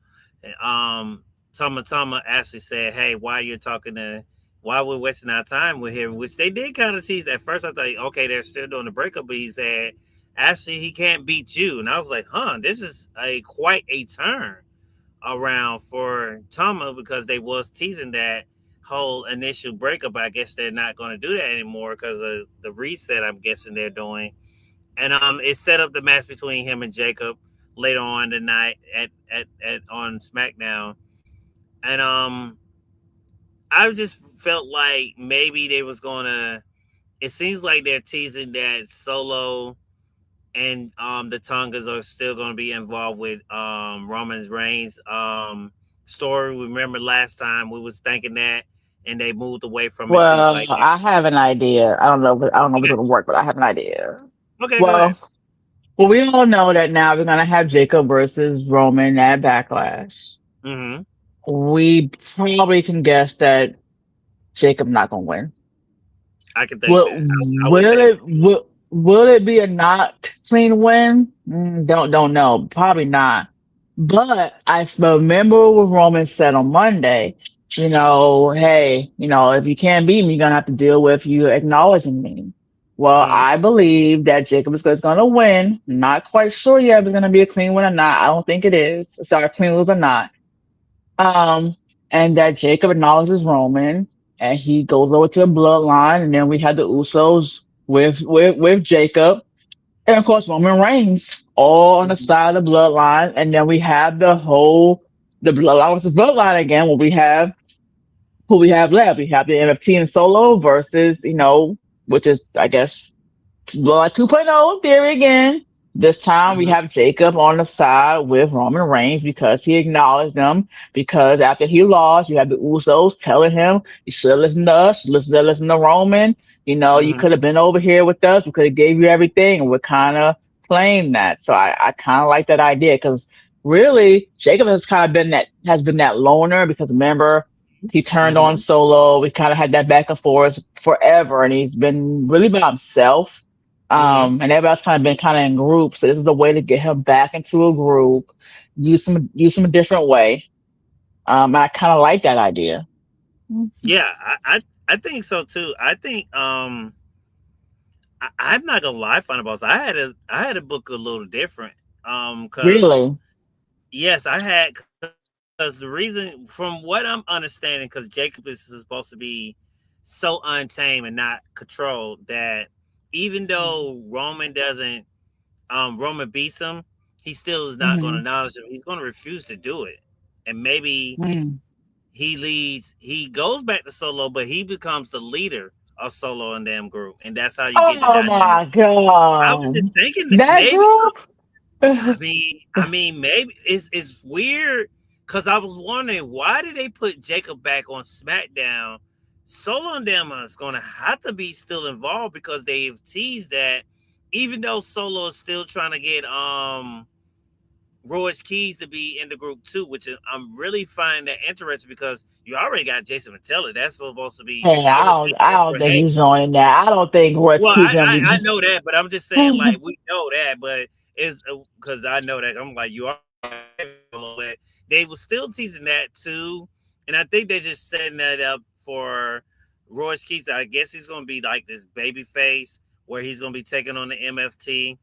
Tama actually said, "Hey, why we're wasting our time with him?" Which they did kind of tease. At first, I thought, okay, they're still doing the breakup, but he said, "Actually, he can't beat you," and I was like, "Huh, this is a quite a turn around for Tama because they was teasing that whole initial breakup. I guess they're not going to do that anymore because of the reset. I'm guessing they're doing." And it set up the match between him and Jacob later on the night at on SmackDown. And I just felt like maybe they was gonna. It seems like they're teasing that Solo and the Tongas are still gonna be involved with Roman Reigns story. Remember last time we was thinking that, and they moved away from it. Seems Well, like I have an idea. I don't know if it's okay, gonna work, but I have an idea. okay, go ahead. Well, well, we all know that now we're gonna have Jacob versus Roman at Backlash. Mm-hmm. We probably can guess that Jacob not gonna win. I can think that. I would think. Will it be a not clean win? Don't know. Probably not. But I remember what Roman said on Monday. Hey, if you can't beat me, you're gonna have to deal with you acknowledging me. Well, Mm-hmm. I believe that Jacob is gonna win. Not quite sure yet if it's gonna be a clean win or not. I don't think it is. Sorry, clean lose or not. Um, and that Jacob acknowledges Roman, and he goes over to the bloodline, and then we had the Usos with Jacob, and of course Roman Reigns, all on the Mm-hmm. side of the bloodline, and then we have the bloodline versus bloodline again. Where we have who we have left. We have the NFT and Solo versus which is I guess Blood 2.0 theory again. This time we Mm-hmm. have Jacob on the side with Roman Reigns because he acknowledged them. Because after he lost, you have the Usos telling him, you should listen to us, listen to Roman. You Mm-hmm. could have been over here with us. We could have gave you everything. And we're kind of playing that. So I kind of like that idea because really Jacob has kind of been that loner because remember, he turned on Mm-hmm. Solo. We kind of had that back and forth forever, and he's been really by himself. Mm-hmm. And everybody's kind of been kind of in groups. So this is a way to get him back into a group, use him a different way. And I kind of like that idea. Mhm. Yeah, I think so too. I think I'm not gonna lie, Final Boss. I had a book a little different. Cause Really? yes, I had because the reason from what I'm understanding, because Jacob is supposed to be so untamed and not controlled that even though Roman doesn't Roman beats him, he still is not gonna Mm-hmm. acknowledge him. He's gonna refuse to do it. And maybe Mm. he goes back to Solo, but he becomes the leader of Solo and damn group, and that's how you get the Oh dynamic. my I was just God. thinking that That maybe. group? I mean, maybe it's weird because I was wondering why did they put Jacob back on SmackDown? Solo and them is going to have to be still involved because they've teased that even though Solo is still trying to get Roy's Keys to be in the group too, which I'm really finding that interesting because you already got Jason Matella. That's supposed to be. Hey, I would think I that's don't for think Hangman. he's joining that. I don't think Royce Well, Key's gonna be. I know that, but I'm just saying like we know that, but it's because I know that I'm like you are, but they were still teasing that too, and I think they're just setting that up for Royce Keys. I guess he's going to be like this baby face where he's going to be taking on the MFT.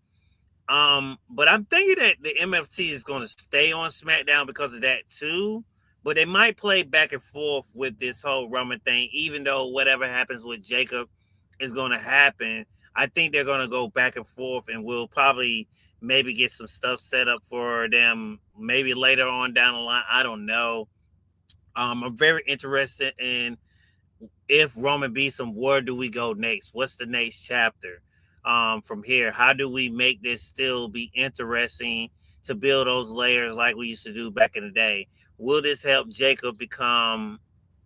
But I'm thinking that the MFT is going to stay on SmackDown because of that too. But they might play back and forth with this whole Roman thing, even though whatever happens with Jacob is going to happen. I think they're going to go back and forth, and we'll probably maybe get some stuff set up for them maybe later on down the line. I don't know. I'm very interested in if Roman beats him, where do we go next? What's the next chapter from here? How do we make this still be interesting to build those layers like we used to do back in the day? Will this help Jacob become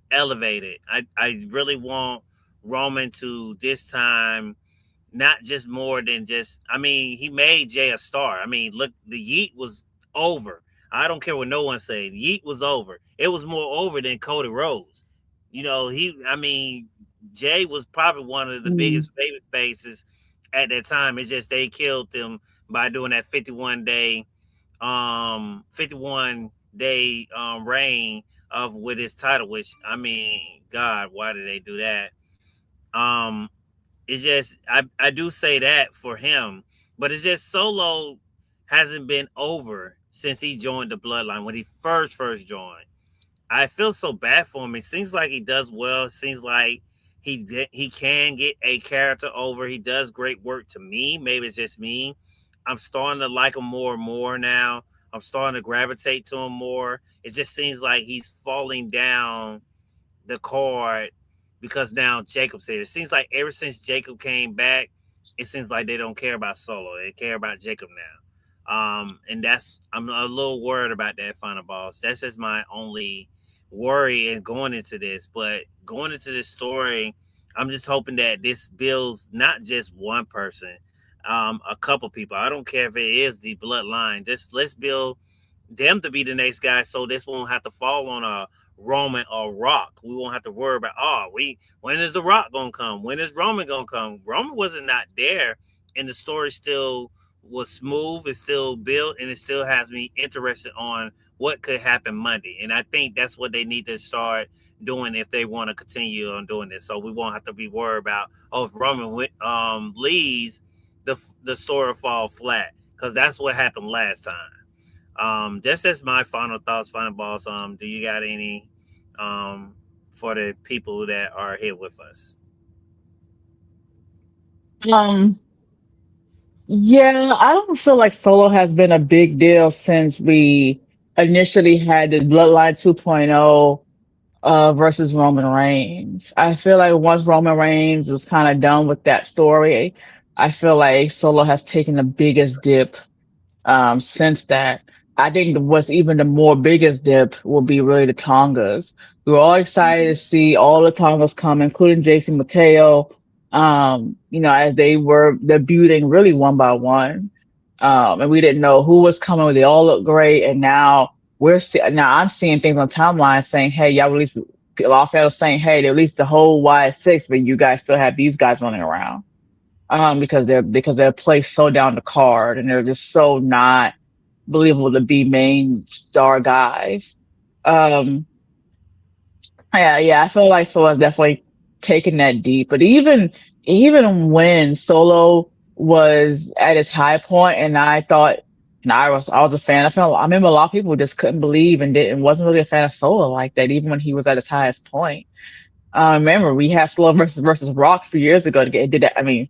elevated? I really want Roman to this time not just more than just. I mean, he made Jay a star. I mean, look, the Yeet was over. I don't care what no one said. Yeet was over. It was more over than Cody Rhodes. You know, he. I mean, Jay was probably one of the Mm, biggest baby faces at that time. It's just they killed them by doing that 51 day reign of with his title, which I mean, God, why did they do that? Um, it's just I do say that for him, but it's just Solo hasn't been over since he joined the Bloodline when he first joined. I feel so bad for him. It seems like he does well. It seems like he can get a character over. He does great work to me. Maybe it's just me. I'm starting to like him more and more now. I'm starting to gravitate to him more. It just seems like he's falling down the card because now Jacob's here. It seems like ever since Jacob came back, it seems like they don't care about Solo. They care about Jacob now. And that's I'm a little worried about that, final boss. That's just my only worry in going into this. But going into this story, I'm just hoping that this builds not just one person, a couple people. I don't care if it is the bloodline. Just let's build them to be the next guy, so this won't have to fall on a Roman or Rock. We won't have to worry about when is the Rock gonna come? When is Roman gonna come? Roman wasn't not there, and the story still was smooth. It's still built, and it still has me interested on what could happen Monday. And I think that's what they need to start doing if they want to continue on doing this. So we won't have to be worried about if Roman leaves, the story will fall flat because that's what happened last time. That's just my final thoughts, final boss. Do you got any um for the people that are here with us? um, yeah, I don't feel like Solo has been a big deal since we initially had the Bloodline 2.0 versus Roman Reigns. I feel like once Roman Reigns was kind of done with that story, I feel like Solo has taken the biggest dip since that. I think what's even the more biggest dip will be really the Tongas. We were all excited to see all the Tongas come, including Jason Mateo, as they were debuting really one by one. And we didn't know who was coming. They all looked great. And now I'm seeing things on the timeline saying, hey, y'all released a lot of fans saying, hey, they released the whole Y6, but you guys still have these guys running around. Because they're placed so down the card and they're just so not believable to be main star guys. Um, yeah, I feel like Solo's definitely taken that deep. But even when Solo was at his high point, and I thought, and I was a fan. I remember a lot of people just couldn't believe and didn't wasn't really a fan of Solo like that, even when he was at his highest point. Remember we had Solo versus Rock a few years ago to get did that. I mean,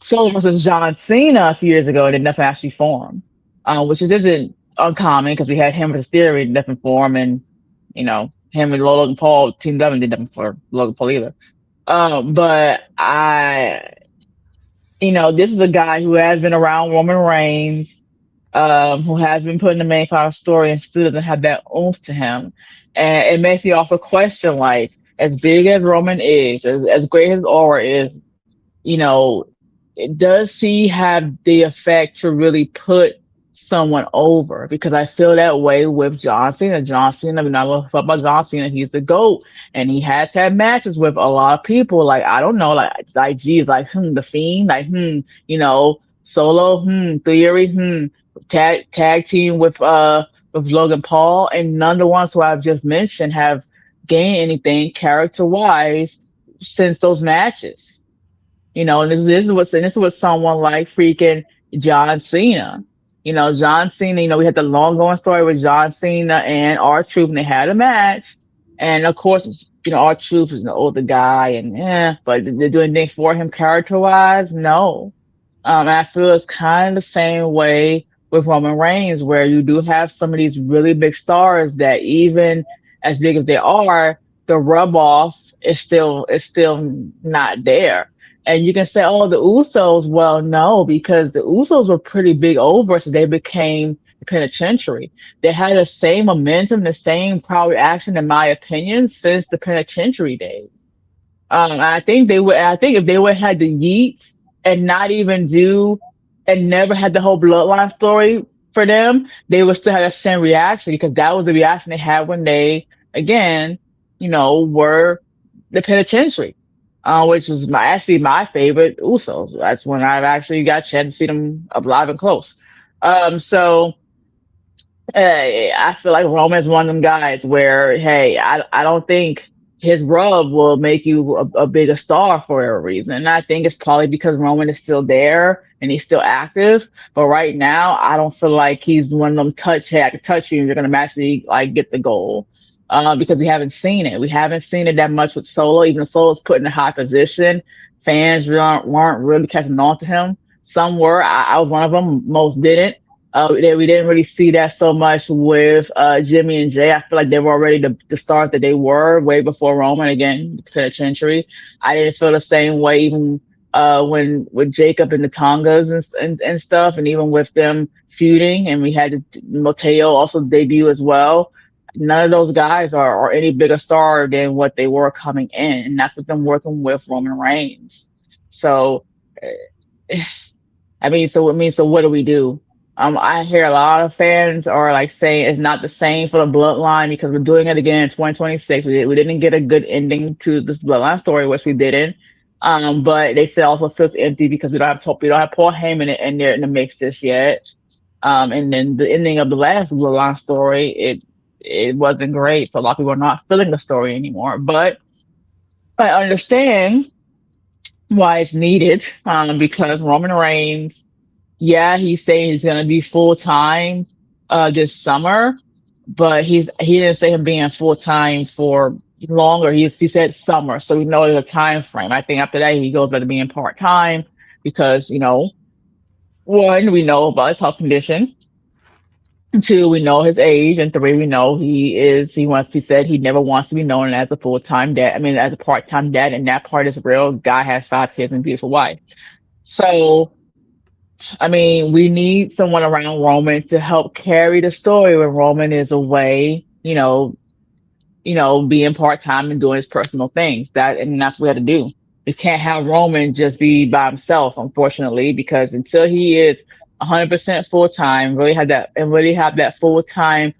Solo versus John Cena a few years ago, and did nothing actually form, which isn't uncommon because we had him versus Theory in different form, and him and Logan Paul teamed up and did nothing for Logan Paul either. But this is a guy who has been around Roman Reigns, who has been put in the main part of the story and still doesn't have that oomph to him. And it makes me also question, like, as big as Roman is, as great as aura is, you know, does he have the effect to really put someone over? Because I feel that way with John Cena. John Cena, we're not going to talk about John Cena. He's the GOAT. And he has had matches with a lot of people. Like, I don't know, geez, like, the Fiend, like, Solo, Theory, tag team with Logan Paul. And none of the ones who I've just mentioned have gained anything character wise since those matches. And this is what someone like freaking John Cena. John Cena, we had the long going story with John Cena and R-Truth, and they had a match. And of course, R-Truth is an older guy and but they're doing things for him character wise. No. And I feel it's kind of the same way with Roman Reigns, where you do have some of these really big stars that even as big as they are, the rub off is still not there. And you can say, oh, the Usos. Well, no, because the Usos were pretty big over since they became the penitentiary. They had the same momentum, the same power action, in my opinion, since the penitentiary days. I think if they would have had the Yeats and not even do and never had the whole bloodline story for them, they would still have that same reaction because that was the reaction they had when they again, were the penitentiary. Which was actually my favorite Usos. That's when I've actually got a chance to see them up live and close. So I feel like Roman's one of them guys where, hey, I don't think his rub will make you a bigger star for a reason. And I think it's probably because Roman is still there and he's still active. But right now, I don't feel like he's one of them touch, hey, I can touch you and you're going to magically like get the goal. Because we haven't seen it. We haven't seen it that much with Solo. Even though Solo's put in a high position, fans weren't really catching on to him. Some were. I was one of them. Most didn't. We didn't really see that so much with Jimmy and Jay. I feel like they were already the stars that they were way before Roman. Again, penitentiary. I didn't feel the same way even when with Jacob and the Tongas and stuff, and even with them feuding. And we had Mateo also debut as well. None of those guys are any bigger star than what they were coming in, and that's with them working with Roman Reigns. So so what do we do? I hear a lot of fans are like saying it's not the same for the bloodline because we're doing it again in 2026. We didn't get a good ending to this bloodline story, which we didn't. But they said also feels empty because we don't have Paul Heyman in there in the mix just yet. And then the ending of the last bloodline story, it wasn't great, so a lot of people are not feeling the story anymore. But I understand why it's needed, because Roman Reigns, yeah, he's saying he's gonna be full time this summer, but he didn't say him being full time for longer. He said summer, so we know there's a time frame. I think after that he goes back to being part time because one, we know about his health condition. Two, we know his age, and three, we know he said he never wants to be known as a full time dad. I mean, as a part time dad, and that part is real. Guy has 5 kids and a beautiful wife. So I mean, we need someone around Roman to help carry the story when Roman is away, being part time and doing his personal things. That's what we have to do. We can't have Roman just be by himself, unfortunately, because until he is 100% full time, really have that full time,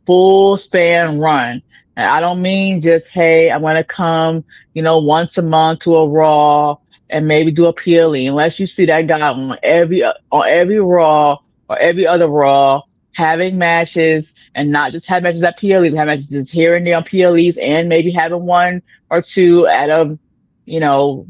full span run. And I don't mean just, hey, I'm gonna come, once a month to a Raw and maybe do a PLE. Unless you see that guy on every Raw or every other Raw having matches and not just have matches at PLEs, have matches just here and there on PLEs and maybe having one or two you know,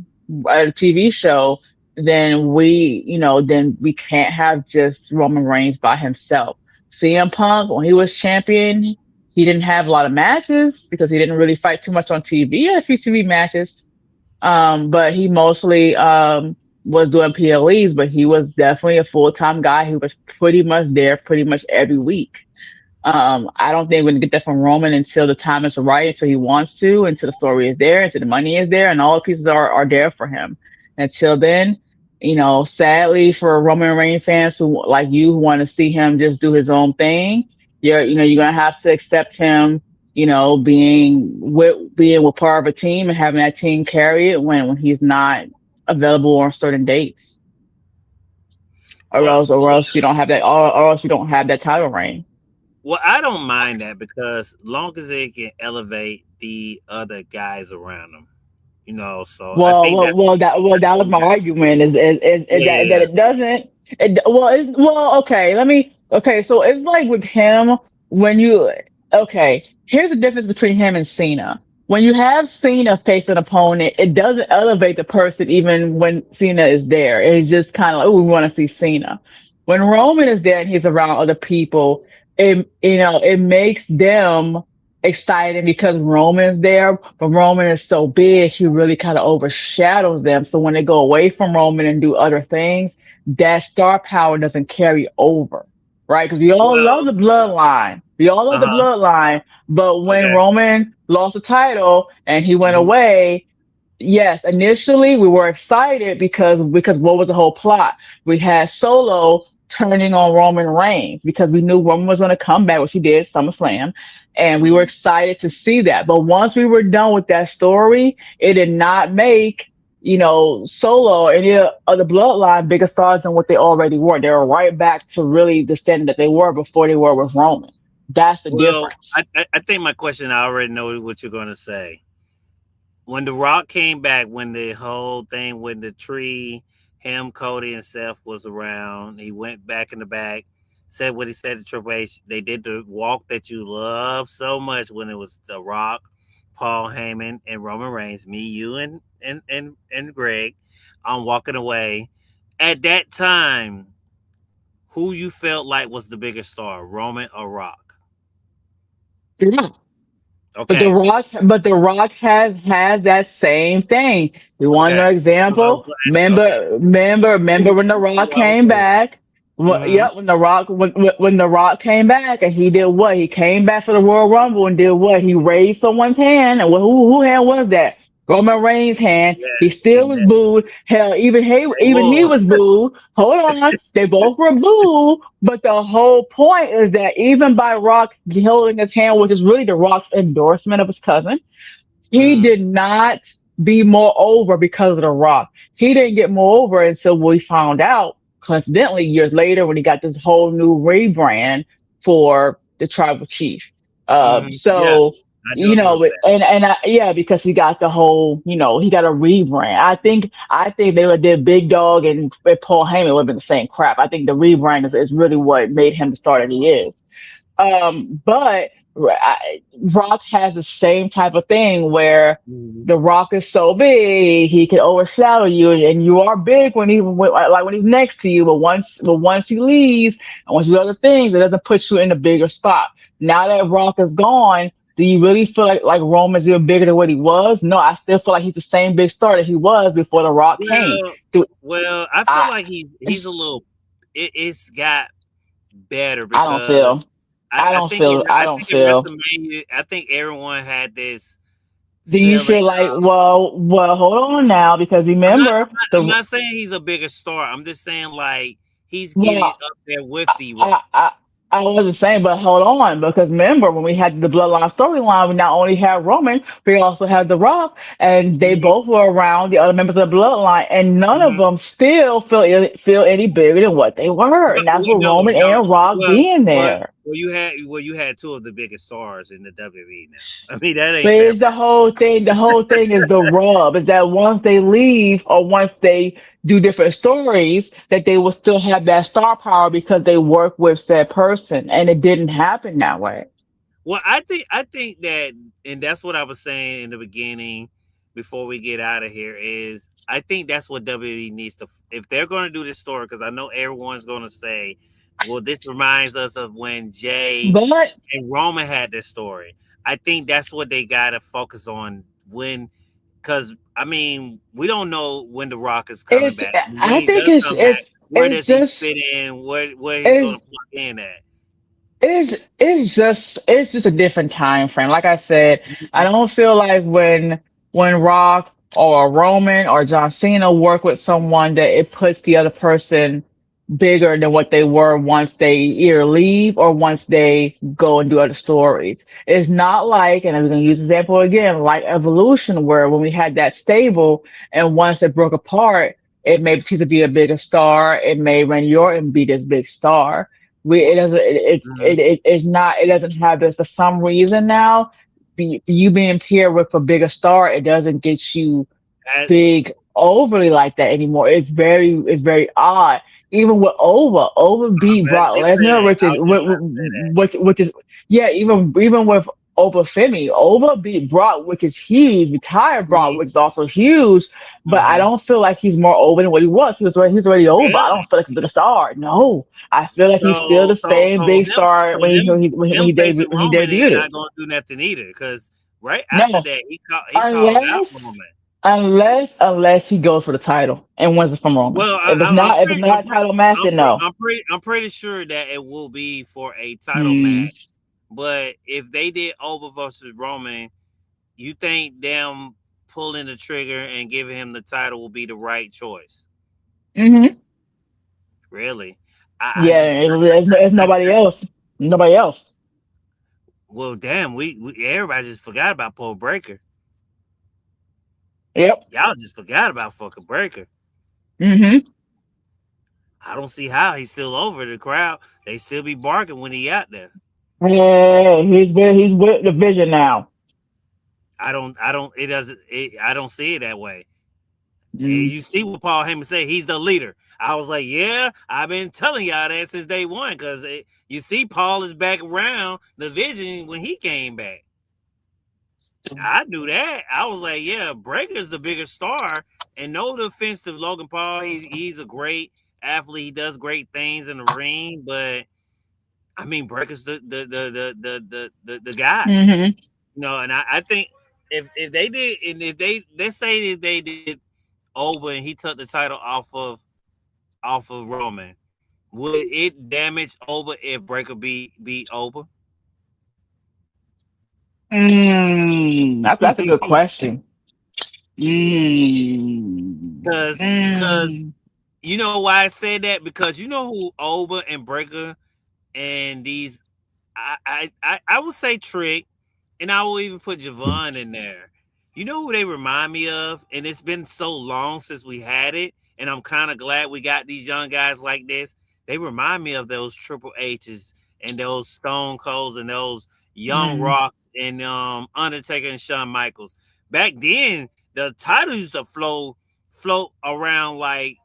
at a TV show, then we can't have just Roman Reigns by himself. CM Punk, when he was champion, he didn't have a lot of matches because he didn't really fight too much on TV. He had a few TV matches, but he mostly was doing PLEs, but he was definitely a full-time guy. He was pretty much there pretty much every week. I don't think we're gonna get that from Roman until the time is right, until he wants to, until the story is there, until the money is there, and all the pieces are there for him. Until then, sadly for Roman Reigns fans who want to see him just do his own thing, you're gonna have to accept him, being with part of a team and having that team carry it when he's not available on certain dates, or Well, else you don't have that, or else you don't have that title reign. well, I don't mind that because long as they can elevate the other guys around them, So I Well, think well, well, that was my argument is that yeah, it doesn't. Okay. Okay. So it's like with him when you. Okay. Here's the difference between him and Cena. When you have Cena face an opponent, it doesn't elevate the person even when Cena is there. It's just kind of like, oh, we want to see Cena. When Roman is there and he's around other people, it makes them exciting because Roman's there, but Roman is so big, he really kind of overshadows them. So when they go away from Roman and do other things, that star power doesn't carry over, right? Because we all love well, the bloodline. We all love the uh-huh, bloodline. But when okay, Roman lost the title and he went mhm, away, yes, initially we were excited because what was the whole plot? We had Solo turning on Roman Reigns because we knew Roman was going to come back, which he did, SummerSlam, and we were mhm. excited to see that. But once we were done with that story, it did not make Solo or any of the bloodline bigger stars than what they already were. They were right back to really the standard that they were before they were with Roman. That's the Well, difference. I think my question, I already know what you're going to say. When The Rock came back, when the whole thing with the tree, him, Cody, and Seth was around, he went back in the back, said what he said to Triple H. They did the walk that you love so much when it was The Rock, Paul Heyman, and Roman Reigns, me, you, and Greg, on walking away. At that time, who you felt like was the biggest star, Roman or Rock? Yeah. Okay. But the Rock has that same thing. You want Okay. an I was example? going to ask you. Okay. Remember when the Rock I was came going. back? Mm-hmm. Yep, when the Rock came back and he did what? He came back for the Royal Rumble and did what? He raised someone's hand, and who hand was that? Roman Reigns' hand. He Yes. still was booed. Hell, It even he was. was booed. Hold on, they both were booed. But the whole point is that even by Rock holding his hand, which is really the Rock's endorsement of his cousin, he Mm-hmm. did not be more over because of The Rock. He didn't get more over until we found out, coincidentally, years later when he got this whole new rebrand for the tribal chief. Mm-hmm. Yeah, So I do agree with that. yeah, because he got the whole, he got a rebrand. I think they would did Big Dog and Paul Heyman would have been the same crap. I think the rebrand is really what made him the star that he is. But Rock has the same type of thing where Mm-hmm. the Rock is so big he can overshadow you, and you are big like when he's next to you. But once he leaves and once you do other things, it doesn't put you in a bigger spot. Now that Rock is gone, do you really feel like Roman's even bigger than what he was? No, I still feel like he's the same big star that he was before the Rock came. Well, Do I feel I? like he's a little. It's got better I don't feel. because I I don't think in feel. WrestleMania, I think everyone had this Do you feeling. feel like, well, hold on now, because remember I'm the not saying he's a bigger star. I'm just saying like he's getting well, up there with I, the Rock. I, I I wasn't saying, but hold on, because remember when we had the Bloodline storyline, we not only had Roman, we also had The Rock, and they Mm-hmm. both were around the other members of the Bloodline, and none of Mm-hmm. them still feel any bigger than what they were, and that's Well, what no, Roman no. and Rock Well, being well, there. you had two of the biggest stars in the WWE now. I mean, that But ain't fair it's for. the whole thing. The whole thing is the rub is that once they leave or once they do different stories, that they will still have that star power because they work with said person, and it didn't happen that way. Well, I think that, and that's what I was saying in the beginning. Before we get out of here, is I think that's what WWE needs to, if they're going to do this story, because I know everyone's going to say, "Well, this reminds us of when Jay But and Roman had this story." I think that's what they got to focus on when, because I mean, we don't know when The Rock is coming it's back. When I he think does come back, where it's does he just fit in? Where he's going it's to plug in at? it's just a different time frame. Like I said, I Mhm. don't feel like when Rock or Roman or John Cena work with someone that it puts the other person bigger than what they were once they either leave or once they go and do other stories. It's not like, and I'm going to use the example again, like Evolution, where when we had that stable and once it broke apart, it made Batista be a bigger star. It made Randy Orton be this big star. It doesn't it's not, it doesn't have this for some reason now. You being paired with a bigger star, it doesn't get you At, big overly like that anymore. It's very odd. Even with Over I'm beat glad Brock you say Lesnar, that. which I is was just about to say that. which is yeah. Even with Over Femi, Over beat Brock, which is huge. Retired Brock, Mhm, which is also huge. But I mhm. don't feel like he's more over than what he was. He's already over. I don't Really? feel like he's been a star. No, I feel like he's still So the same big star when him facing when he Roman is debuted. not going to do nothing either. Because right after No, that, he called out unless Roman. unless he goes for the title and wins it from Roman. Well, If it's not a title match, then no. I'm pretty sure that it will be for a title Mm. match. But if they did Over versus Roman, you think them pulling the trigger and giving him the title will be the right choice? Hmm. Really? I Yeah, just it's nobody else. Nobody else. well, damn, we everybody just forgot about Paul Breaker. Yep. Y'all just forgot about fucking Breaker. Mm-hmm. I don't see how he's still over the crowd. They still be barking when he out there. Yeah, he's with the vision now. It doesn't. I don't see it that way. And Mm. you see what Paul Heyman say? He's the leader. I was like, yeah, I've been telling y'all that since day one because you see, Paul is back around the vision when he came back. I knew that. I was like, yeah, Breaker's the bigger star. And no offense to Logan Paul, he's a great athlete. He does great things in the ring, but I mean, Breaker's the guy. Mm-hmm. And I think if they did, and if they let's say that they did over and he took the title off of Roman, would it damage over if Breaker be over? That's a good question. Mm. Because Mm. you know why I said that, because you know who Oba and Breaker and these I would say Trick, and I will even put Javon in there. You know who they remind me of? And it's been so long since we had it, and I'm kind of glad we got these young guys like this. They remind me of those Triple H's and those Stone Colds and those Young Mm. Rocks and Undertaker and Shawn Michaels. Back then, the title used to float around like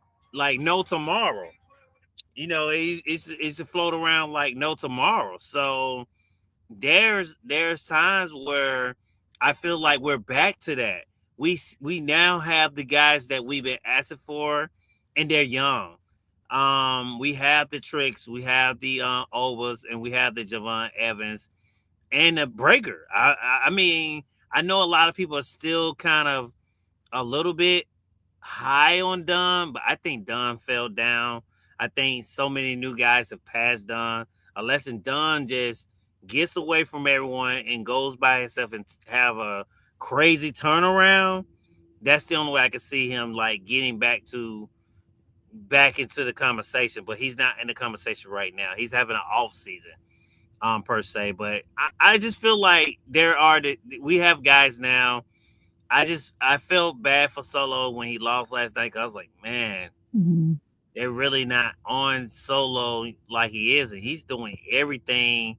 no tomorrow. It's to float around like no tomorrow. So there's times where I feel like we're back to that. We now have the guys that we've been asking for, and they're young. We have the Tricks, we have the Ovas, and we have the Javon Evans and the Breaker. I mean, I know a lot of people are still kind of a little bit high on Dunn, but I think Dunn fell down. I think so many new guys have passed Dunn. Unless Dunn just gets away from everyone and goes by himself and have a crazy turnaround, that's the only way I can see him like getting back into the conversation. But he's not in the conversation right now. He's having an off season, per se. But I just feel like we have guys now. I felt bad for Solo when he lost last night, because I was like, man, Mhm. they're really not on Solo like he is, and he's doing everything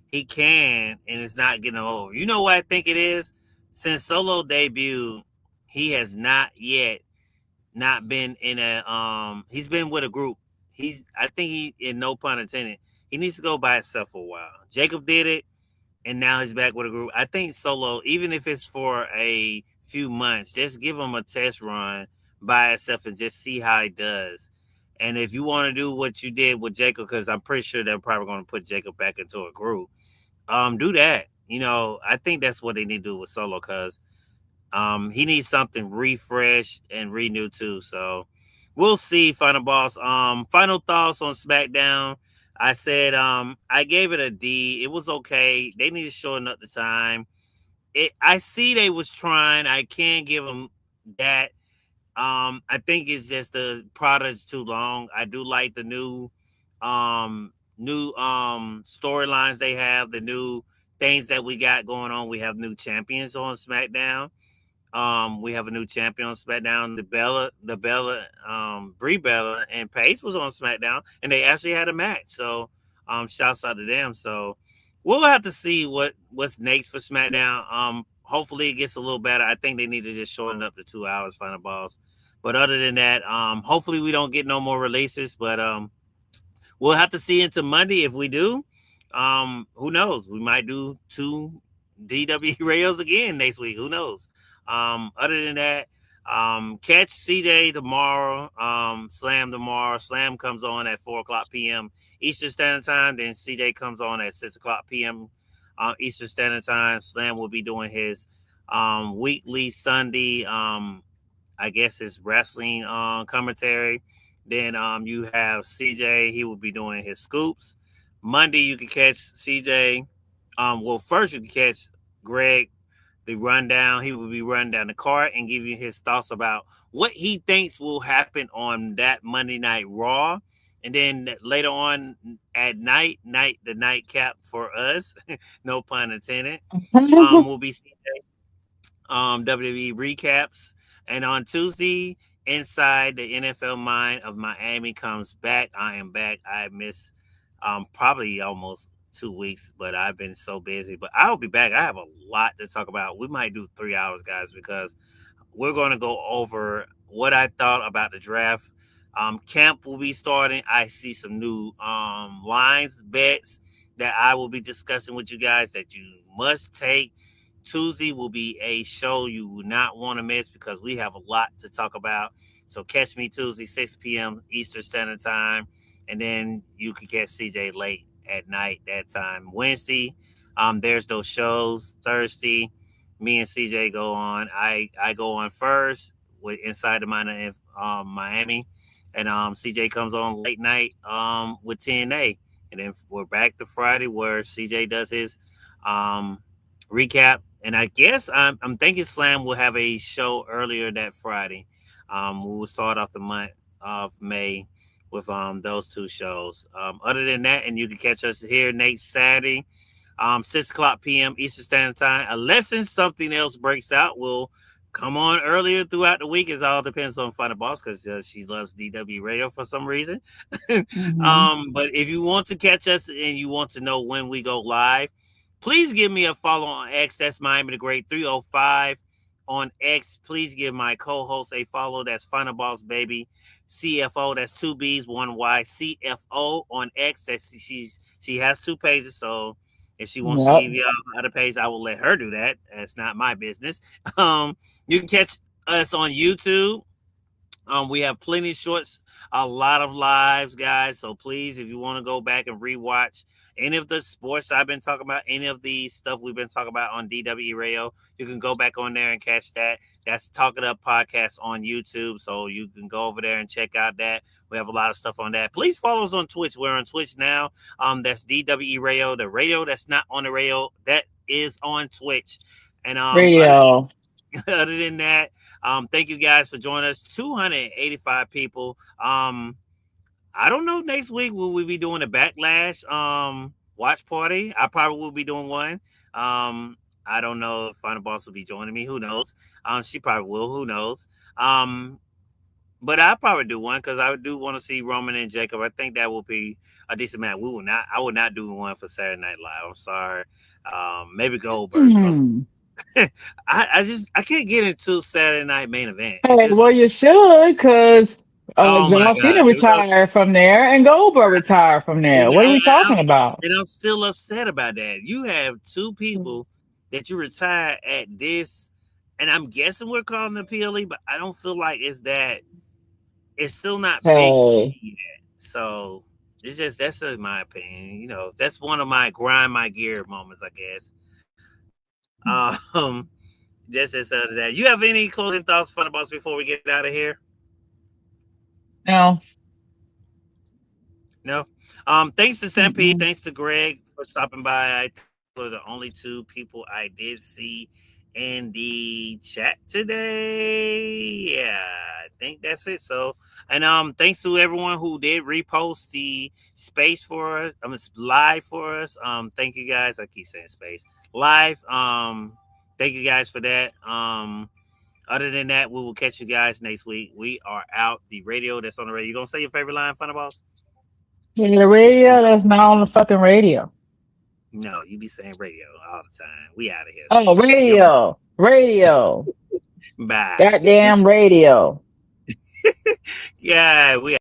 he can, and it's not getting over. You know what I think it is? Since Solo debuted, he has not yet not been in a he's been with a group. I think he, in no pun intended, he needs to go by himself for a while. Jacob did it, and now he's back with a group. I think Solo, even if it's for a few months, just give him a test run by himself and just see how he does. And if you want to do what you did with Jacob, because I'm pretty sure they're probably going to put Jacob back into a group, do that. I think that's what they need to do with Solo, because he needs something refreshed and renewed too. So we'll see, final boss. Final thoughts on SmackDown. I said I gave it a D. It was okay. They need to shorten up the time. I see they was trying. I can't give them that. I think it's just the product's too long. I do like the new storylines they have, the new things that we got going on. We have new champions on SmackDown. We have a new champion on SmackDown. Brie Bella and Paige was on SmackDown, and they actually had a match. So, shouts out to them. So, we'll have to see what's next for SmackDown. Hopefully it gets a little better. I think they need to just shorten up to 2 hours, final balls. But other than that, hopefully we don't get no more releases. But we'll have to see into Monday if we do. Who knows? We might do two DW radios again next week. Who knows? Other than that, catch CJ tomorrow. Slam tomorrow. Slam comes on at 4 o'clock p.m. Eastern Standard Time. Then CJ comes on at 6 o'clock p.m. Eastern Standard Time. Slam will be doing his weekly Sunday. I guess his wrestling commentary. Then you have CJ. He will be doing his scoops. Monday you can catch CJ. Well, first you can catch Greg, the rundown. He will be running down the card and give you his thoughts about what he thinks will happen on that Monday Night Raw. And then later on at the nightcap for us, no pun intended, will be WWE recaps. And on Tuesday, Inside the NFL Mind of Miami comes back. I am back. I miss probably almost 2 weeks, but I've been so busy. But I'll be back. I have a lot to talk about. We might do 3 hours, guys, because we're going to go over what I thought about the draft. Camp will be starting. I see some new lines, bets that I will be discussing with you guys that you must take. Tuesday will be a show you will not want to miss because we have a lot to talk about. So catch me Tuesday, 6 p.m. Eastern Standard Time. And then you can catch CJ late at night that time. Wednesday, there's those shows. Thursday, me and CJ go on. I go on first with Inside the Mind of Miami, and CJ comes on late night with TNA, and then we're back to Friday where CJ does his um, recap. And I guess I'm thinking Slam will have a show earlier that Friday. We will start off the month of May with those two shows. Other than that, and you can catch us here next Saturday 6 o'clock p.m. Eastern Standard Time. Unless something else breaks out, we'll come on earlier throughout the week. It all depends on Final Boss because she loves DW Radio for some reason. Hmm. But if you want to catch us and you want to know when we go live, please give me a follow on X. That's Miami the Great 305 on X. Please give my co-host a follow. That's Final Boss Baby CFO. That's two B's, one Y. CFO on X. She has two pages, so if she wants to Yep. give you other page, I will let her do that. That's not my business. You can catch us on YouTube. We have plenty of shorts, a lot of lives, guys. So please, if you want to go back and rewatch any of the sports I've been talking about, any of the stuff we've been talking about on DW Radio, you can go back on there and catch that. That's Talking Up Podcast on YouTube. So you can go over there and check out that. We have a lot of stuff on that. Please follow us on Twitch. We're on Twitch now. That's DW Radio. The radio that's not on the radio, that is on Twitch. And Radio. other than that, thank you guys for joining us. 285 people. I don't know. Next week will we be doing a backlash watch party? I probably will be doing one. I don't know if Final Boss will be joining me. Who knows? She probably will. Who knows? But I'll probably do one because I do want to see Roman and Jacob. I think that will be a decent match. We will not. I will not do one for Saturday Night Live. I'm sorry. Maybe Goldberg. Hmm. I can't get into Saturday night main event. It's Hey, well, just you should, because oh my John god. Cena retired from there and Goldberg retired from there. And, What are I, we talking I'm, about? and I'm still upset about that. You have two people that you retire at this, and I'm guessing we're calling the PLE, but I don't feel like it's that. It's still not big to Hey, me yet. So it's just that's my opinion. That's one of my grind my gear moments, I guess. Just as of that. You have any closing thoughts, Fun Boss, before we get out of here? no. No. Thanks to Stampede. Mm-mm. Thanks to Greg for stopping by. I were the only two people I did see in the chat today. Yeah, I think that's it. So, and thanks to everyone who did repost the space for us. Live for us. Thank you guys. I keep saying space live. Thank you guys for that. Other than that, we will catch you guys next week. We are out. The radio that's on the radio. You gonna say your favorite line, Fun Boss? Yeah, the radio, that's not on the fucking radio. No, you be saying radio all the time. We out of here. Oh, radio. Radio. Bye. Goddamn radio. Yeah, we